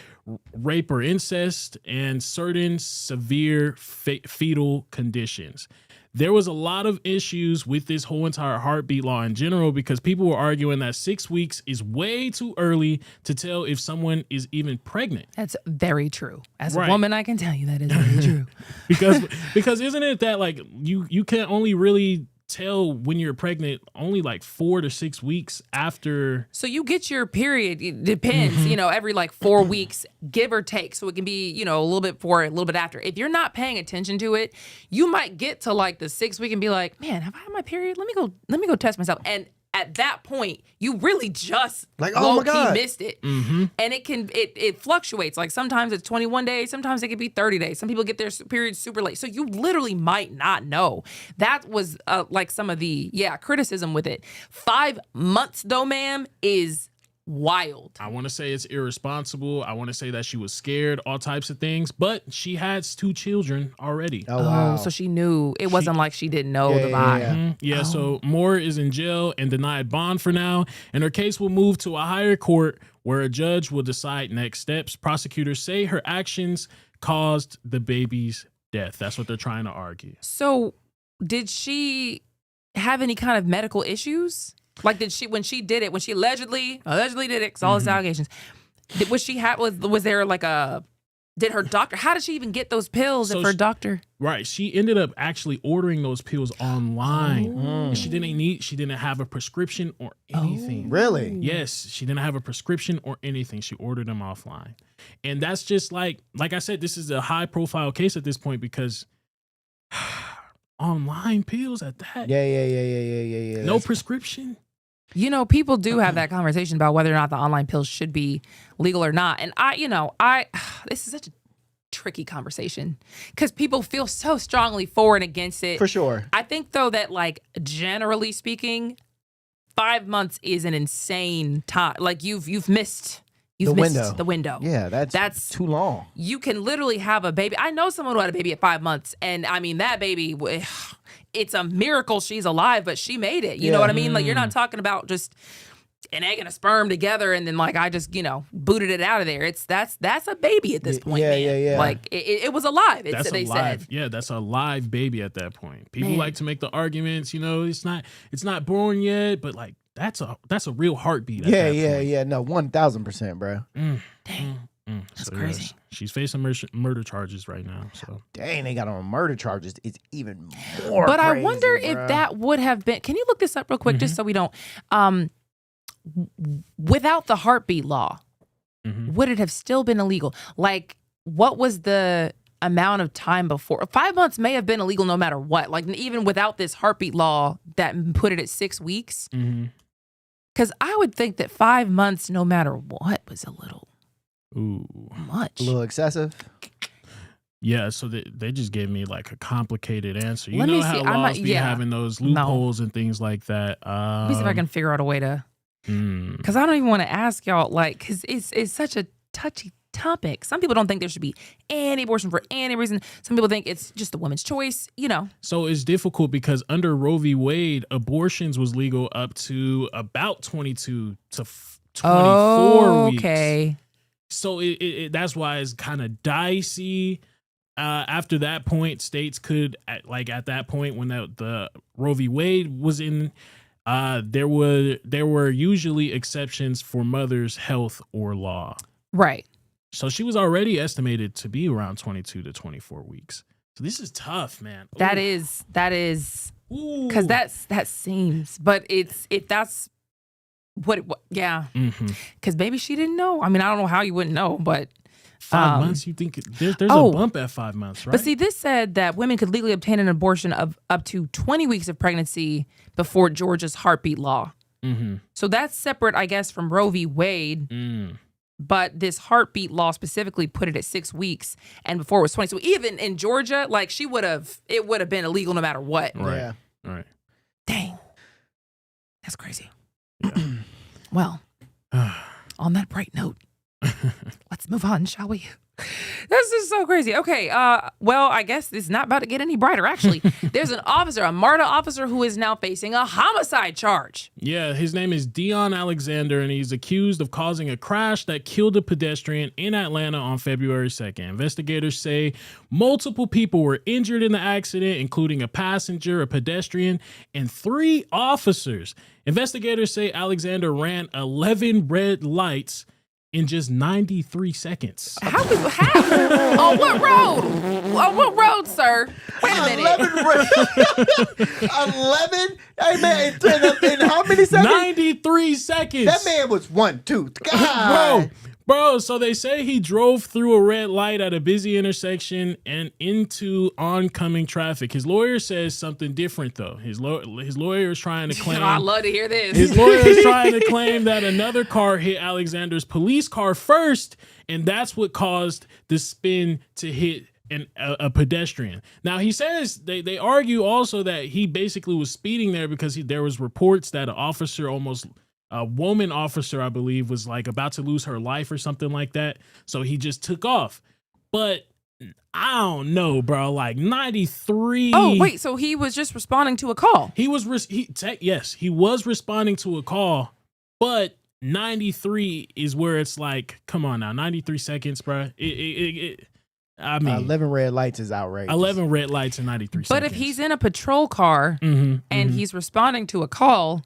rape or incest, and certain severe fetal conditions. there was a lot of issues with this whole entire heartbeat law in general because people were arguing that 6 weeks is way too early to tell if someone is even pregnant. That's very true. As Right. a woman, I can tell you that is very true. because isn't it that like you can only really tell when you're pregnant only like 4 to 6 weeks after. So you get your period, it depends, every like 4 weeks, give or take. So it can be, a little bit before, a little bit after. If you're not paying attention to it, you might get to like the 6th week and be like, man, have I had my period? Let me go test myself. And at that point, you really just like, oh my God, missed it. And it fluctuates. Like sometimes it's 21 days, sometimes it could be 30 days. Some people get their periods super late. So you literally might not know. That was like some of the criticism with it. 5 months though, ma'am, is wild. I want to say it's irresponsible. I want to say that she was scared, all types of things, but she has 2 children already. Oh, wow. So she knew. It wasn't like she didn't know the vibe. So Moore is in jail and denied bond for now, and her case will move to a higher court where a judge will decide next steps. Prosecutors say her actions caused the baby's death. That's what they're trying to argue. So did she have any kind of medical issues? Like, did she, when she did it, when she allegedly did it, 'cause all these allegations, was there like did her doctor, how did she even get those pills if her doctor? Right. She ended up actually ordering those pills online. And she didn't have a prescription or anything. Really? Yes. She didn't have a prescription or anything. She ordered them offline. And that's just like I said, this is a high profile case at this point because online pills at that. Yeah. No prescription. People do have that conversation about whether or not the online pills should be legal or not. And this is such a tricky conversation because people feel so strongly for and against it. For sure. I think though that like generally speaking, 5 months is an insane time. Like you've missed the window. Yeah, that's too long. You can literally have a baby. I know someone who had a baby at 5 months, and I mean that baby, it's a miracle she's alive, but she made it. You know what I mean? Like you're not talking about just an egg and a sperm together, and then like I just booted it out of there. That's a baby at this point. Yeah. Like it was alive. They said. Yeah, that's a live baby at that point. People like to make the arguments. It's not born yet, but like that's a real heartbeat. Yeah. No, 1,000%, bro. That's crazy. Yes, she's facing murder charges right now. So dang, they got on murder charges. It's even more. But crazy, I wonder bro. if that would have been. Can you look this up real quick, just so we don't? Without the heartbeat law, would it have still been illegal? Like, what was the amount of time before? 5 months may have been illegal no matter what. Like, even without this heartbeat law that put it at 6 weeks. Because I would think that 5 months, no matter what, was a little much. A little excessive. Yeah, so they just gave me like a complicated answer. You Let know me how see. laws be having those loopholes and things like that. Let me see if I can figure out a way to. Because I don't even want to ask y'all, like, because it's such a touchy topic. Some people don't think there should be any abortion for any reason. Some people think it's just a woman's choice, So it's difficult because under Roe v. Wade, abortions was legal up to about 22 to 24 weeks. Okay. So that's why it's kind of dicey. After that point, states could, at that point when the Roe v. Wade was in, there were usually exceptions for mother's health or law. Right. So she was already estimated to be around 22 to 24 weeks. So this is tough, man. Ooh. That is, because that seems, but if that's what yeah. Because maybe she didn't know. I mean, I don't know how you wouldn't know, but 5 months, you think there's a bump at 5 months, right? But see, this said that women could legally obtain an abortion of up to 20 weeks of pregnancy before Georgia's heartbeat law. So that's separate, I guess, from Roe v. Wade. But this heartbeat law specifically put it at 6 weeks, and before it was 20. So even in Georgia, like it would have been illegal no matter what. Right. Yeah. Right. Dang. That's crazy. Well, on that bright note, Let's move on, shall we? This is so crazy. Okay, well, I guess it's not about to get any brighter, actually. There's an officer, a MARTA officer, who is now facing a homicide charge. Yeah, his name is Dion Alexander, and he's accused of causing a crash that killed a pedestrian in Atlanta on February 2nd. Investigators say multiple people were injured in the accident, including a passenger, a pedestrian, and 3 officers. Investigators say Alexander ran 11 red lights in just 93 seconds. How? On what road? On what road, sir? Wait a minute. 11? Hey, man, in how many seconds? 93 seconds. That man was 1, 2. God. Bro, so they say he drove through a red light at a busy intersection and into oncoming traffic. His lawyer says something different, though. His lawyer is trying to claim... I'd love to hear this. His lawyer is trying to claim that another car hit Alexander's police car first, and that's what caused the spin to hit a pedestrian. Now, he says they argue also that he basically was speeding there because there was reports that a woman officer, I believe, was like about to lose her life or something like that. So he just took off. But I don't know, bro. Like 93. Oh, wait. So he was just responding to a call. He was responding to a call, but 93 is where it's like, come on now, 93 seconds, bro. I mean, 11 red lights is outrageous. 11 red lights in 93 seconds. But if he's in a patrol car and he's responding to a call.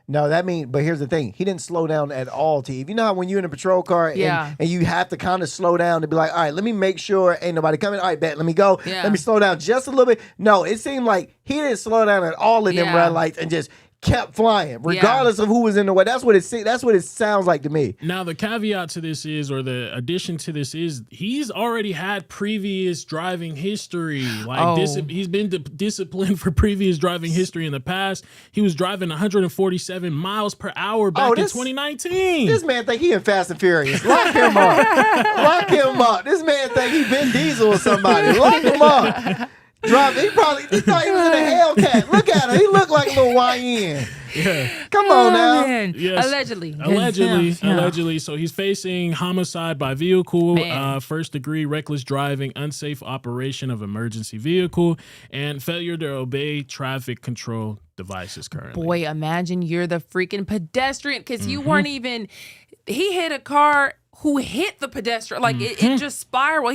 No, but here's the thing. He didn't slow down at all, T. You know how when you're in a patrol car and you have to kind of slow down to be like, all right, let me make sure ain't nobody coming. All right, bet, let me go. Yeah. Let me slow down just a little bit. No, it seemed like he didn't slow down at all in them red lights and just kept flying, regardless of who was in the way. That's what it sounds like to me. Now, the caveat to this is, or the addition to this is, he's already had previous driving history. Like he's been disciplined for previous driving history in the past. He was driving 147 miles per hour back in 2019. This man think he in Fast and Furious. Lock him up. Lock him up. This man think he Vin Diesel or somebody. Lock him up. Driving. He thought he was in a Hellcat. Look at him. He looked like a little YN. Yeah. Come on now. Man. Yes. Allegedly. So he's facing homicide by vehicle, first degree reckless driving, unsafe operation of emergency vehicle, and failure to obey traffic control devices currently. Boy, imagine you're the freaking pedestrian because you weren't even. He hit a car who hit the pedestrian. Like it just spiraled.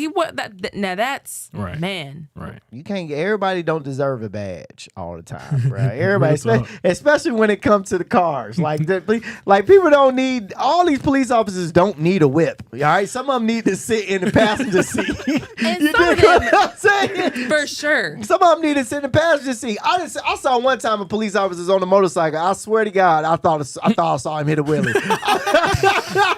Now that's right. Man. Right. You can't. Everybody don't deserve a badge all the time, right? Everybody, especially when it comes to the cars. Like people don't need. All these police officers don't need a whip. All right, some of them need to sit in the passenger seat. And you some know of them, what I'm saying? For sure. Some of them need to sit in the passenger seat. I saw one time a police officer on a motorcycle. I swear to God, I thought I saw him hit a wheelie.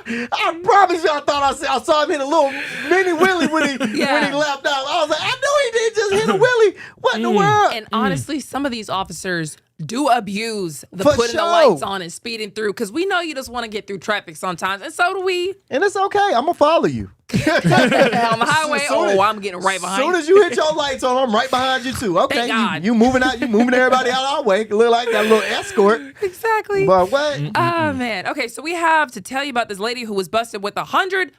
I promise you, I thought I saw him hit a little mini wheelie when he lapped out. I was like, I knew he did just hit a wheelie. What in the world? And honestly, some of these officers do abuse the For putting the sure. lights on and speeding through because we know you just want to get through traffic sometimes, and so do we. And it's okay. I'm gonna follow you. On the highway, I'm getting right behind you. As soon as you hit your lights on, I'm right behind you too. Okay, Thank God. you moving out, you moving everybody out our way. Look like that little escort. Exactly. But what? Oh man. Okay, so we have to tell you about this lady who was busted with 100+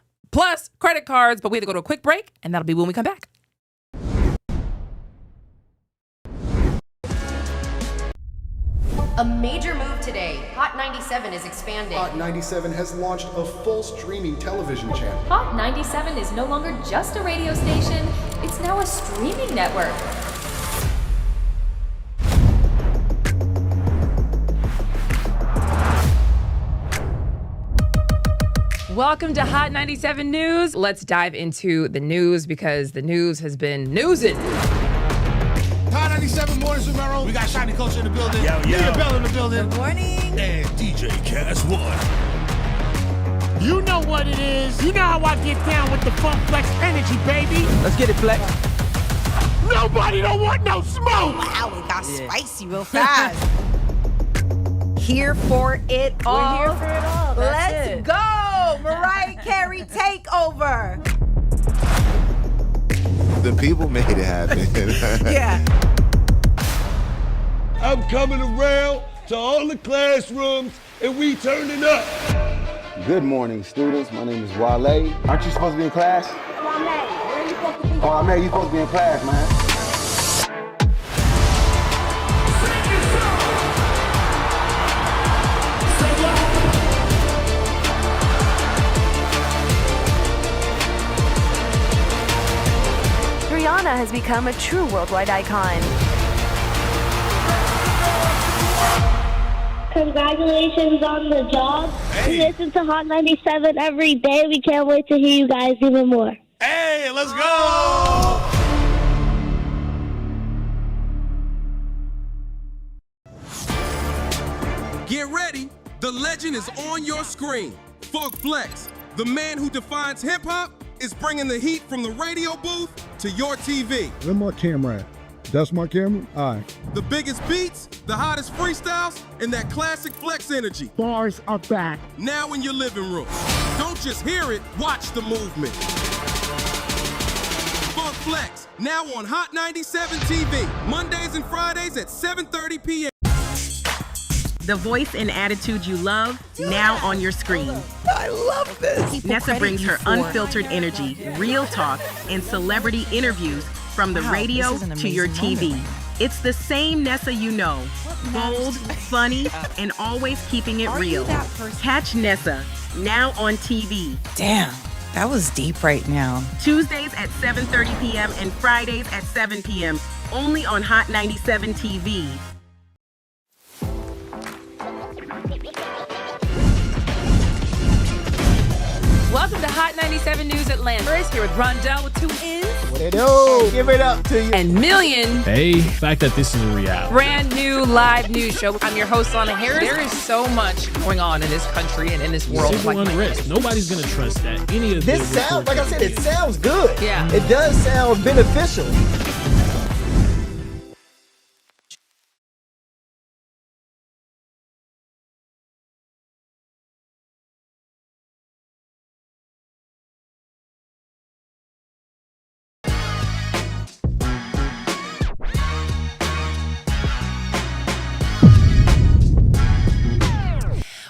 credit cards, but we have to go to a quick break, and that'll be when we come back. A major move today. Hot 97 is expanding. Hot 97 has launched a full streaming television channel. Hot 97 is no longer just a radio station, it's now a streaming network. Welcome to Hot 97 News. Let's dive into the news because the news has been newsing. Hot 97 mornings with Merrill. We got Shiny Culture in the building. Leah Bell in the building. Good morning. And DJ Cass One. You know what it is. You know how I get down with the Funk Flex energy, baby. Let's get it, Flex. Nobody don't want no smoke. Wow, it got spicy real fast. Here for it all. We're here for it all. Let's go. Mariah Carey takeover. The people made it happen. Yeah. I'm coming around to all the classrooms and we turning up. Good morning, students. My name is Wale. Aren't you supposed to be in class? Oh, man, you supposed to be in class, man. Rihanna has become a true worldwide icon. Congratulations on the job. We listen to Hot 97 every day. We can't wait to hear you guys even more. Hey, let's go! Get ready. The legend is on your screen. Funk Flex, the man who defines hip-hop, is bringing the heat from the radio booth to your TV. Where my camera at? That's my camera? All right. The biggest beats, the hottest freestyles, and that classic Flex energy. Bars are back. Now in your living room. Don't just hear it, watch the movement. Funk Flex, now on Hot 97 TV, Mondays and Fridays at 7:30 p.m. The voice and attitude you love, now on your screen. I love this. Nessa brings her unfiltered energy, real talk, and celebrity interviews from the radio to your TV. It's the same Nessa you know. Bold, funny, and always keeping it real. Catch Nessa, now on TV. Damn, that was deep right now. Tuesdays at 7:30 p.m. and Fridays at 7 p.m. Only on Hot 97 TV. Welcome to Hot 97 News Atlanta. We're here with Rondell with 2 N's. What it do? Give it up to you. And Million. Hey, the fact that this is a reality. Brand new live news show. I'm your host, Lana Harris. There is so much going on in this country and in this world. Civil unrest. Nobody's going to trust that. Any of this sounds, like I said, it sounds good. Yeah. It does sound beneficial.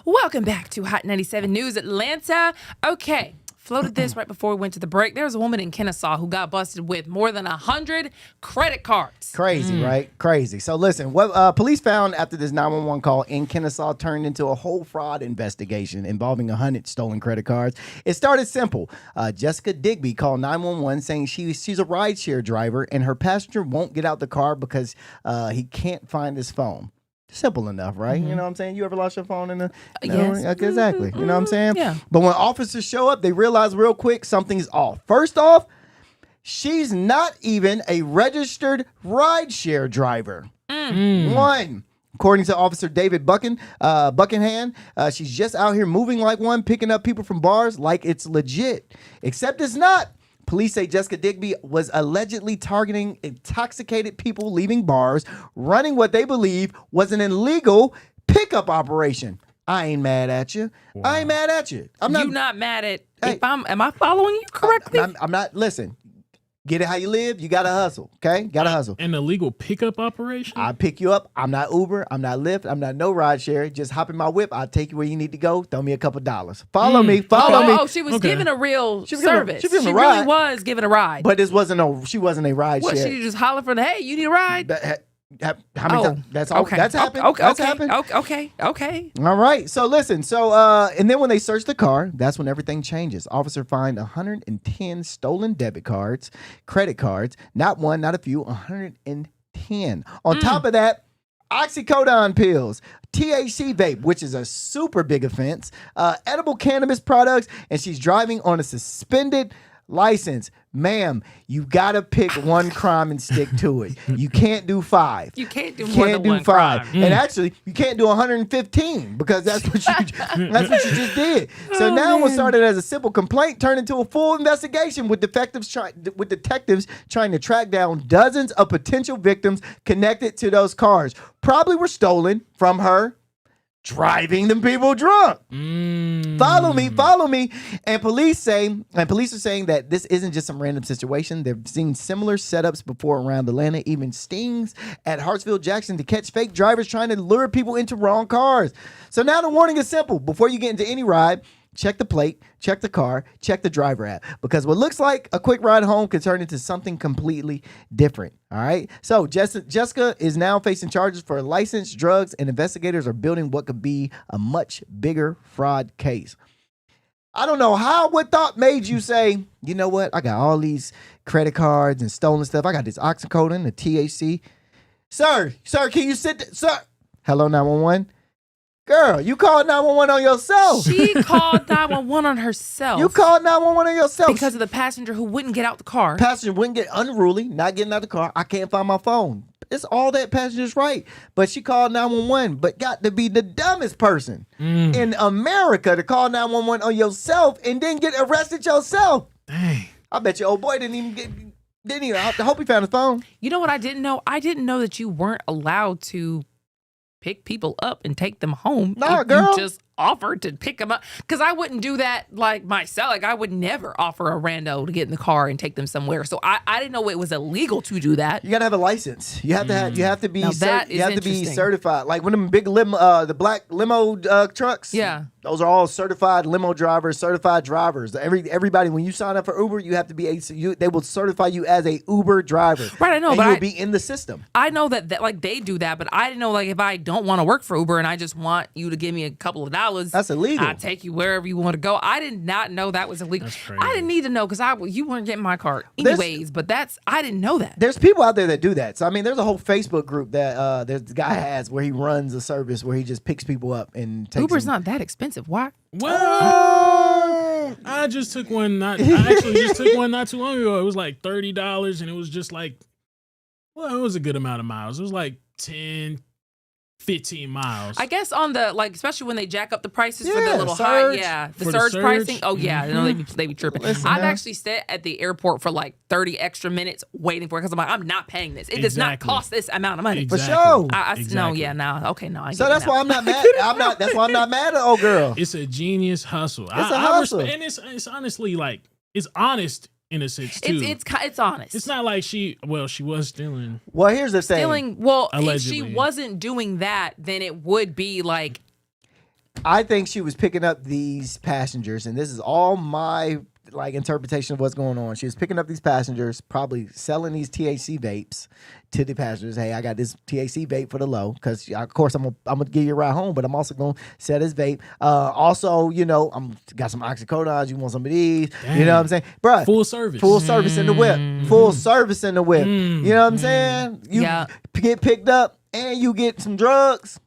Welcome back to Hot 97 News Atlanta. Okay, floated this right before we went to the break. There was a woman in Kennesaw who got busted with more than 100 credit cards. Crazy, right? Crazy. So listen, what police found after this 911 call in Kennesaw turned into a whole fraud investigation involving 100 stolen credit cards. It started simple. Jessica Digby called 911 saying she's a rideshare driver and her passenger won't get out the car because he can't find his phone. Simple enough, right? You know what I'm saying? You ever lost your phone in the... Yes. Exactly. You know what I'm saying? Yeah. But when officers show up, they realize real quick something's off. First off, she's not even a registered rideshare driver. One. According to Officer David Buckingham, she's just out here moving like one, picking up people from bars like it's legit. Except it's not. Police say Jessica Digby was allegedly targeting intoxicated people leaving bars, running what they believe was an illegal pickup operation. I ain't mad at you. Wow. I ain't mad at you. I'm not. You're not mad at am I following you correctly? I'm not. Listen, get it how you live. You gotta hustle. Okay, gotta hustle. An illegal pickup operation. I pick you up. I'm not Uber. I'm not Lyft. I'm not no ride share. Just hop in my whip. I'll take you where you need to go. Throw me a couple dollars. Follow me. Follow me. Oh, she was giving a real service. She really was giving a ride. But this wasn't she wasn't a ride share. She just holler for the hey, you need a ride. How many times? That's all. Okay. That's happened. Okay. That's happened. Okay. All right. So listen. So and then when they search the car, that's when everything changes. Officer find 110 stolen debit cards, credit cards. Not one, not a few. 110. On top of that, oxycodone pills, THC vape, which is a super big offense, edible cannabis products, and she's driving on a suspended license. Ma'am, you gotta pick one crime and stick to it. You can't do 5. You can't do more than one 5. crime. And actually, you can't do 115 because that's what you just did. So now what started as a simple complaint turned into a full investigation with detectives trying to track down dozens of potential victims connected to those cars. Probably were stolen from her driving them people drunk. Follow me. And police are saying that this isn't just some random situation. They've seen similar setups before around Atlanta, even stings at Hartsfield Jackson to catch fake drivers trying to lure people into wrong cars. So now the warning is simple. Before you get into any ride, check the plate, check the car, check the driver app. Because what looks like a quick ride home can turn into something completely different. All right. So Jessica is now facing charges for licensed drugs, and investigators are building what could be a much bigger fraud case. I don't know what thought made you say, you know what? I got all these credit cards and stolen stuff. I got this oxycodone, the THC. Sir, can you sit sir? Hello, 911. Girl, you called 911 on yourself. She called 911 on herself. You called 911 on yourself. Because of the passenger who wouldn't get out the car. Passenger wouldn't get unruly, not getting out the car. I can't find my phone. It's all that passenger's right. But she called 911, but got to be the dumbest person in America to call 911 on yourself and then get arrested yourself. Dang. I bet your old boy didn't even. I hope he found his phone. You know what I didn't know? I didn't know that you weren't allowed to pick people up and take them home. Nah, girl. You just offered to pick them up. Because I wouldn't do that like myself. Like I would never offer a rando to get in the car and take them somewhere. So I didn't know it was illegal to do that. You gotta have a license. You have to be interesting. certified. Like when them big the black limo trucks. Yeah. Those are all certified limo drivers, certified drivers. Everybody, when you sign up for Uber, you have to be they will certify you as a Uber driver. Right, I know, and but you'll be in the system. I know that like they do that, but I didn't know like if I don't want to work for Uber and I just want you to give me a couple of dollars, that's illegal. I'll take you wherever you want to go. I did not know that was illegal. I didn't need to know because you weren't getting my car anyways. But I didn't know that. There's people out there that do that. So I mean, there's a whole Facebook group that the guy has where he runs a service where he just picks people up and takes Uber's them. not that expensive. Why? Well, I just took one. I actually just took one not too long ago. It was like $30, and it was just like, well, it was a good amount of miles. It was like 10, 15 miles. I guess on the especially when they jack up the prices for the Yeah, little surge. the surge pricing. Oh yeah, I know they be tripping. Listen, I've man. actually sat at the airport for like 30 extra minutes waiting for it because I'm like, I'm not paying this. It does not cost this amount of money. For sure. No, yeah, no, okay, no. So that's why I'm not mad. That's why I'm not mad at old girl. It's a genius hustle. It's a hustle. And it's honestly like it's honest in a sense too. It's honest. It's not like she was stealing. Well, here's the thing. Stealing. Well, Allegedly. if she wasn't doing that, then it would be like. I think she was picking up these passengers, and this is all my interpretation of what's going on. She was picking up these passengers, probably selling these THC vapes to the passengers. Hey, I got this THC vape for the low, because of course I'm gonna give you a ride home, but I'm also gonna sell this vape. Also, I'm got some oxycodones. You want some of these? Dang. You know what I'm saying, bruh? Full service in the whip. Full service in the whip. You know what I'm saying? You get picked up and you get some drugs.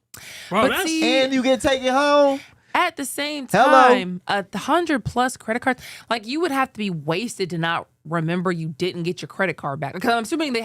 Bro, and you get taken home. At the same time, 100+ credit cards, like you would have to be wasted to not remember you didn't get your credit card back. Because I'm assuming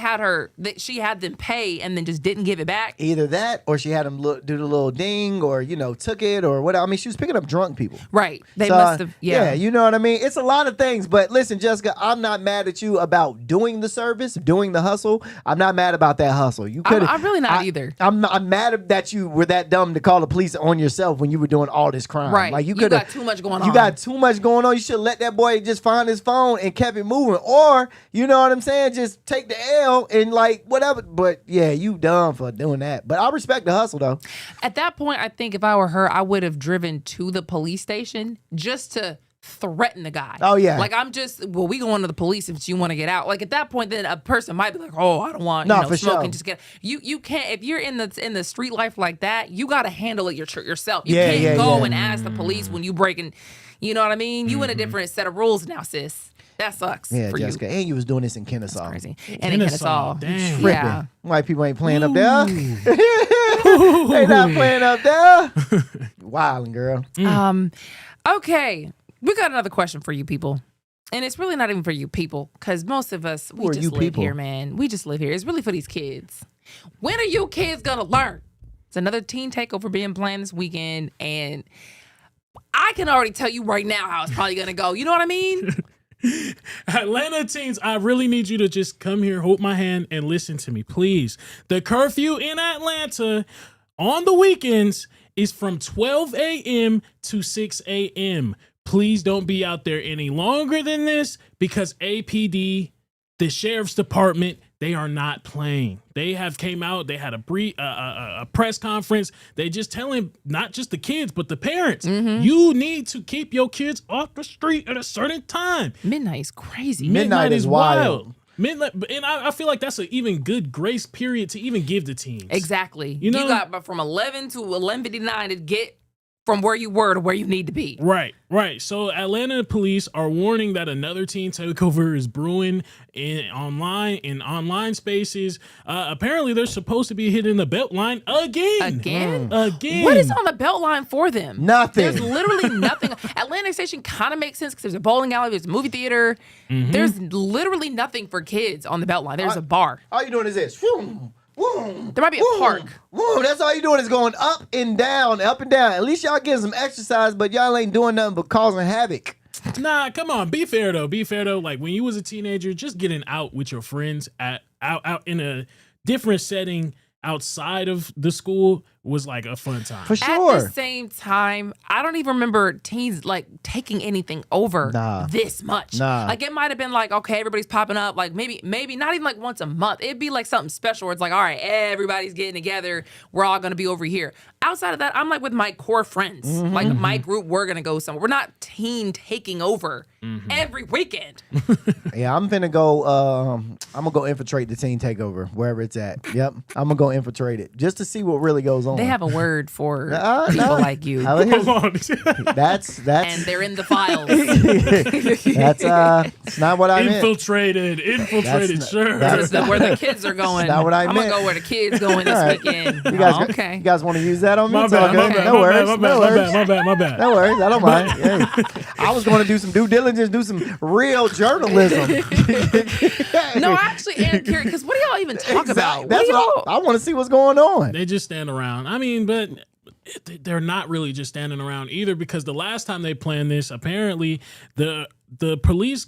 she had them pay and then just didn't give it back. Either that, or she had them do the little ding, or took it, or whatever. I mean, she was picking up drunk people. Right. They must have. Yeah, you know what I mean. It's a lot of things. But listen, Jessica, I'm not mad at you about doing the service, doing the hustle. I'm not mad about that hustle. You could. I'm really not either. I'm mad that you were that dumb to call the police on yourself when you were doing all this crime. Right. Like you got too much going on. You got too much going on. You should let that boy just find his phone and kept it moving. Or, you know what I'm saying, just take the L and whatever. But yeah, you dumb for doing that. But I respect the hustle though. At that point, I think if I were her, I would have driven to the police station just to threaten the guy. Oh yeah. Like we going to the police if you want to get out. Like at that point, then a person might be like, oh, I don't want for smoking. sure. Just get you can't if you're in the street life like that. You got to handle it yourself. You Yeah, can't yeah, go yeah. and ask the police when you breaking. You know what I mean? You in a different set of rules now, sis. That sucks. Yeah, for Jessica. you. And you was doing this in Kennesaw. Crazy. And in Kennesaw. Damn. Tripping. Yeah. White people ain't playing up there. They not playing up there. Wildin', girl. Okay. We got another question for you people. And it's really not even for you people, because most of us, we just live here, man. We just live here. It's really for these kids. When are you kids gonna learn? It's another teen takeover being planned this weekend, and I can already tell you right now how it's probably gonna go. You know what I mean? Atlanta teens, I really need you to just come here, hold my hand, and listen to me, please. The curfew in Atlanta on the weekends is from 12 a.m. to 6 a.m. Please don't be out there any longer than this, because APD, the sheriff's department, They are not playing. They have came out. They had a press conference. They just telling not just the kids but the parents, you need to keep your kids off the street at a certain time. Midnight is crazy. Midnight is wild. Midnight, and I feel like that's an even good grace period to even give the teams. Exactly. You know? You got from 11 to 11:59 to get from where you were to where you need to be. Right. So Atlanta police are warning that another teen takeover is brewing in online spaces. Apparently, they're supposed to be hitting the Beltline again. What is on the Beltline for them? Nothing. There's literally nothing. Atlantic Station kind of makes sense because there's a bowling alley, there's a movie theater. There's literally nothing for kids on the Beltline. There's a bar. All you doing is this. There might be a park. That's all you doing is going up and down, up and down. At least y'all getting some exercise, but y'all ain't doing nothing but causing havoc. Nah, come on. Be fair though. Like when you was a teenager, just getting out with your friends out in a different setting outside of the school was like a fun time. For sure. At the same time, I don't even remember teens like taking anything over this much. Like it might have been like, okay, everybody's popping up. Like maybe not even like once a month. It'd be like something special where it's like, all right, everybody's getting together. We're all gonna be over here. Outside of that, I'm like with my core friends. Like my group, we're gonna go somewhere. We're not teen taking over every weekend. Yeah, I'm gonna go infiltrate the teen takeover wherever it's at. Yep, I'm gonna go infiltrate it just to see what really goes on. They have a word for people like you. That's and they're in the files. That's not what I meant. Infiltrated, sure. That's where the kids are going. Not what I meant. I'm gonna go where the kids going this weekend. You guys, okay. You guys want to use that on me? My bad. No worries. No worries. I don't mind. Hey, I was going to do some due diligence, do some real journalism. No, I actually am curious because what do y'all even talk about? That's what I want to see what's going on. They just stand around. I mean, but they're not really just standing around either, because the last time they planned this, apparently the police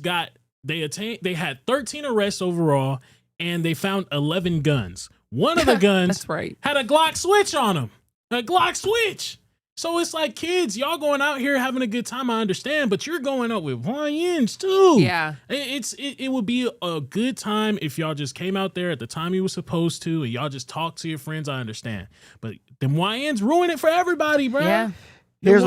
they had 13 arrests overall, and they found 11 guns. One of the guns That's right. had a Glock switch on him. A Glock switch. So it's like, kids, y'all going out here having a good time, I understand, but you're going out with YNs too. Yeah. It would be a good time if y'all just came out there at the time you were supposed to and y'all just talked to your friends, I understand. But them YNs ruin it for everybody, bro. Yeah. Here's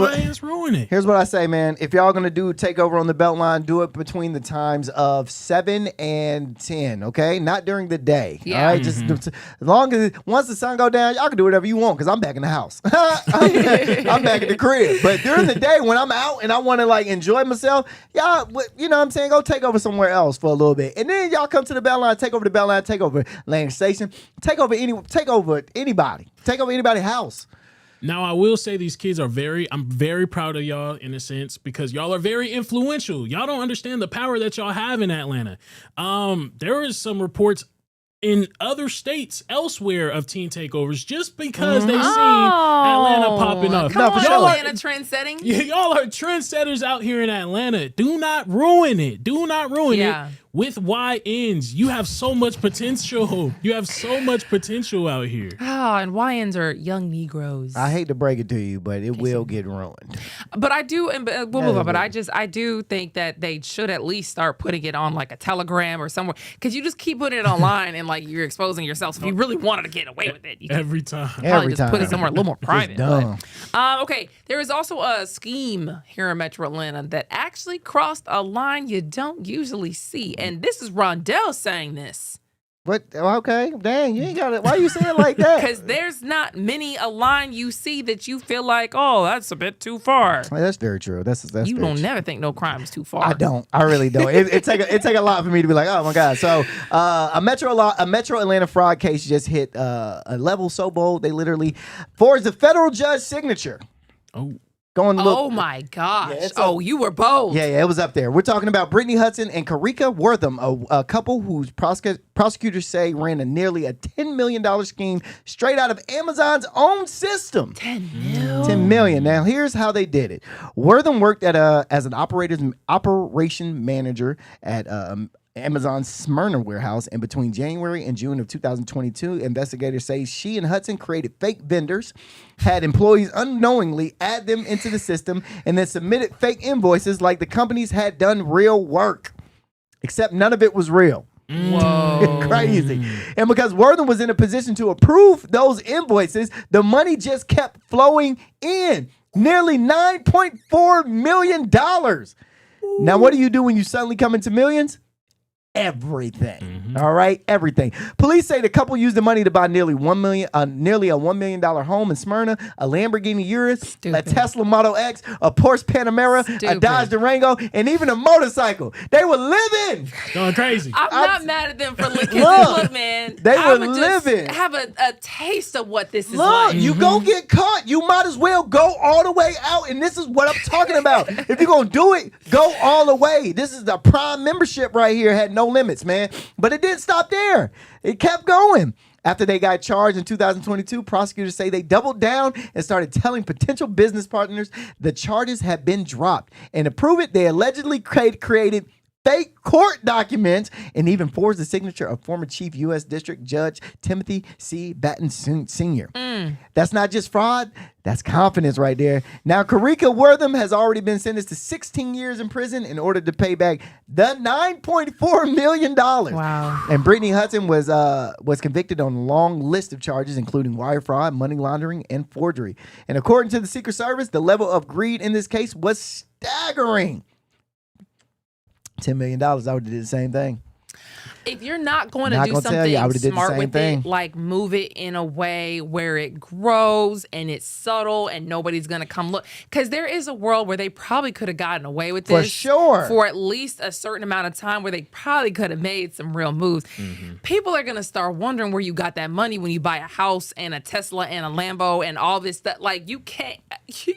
what I say, man. If y'all gonna do takeover on the Beltline, do it between the times of 7 and 10. Okay, not during the day. Yeah. All right, just as long as once the sun go down, y'all can do whatever you want because I'm back in the house. I'm back at the crib. But during the day when I'm out and I want to like enjoy myself, y'all, you know what I'm saying, go take over somewhere else for a little bit, and then y'all come to the Beltline, take over the Beltline, take over Atlantic Station, take over anybody, take over anybody's house. Now, I will say these kids I'm very proud of y'all in a sense, because y'all are very influential. Y'all don't understand the power that y'all have in Atlanta. There is some reports in other states elsewhere of teen takeovers just because they seen Atlanta popping up. Come on, Atlanta trendsetting. Yeah, y'all are trendsetters out here in Atlanta. Do not ruin it. Do not ruin it. With YNs, you have so much potential. You have so much potential out here. And YNs are young Negroes. I hate to break it to you, but it will get ruined. But I do, and we'll move on. But I do think that they should at least start putting it on like a Telegram or somewhere, because you just keep putting it online and like you're exposing yourself. So if you really wanted to get away with it, you every time, probably just put it somewhere a little more private. Dumb. But, okay, there is also a scheme here in Metro Atlanta that actually crossed a line you don't usually see. And this is Rondell saying this. What? Okay, dang, you ain't got it. Why you saying it like that? Because there's not many a line you see that you feel like, oh, that's a bit too far. Well, that's very true. That's you don't never think no crime is too far. I don't. I really don't. It take a lot for me to be like, oh my god. So a Metro Atlanta fraud case just hit a level so bold they literally forged the federal judge signature. Oh my gosh. You were bold. Yeah, it was up there. We're talking about Brittany Hudson and Karika Wortham, a couple whose prosecutors say ran nearly a $10 million scheme straight out of Amazon's own system. $10 million. Now, here's how they did it. Wortham worked as an operation manager at Amazon's Smyrna warehouse, and between January and June of 2022, investigators say she and Hudson created fake vendors, had employees unknowingly add them into the system, and then submitted fake invoices like the companies had done real work, except none of it was real. Whoa. Crazy. And because Wortham was in a position to approve those invoices, the money just kept flowing in. Nearly $9.4 million. Now, what do you do when you suddenly come into millions? Everything. All right, everything. Police say the couple used the money to buy nearly a $1 million home in Smyrna, a Lamborghini Urus, a Tesla Model X, a Porsche Panamera, a Dodge Durango, and even a motorcycle. They were living. Going crazy. I'm not mad at them for looking. Look, Look, man, they I were would just living. have a taste of what this is Look, like. you go get caught. You might as well go all the way out. And this is what I'm talking about. If you're going to do it, go all the way. This is the Prime membership right here. Had no limits, man. But it didn't stop there. It kept going. After they got charged in 2022, prosecutors say they doubled down and started telling potential business partners the charges had been dropped. And to prove it, they allegedly created fake court documents and even forged the signature of former Chief U.S. District Judge Timothy C. Batten Sr. That's not just fraud, that's confidence right there. Now, Karika Wortham has already been sentenced to 16 years in prison in order to pay back the $9.4 million. Wow. And Brittany Hudson was convicted on a long list of charges, including wire fraud, money laundering, and forgery. And according to the Secret Service, the level of greed in this case was staggering. $10 million, I would have did the same thing. If you're not going to Not do gonna tell you, I something would've did the smart same with thing. it, like move it in a way where it grows and it's subtle and nobody's going to come look. Because there is a world where they probably could have gotten away with For this sure. for at least a certain amount of time where they probably could have made some real moves. People are going to start wondering where you got that money when you buy a house and a Tesla and a Lambo and all this stuff. Like, you can't,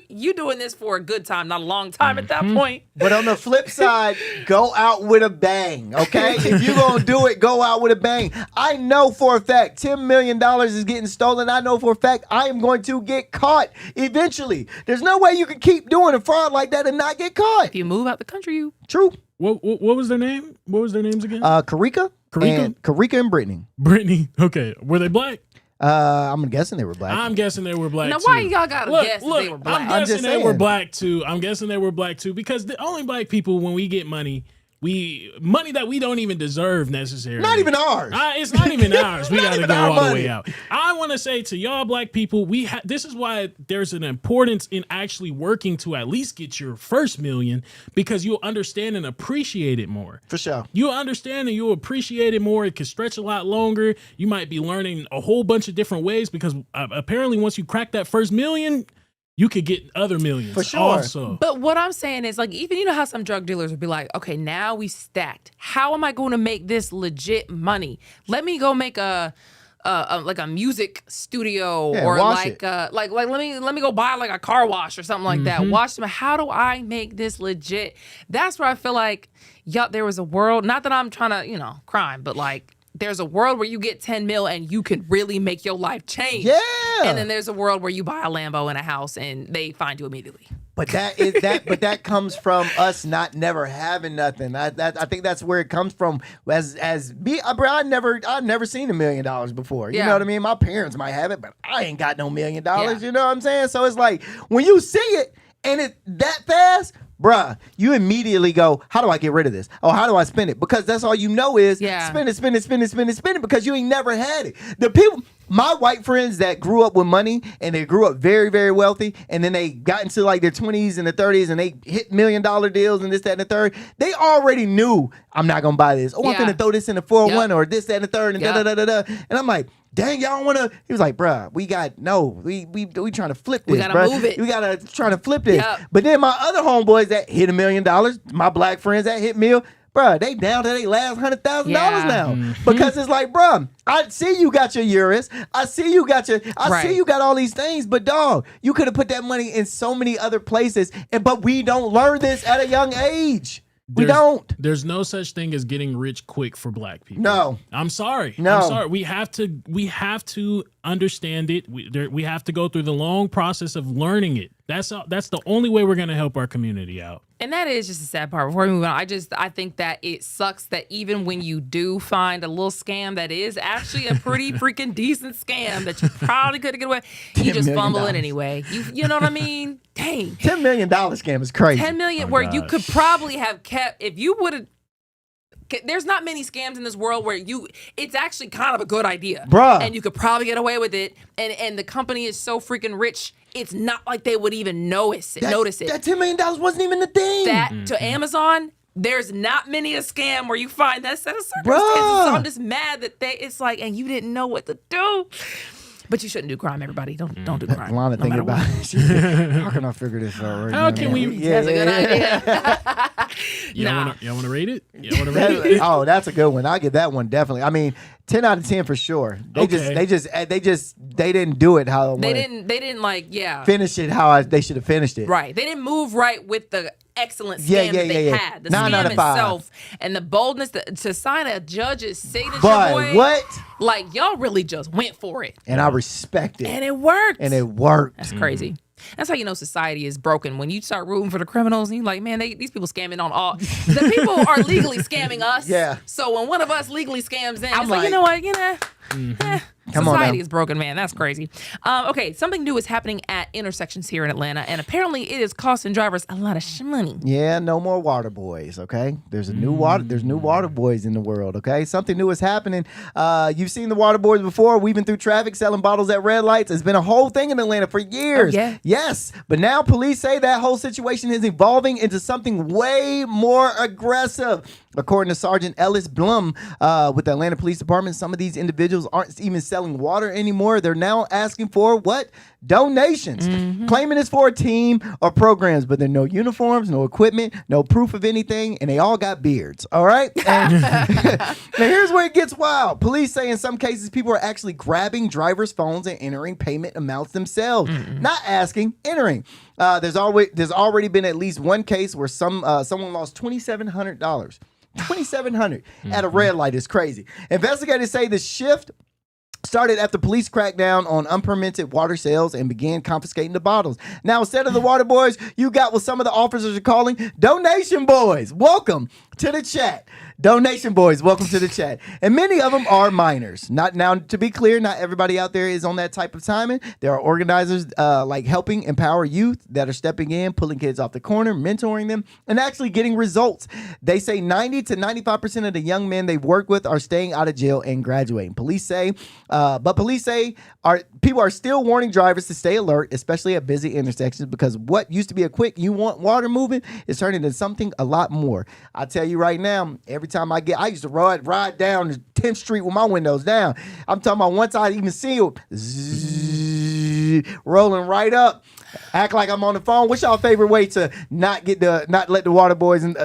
you doing this for a good time, not a long time at that point. But on the flip side, go out with a bang, okay? If you're going to do it, go out with a bang. I know for a fact $10 million is getting stolen. I know for a fact I am going to get caught eventually. There's no way you can keep doing a fraud like that and not get caught. If you move out the country, you. True. What was their name? What was their names again? Karika and Brittany. Brittany. Okay. Were they black? I'm guessing they were black. I'm guessing they were black Now, too. why y'all gotta guess that they were black? I'm I'm guessing just they were saying. black too. I'm guessing they were black too because the only black people when we get money, money that we don't even deserve necessarily. Not even ours. It's not even ours. We Not got to even go our all the money. way out. I want to say to y'all black people, this is why there's an importance in actually working to at least get your first million because you'll understand and appreciate it more. For sure. You'll understand and you'll appreciate it more. It can stretch a lot longer. You might be learning a whole bunch of different ways because apparently once you crack that first million, you could get other millions. For sure. Also. But what I'm saying is, like, even you know how some drug dealers would be like, okay, now we stacked. How am I going to make this legit money? Let me go make a music studio or wash like it. let me go buy like a car wash or something like that. Watch them. How do I make this legit? That's where I feel like, yup, there was a world. Not that I'm trying to crime, but like. There's a world where you get 10 mil and you can really make your life change. Yeah. And then there's a world where you buy a Lambo and a house and they find you immediately. But that comes from us not never having nothing. I think that's where it comes from. As me, bro, I've never seen $1 million before. You know what I mean? My parents might have it, but I ain't got no $1 million. Yeah. You know what I'm saying? So it's like when you see it and it that fast. Bruh, you immediately go, how do I get rid of this? Oh, how do I spend it? Because that's all you know is spend it because you ain't never had it. The people, my white friends that grew up with money and they grew up very, very wealthy and then they got into like their 20s and their 30s and they hit $1 million deals and this, that, and the third, they already knew I'm not going to buy this. Oh, I'm going to throw this in the 401 or this, that, and the third and da-da-da-da-da. And I'm like, dang, y'all want to? He was like, bruh, we trying to flip this, We gotta bruh. move it. We gotta try to flip this. Yep. But then my other homeboys that hit $1 million, my black friends that hit meal, bruh, they down to their last $100,000 now. Because it's like, bruh, I see you got your Urus. I see you got all these things, but dog, you could have put that money in so many other places. But we don't learn this at a young age. We don't. There's no such thing as getting rich quick for black people. No. I'm sorry. No. I'm sorry. We have to understand it. We have to go through the long process of learning it. That's the only way we're going to help our community out. And that is just a sad part. Before we move on, I think that it sucks that even when you do find a little scam that is actually a pretty freaking decent scam that you probably could get away, you just fumble it anyway. You know what I mean? Dang. $10 million scam is crazy. $10 million where you could probably have kept, if you would have there's not many scams in this world where it's actually kind of a good idea. Bruh. And you could probably get away with it. And the company is so freaking rich, it's not like they would even notice it. That $10 million wasn't even a thing. That to Amazon, there's not many a scam where you find that set of circumstances. Bruh. So I'm just mad that it's like, and you didn't know what to do. But you shouldn't do crime, everybody. Don't do crime. Lana no thinking about it. She's like, how can I figure this out right How now? can we? That's a good idea. Y'all want to rate it? Y'all want to rate it? Oh, that's a good one. I get that one definitely. I mean, 10 out of 10 for sure. They didn't do it how they didn't like finish it how they should have finished it. Right. They didn't move right with the excellent scam that they had. The 9 out scam of 5. itself and the boldness to sign a judge's signature. But boy, what? Like y'all really just went for it. And I respect it. And it worked. That's crazy. That's how you know society is broken. When you start rooting for the criminals and you're like, man, these people scamming on all. The people are legally scamming us. Yeah. So when one of us legally scams them, I'm it's like, you know what? Come on Society now. is broken, man. That's crazy. Okay, something new is happening at intersections here in Atlanta, and apparently it is costing drivers a lot of money. Yeah, no more water boys, okay? There's new water boys in the world, okay? Something new is happening. You've seen the water boys before, weaving through traffic, selling bottles at red lights. It's been a whole thing in Atlanta for years. Oh, yeah? Yes, but now police say that whole situation is evolving into something way more aggressive. According to Sergeant Ellis Blum with the Atlanta Police Department, some of these individuals aren't even selling water anymore. They're now asking for what? Donations. Claiming it's for a team or programs, but there are no uniforms, no equipment, no proof of anything, and they all got beards. All right? And now here's where it gets wild. Police say in some cases people are actually grabbing drivers' phones and entering payment amounts themselves. Not asking, entering. There's already been at least one case where someone lost $2,700. $2,700 at a red light is crazy. Investigators say the shift started after police cracked down on unpermitted water sales and began confiscating the bottles. Now, instead of the water boys, you got what some of the officers are calling donation boys. Welcome to the chat. Donation boys, welcome to the chat. And many of them are minors. Now, to be clear, not everybody out there is on that type of timing. There are organizers like helping empower youth that are stepping in, pulling kids off the corner, mentoring them, and actually getting results. They say 90 to 95% of the young men they work with are staying out of jail and graduating. Police say people are still warning drivers to stay alert, especially at busy intersections, because what used to be a quick you want water moving is turning into something a lot more. I tell you right now, every time I used to ride down 10th Street with my windows down. I'm talking about once I even see it rolling right up, act like I'm on the phone. What's y'all favorite way to not let the water boys in,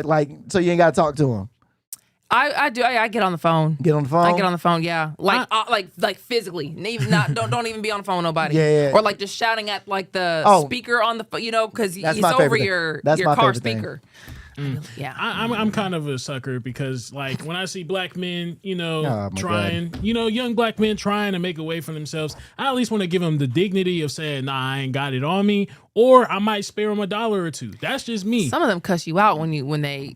so you ain't got to talk to them? I do. I get on the phone. Get on the phone? I get on the phone, yeah. Like physically. Even don't even be on the phone with nobody. Yeah. Or like just shouting at like the speaker on the because it's over your car speaker. Yeah, I'm kind of a sucker because like when I see black men, trying, young black men trying to make a way for themselves, I at least want to give them the dignity of saying, nah, I ain't got it on me. Or I might spare them $1 or $2. That's just me. Some of them cuss you out when they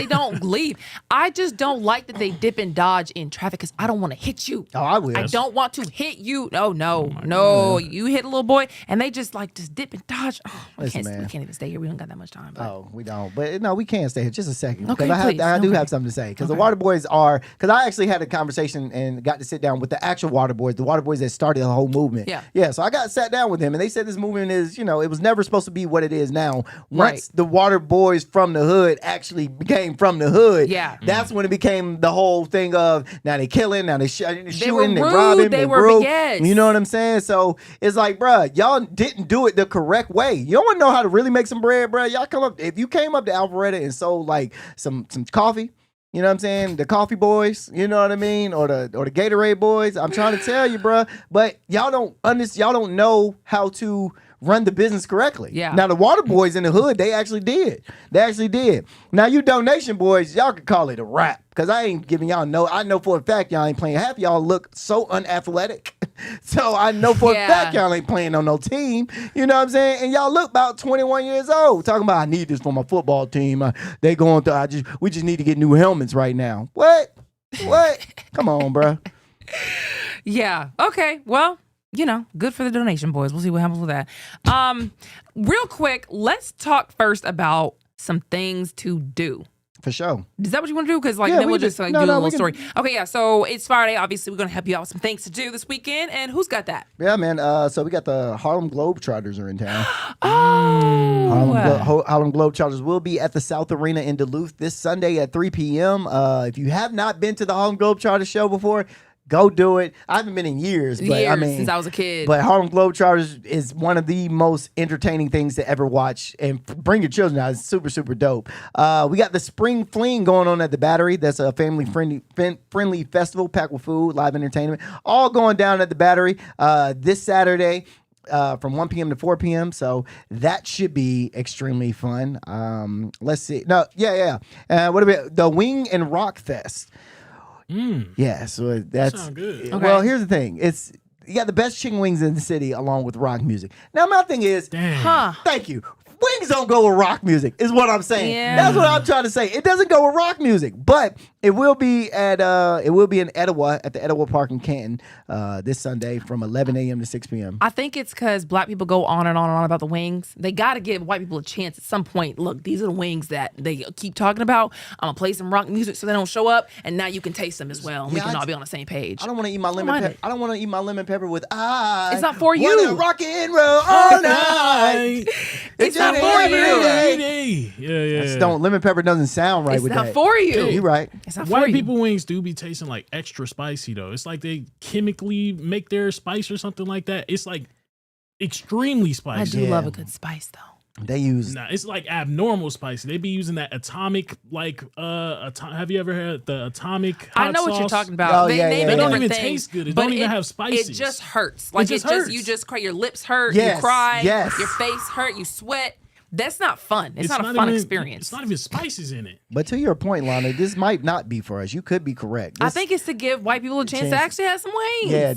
don't leave. I just don't like that they dip and dodge in traffic because I don't want to hit you. Oh, I will. I don't want to hit you. No. You hit a little boy and they just dip and dodge. Oh, we can't even stay here. We don't got that much time. But. Oh, we don't. But no, we can stay here just a second. Okay, please. I do have something to say. Because the water boys because I actually had a conversation and got to sit down with the actual water boys, the water boys that started the whole movement. Yeah. So I sat down with them and they said this movement is, it was never supposed to be what it is now. Once the water boys from the hood actually became from the hood, that's when it became the whole thing of now they killing, now they shooting, they robbing, they were broke. Yes. You know what I'm saying? So it's like, bruh, y'all didn't do it the correct way. You don't want to know how to really make some bread, bruh. Y'all if you came up to Alpharetta and sold like some coffee, you know what I'm saying? The coffee boys, you know what I mean? Or the Gatorade boys. I'm trying to tell you, bruh. But y'all don't know how to run the business correctly. Yeah. Now the water boys in the hood, they actually did. Now you donation boys, y'all could call it a rap. Because I ain't giving y'all I know for a fact y'all ain't playing. Half y'all look so unathletic. So I know for a fact y'all ain't playing on no team. You know what I'm saying? And y'all look about 21 years old. Talking about I need this for my football team. We just need to get new helmets right now. What? Come on, bro. Yeah. Okay. Well, good for the donation boys. We'll see what happens with that. Real quick, let's talk first about some things to do. For sure. Is that what you want to do? Because Yeah, then we we'll can just do- do no, a no, little we can- story. Okay, yeah. So it's Friday. Obviously, we're gonna help you out with some things to do this weekend. And who's got that? Yeah, man. So we got the Harlem Globetrotters are in town. Oh, Harlem Globetrotters will be at the South Arena in Duluth this Sunday at 3 p.m. If you have not been to the Harlem Globetrotters show before, go do it. I haven't been in years, but I mean, since I was a kid. But Harlem Globetrotters is one of the most entertaining things to ever watch, and bring your children out. It's super, super dope. We got the Spring Fling going on at the Battery. That's a family-friendly festival packed with food, live entertainment, all going down at the Battery this Saturday. From 1 p.m. to 4 p.m. So that should be extremely fun. Let's see. No, yeah. What about the Wing and Rock Fest? Yeah, so that's sound good. Well, here's the thing. You got the best chicken wings in the city along with rock music. Now, my thing is, thank you. Wings don't go with rock music, is what I'm saying. Yeah. That's what I'm trying to say. It doesn't go with rock music, but it will be in Etowah at the Etowah Park in Canton this Sunday from 11 a.m. to 6 p.m. I think it's because black people go on and on and on about the wings. They got to give white people a chance at some point. Look, these are the wings that they keep talking about. I'm going to play some rock music so they don't show up, and now you can taste them as well. And we can all be on the same page. I don't want to eat my lemon pepper. I don't want to eat my lemon pepper with It's not for you. Wanna rock and roll all night. It's not for you. Yeah. Just don't. Lemon pepper doesn't sound right It's with not that. for you. You're right. It's not for White you. people wings do be tasting like extra spicy though. It's like they chemically make their spice or something like that. It's like extremely I spicy. do love a good spice, though. They use Nah, it's like abnormal spicy. They be using that atomic have you ever had the atomic hot I know what you're sauce? talking about. They They don't even things, taste good. It but don't even have spices. It just hurts. Like just hurts. you just cry. Your lips hurt. Yes, You cry. yes. Your face hurt. You sweat. That's not fun. It's not a fun even- experience. It's not even spices in it. But to your point, Lana, this might not be for us. You could be correct. I think it's to give white people a chance to actually have some wings. Yeah,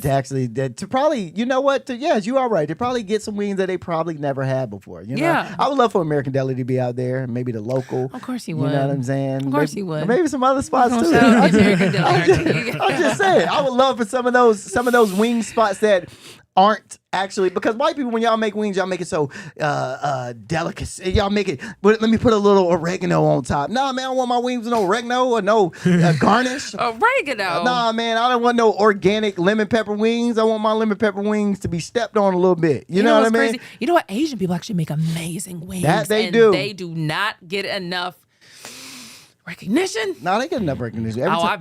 to probably, you know what? Yes, you are right. To probably get some wings that they probably never had before. You know? Yeah. I would love for American Deli to be out there, maybe the local. Of course you You would. know what I'm saying? Of course maybe, you would. Maybe some other spots too. Shout out to American Deli. I'm just saying. I would love for some of those wing spots that aren't actually, because white people, when y'all make wings, y'all make it so delicate. Y'all make it, but let me put a little oregano on top. Nah, man, I don't want my wings with no oregano or no garnish. Oregano. Nah, man, I don't want no organic lemon pepper wings. I want my lemon pepper wings to be stepped on a little bit. You know what I what's mean? crazy? You know what? Asian people actually make amazing wings. That they and do. They do not get enough recognition. No, they get enough recognition. I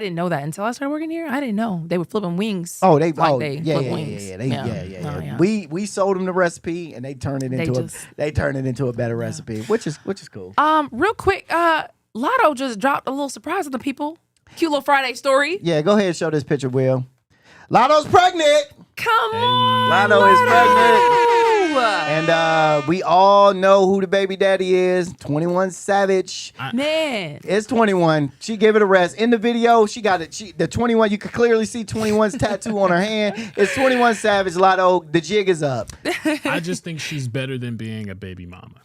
didn't know that until I started working here. I didn't know they were flipping wings. Oh, they flip wings. Yeah. We sold them the recipe and they turned it into a better recipe, which is cool. Real quick, Lotto just dropped a little surprise on the people. Cute little Friday story. Yeah, go ahead and show this picture, Will. Lotto's pregnant. Come on, Lotto is pregnant. And we all know who the baby daddy is. 21 Savage. Man. It's 21. She gave it a rest. In the video, she got it. The 21, you could clearly see 21's tattoo on her hand. It's 21 Savage. Lotto, the jig is up. I just think she's better than being a baby mama.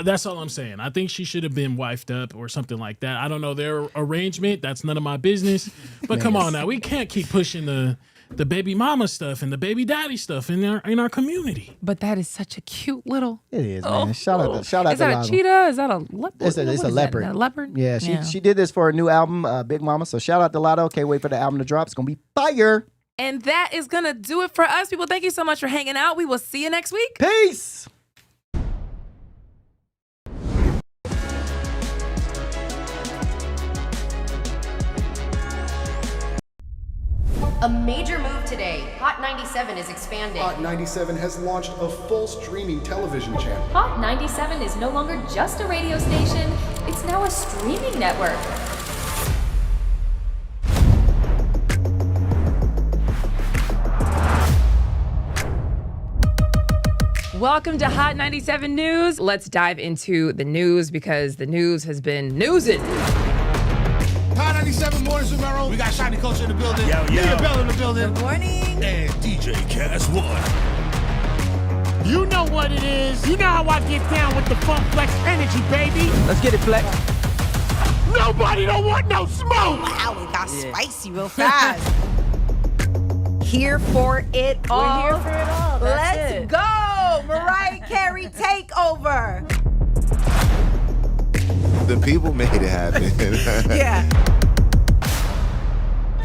That's all I'm saying. I think she should have been wifed up or something like that. I don't know their arrangement. That's none of my business. But come on now. We can't keep pushing the baby mama stuff and the baby daddy stuff in our community. But that is such a cute little. It is, man. Shout out Is to that Lotto. a cheetah? Is that a leopard? It's a leopard. A leopard? Yeah, she did this for her new album, Big Mama. So shout out to Lotto. Can't wait for the album to drop. It's gonna be fire. And that is gonna do it for us, people. Thank you so much for hanging out. We will see you next week. Peace. A major move today. Hot 97 is expanding. Hot 97 has launched a full streaming television channel. Hot 97 is no longer just a radio station, it's now a streaming network. Welcome to Hot 97 News. Let's dive into the news because the news has been newsing. Hot 97 Mornings with Merrill. We got Shiny Culture in the building. Leah Bell in the building. Good morning. And DJ Cass One. You know what it is. You know how I get down with the Funk Flex energy, baby. Let's get it, Flex. Nobody don't want no smoke. Wow, it got spicy real fast. Here for it all. We're here for it all. That's Let's it. go. Mariah Carey takeover. The people made it happen. Yeah.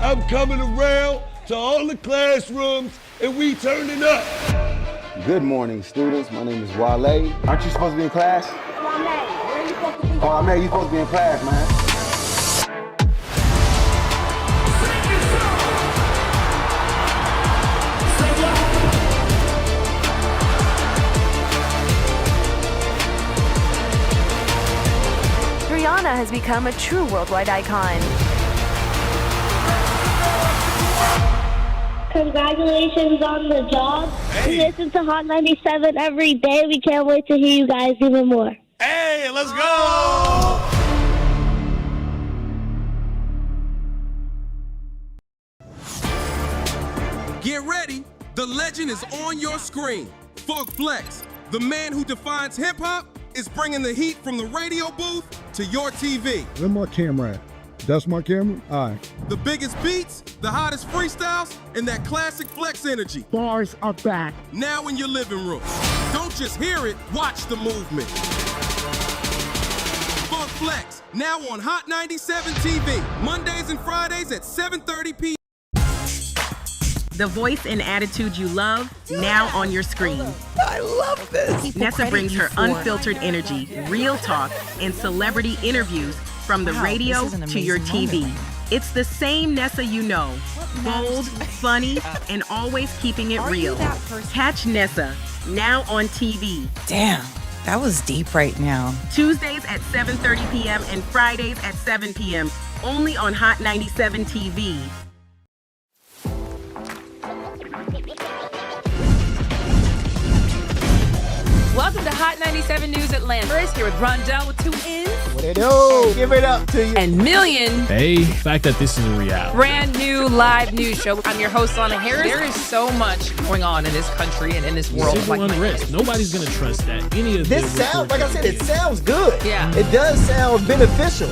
I'm coming around to all the classrooms and we turning up. Good morning, students. My name is Wale. Aren't you supposed to be in class? Wale, where are you supposed to be? Oh, man, you supposed to be in class, man. Rihanna has become a true worldwide icon. Congratulations on the job. We listen to Hot 97 every day. We can't wait to hear you guys even more. Hey, let's go! Get ready. The legend is on your screen. Funk Flex, the man who defines hip-hop, is bringing the heat from the radio booth to your TV. Where my camera at? That's my camera? All right. The biggest beats, the hottest freestyles, and that classic Flex energy. Bars are back. Now in your living room. Don't just hear it, watch the movement. Funk Flex, now on Hot 97 TV, Mondays and Fridays at 7:30 p.m. The voice and attitude you love, now on your screen. I love this. Nessa brings her unfiltered energy, real talk, and celebrity interviews from the radio to your TV. It's the same Nessa you know. Bold, funny, and always keeping it real. Catch Nessa, now on TV. Damn, that was deep right now. Tuesdays at 7:30 p.m. and Fridays at 7 p.m. Only on Hot 97 TV. Welcome to Hot 97 News Atlanta. First, here with Rondell with 2 N's. What it do? Give it up to you. And Million. Hey, the fact that this is a reality. Brand new live news show. I'm your host, Lana Harris. There is so much going on in this country and in this world. Civil unrest. Nobody's going to trust that. Any of This sounds, like I said, it sounds good. Yeah. It does sound beneficial.